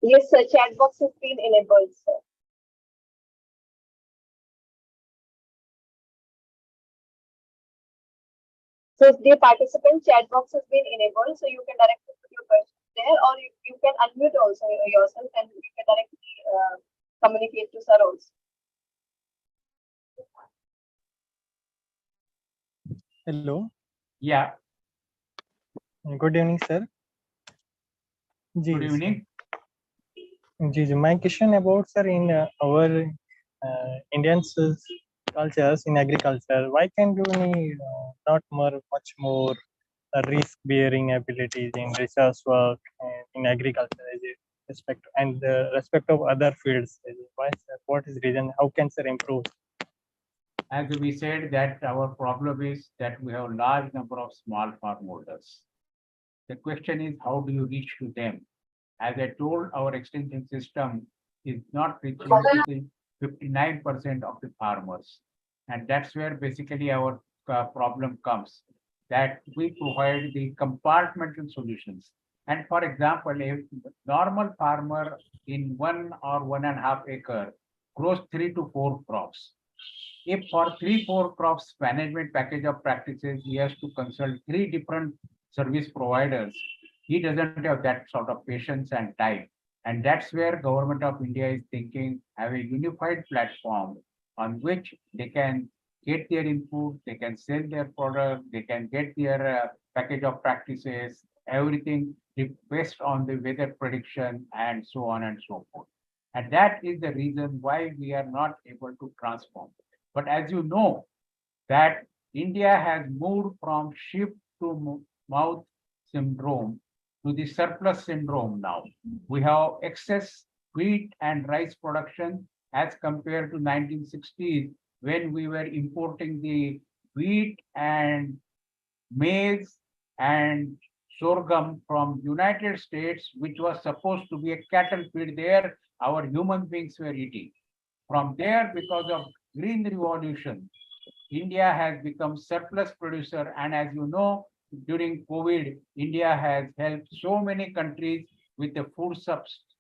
Yes, sir. Chat box has been enabled, sir. So, dear participant, chat box has been enabled, so you can directly put your questions there, or you can unmute also yourself, and you can directly communicate to sir also. Hello. Yeah. Good evening, sir. Good evening. My question about, sir, in our Indian cultures in agriculture, why can do any not much more risk-bearing abilities in research work and in agriculture as a respect and respect of other fields? Why, sir? What is reason? How can sir improve? As we said, that our problem is that we have a large number of small farm holders. The question is, how do you reach to them? As I told, our extension system is not reaching to the 59% of the farmers. And that's where basically our problem comes, that we provide the compartmental solutions. And for example, a normal farmer in 1 or 1.5 acre grows 3 to 4 crops. If for 3-4 crops management package of practices, he has to consult 3 different service providers, he doesn't have that sort of patience and time. And that's where Government of India is thinking, have a unified platform on which they can get their input, they can sell their product, they can get their package of practices, everything based on the weather prediction and so on and so forth. And that is the reason why we are not able to transform. But as you know, that India has moved from sheep to mouth syndrome to the surplus syndrome now. We have excess wheat and rice production as compared to 1960s, when we were importing the wheat and maize and sorghum from United States, which was supposed to be a cattle feed. There our human beings were eating. From there, because of green revolution, India has become surplus producer. And as you know, during COVID, India has helped so many countries with the food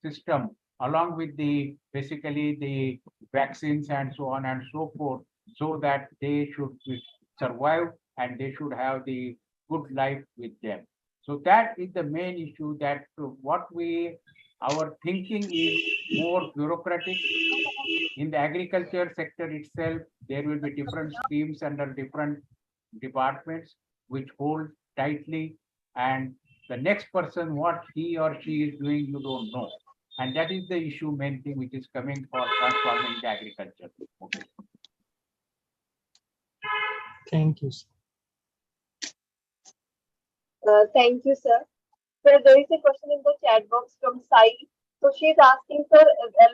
system, along with the basically the vaccines and so on and so forth, so that they should survive and they should have the good life with them. So that is the main issue, that what we our thinking is more bureaucratic. In the agriculture sector itself, there will be different streams under different departments which hold tightly, and the next person, what he or she is doing, you don't know. And that is the issue, main thing, which is coming for transforming the agriculture. Okay. Thank you, sir. Thank you, sir. Sir, there is a question in the chat box from Sai. So she's asking, sir,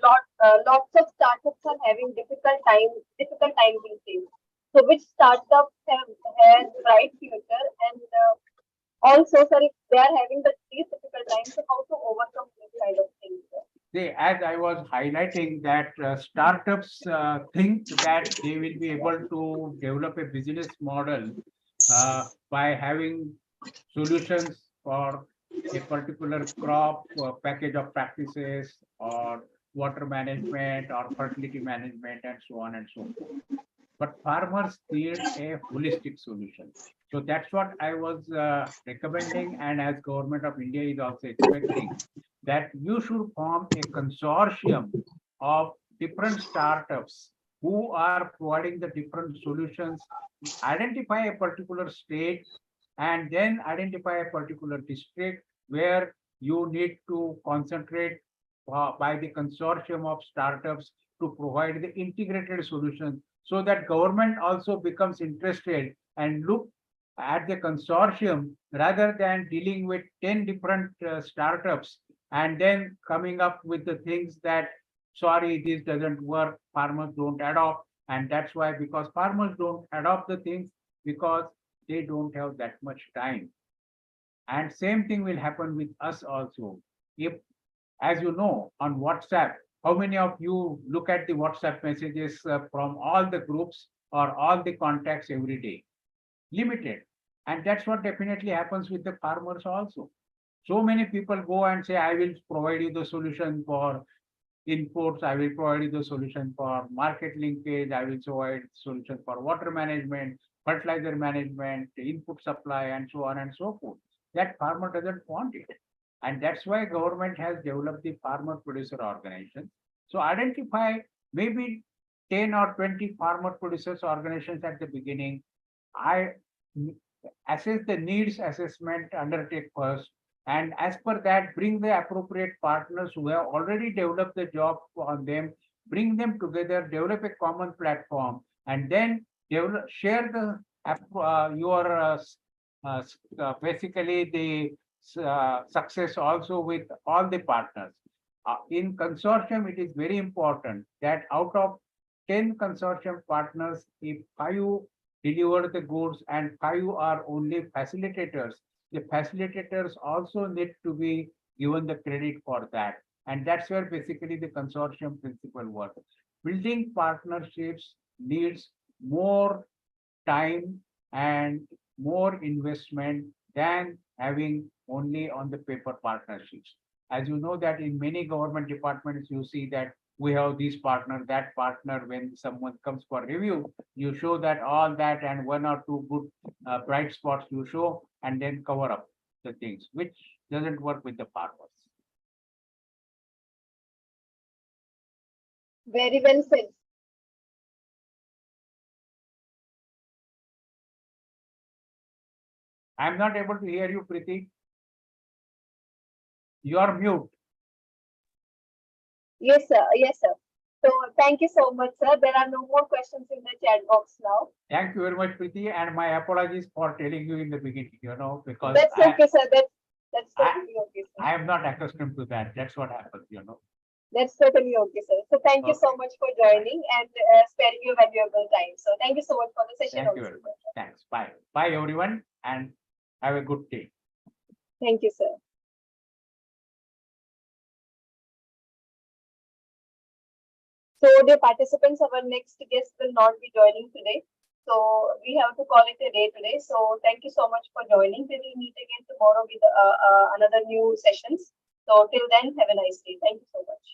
lots of startups are having difficult time these days. So which startups has bright future, and also, sir, if they are having these difficult times, so how to overcome these kind of things, sir? See, as I was highlighting that startups think that they will be able to develop a business model by having solutions for a particular crop, or package of practices, or water management, or fertility management, and so on and so forth. But farmers need a holistic solution. So that's what I was recommending, and as Government of India is also expecting, that you should form a consortium of different startups who are providing the different solutions, identify a particular state, and then identify a particular district where you need to concentrate by the consortium of startups to provide the integrated solution, so that government also becomes interested and look at the consortium rather than dealing with 10 different startups and then coming up with the things that, sorry, this doesn't work, farmers don't adopt. And that's why, because farmers don't adopt the things, because they don't have that much time. And same thing will happen with us also. If, as you know, on WhatsApp, how many of you look at the WhatsApp messages from all the groups or all the contacts every day? Limited. And that's what definitely happens with the farmers also. So many people go and say, I will provide you the solution for inputs, I will provide you the solution for market linkage, I will provide solution for water management, fertilizer management, input supply, and so on and so forth. That farmer doesn't want it. And that's why government has developed the farmer producer organization. So identify maybe 10 or 20 farmer producers organizations at the beginning. I assess the needs assessment, undertake first, and as per that, bring the appropriate partners who have already developed the job on them, bring them together, develop a common platform, and then share the basically the success also with all the partners. In consortium, it is very important that out of 10 consortium partners, if 5 deliver the goods and 5 are only facilitators, the facilitators also need to be given the credit for that. And that's where basically the consortium principle works. Building partnerships needs more time and more investment than having only on the paper partnerships. As you know that in many government departments, you see that we have this partner, that partner. When someone comes for review, you show that all that and 1 or 2 good bright spots you show, and then cover up the things, which doesn't work with the farmers. Very well said. I'm not able to hear you, Preeti. You are mute. Yes, sir. Yes, sir. So thank you so much, sir. There are no more questions in the chat box now. Thank you very much, Preeti, and my apologies for telling you in the beginning, because that's okay, sir. That's totally okay, sir. I am not accustomed to that. That's what happens, That's totally okay, sir. So thank you so much for joining and sparing your valuable time. So thank you so much for the session. Thank you very much. Thanks. Bye. Bye, everyone, and have a good day. Thank you, sir. So, dear participants, our next guest will not be joining today. So, we have to call it a day today. So, thank you so much for joining. We will meet again tomorrow with another new sessions. So, till then, have a nice day. Thank you so much.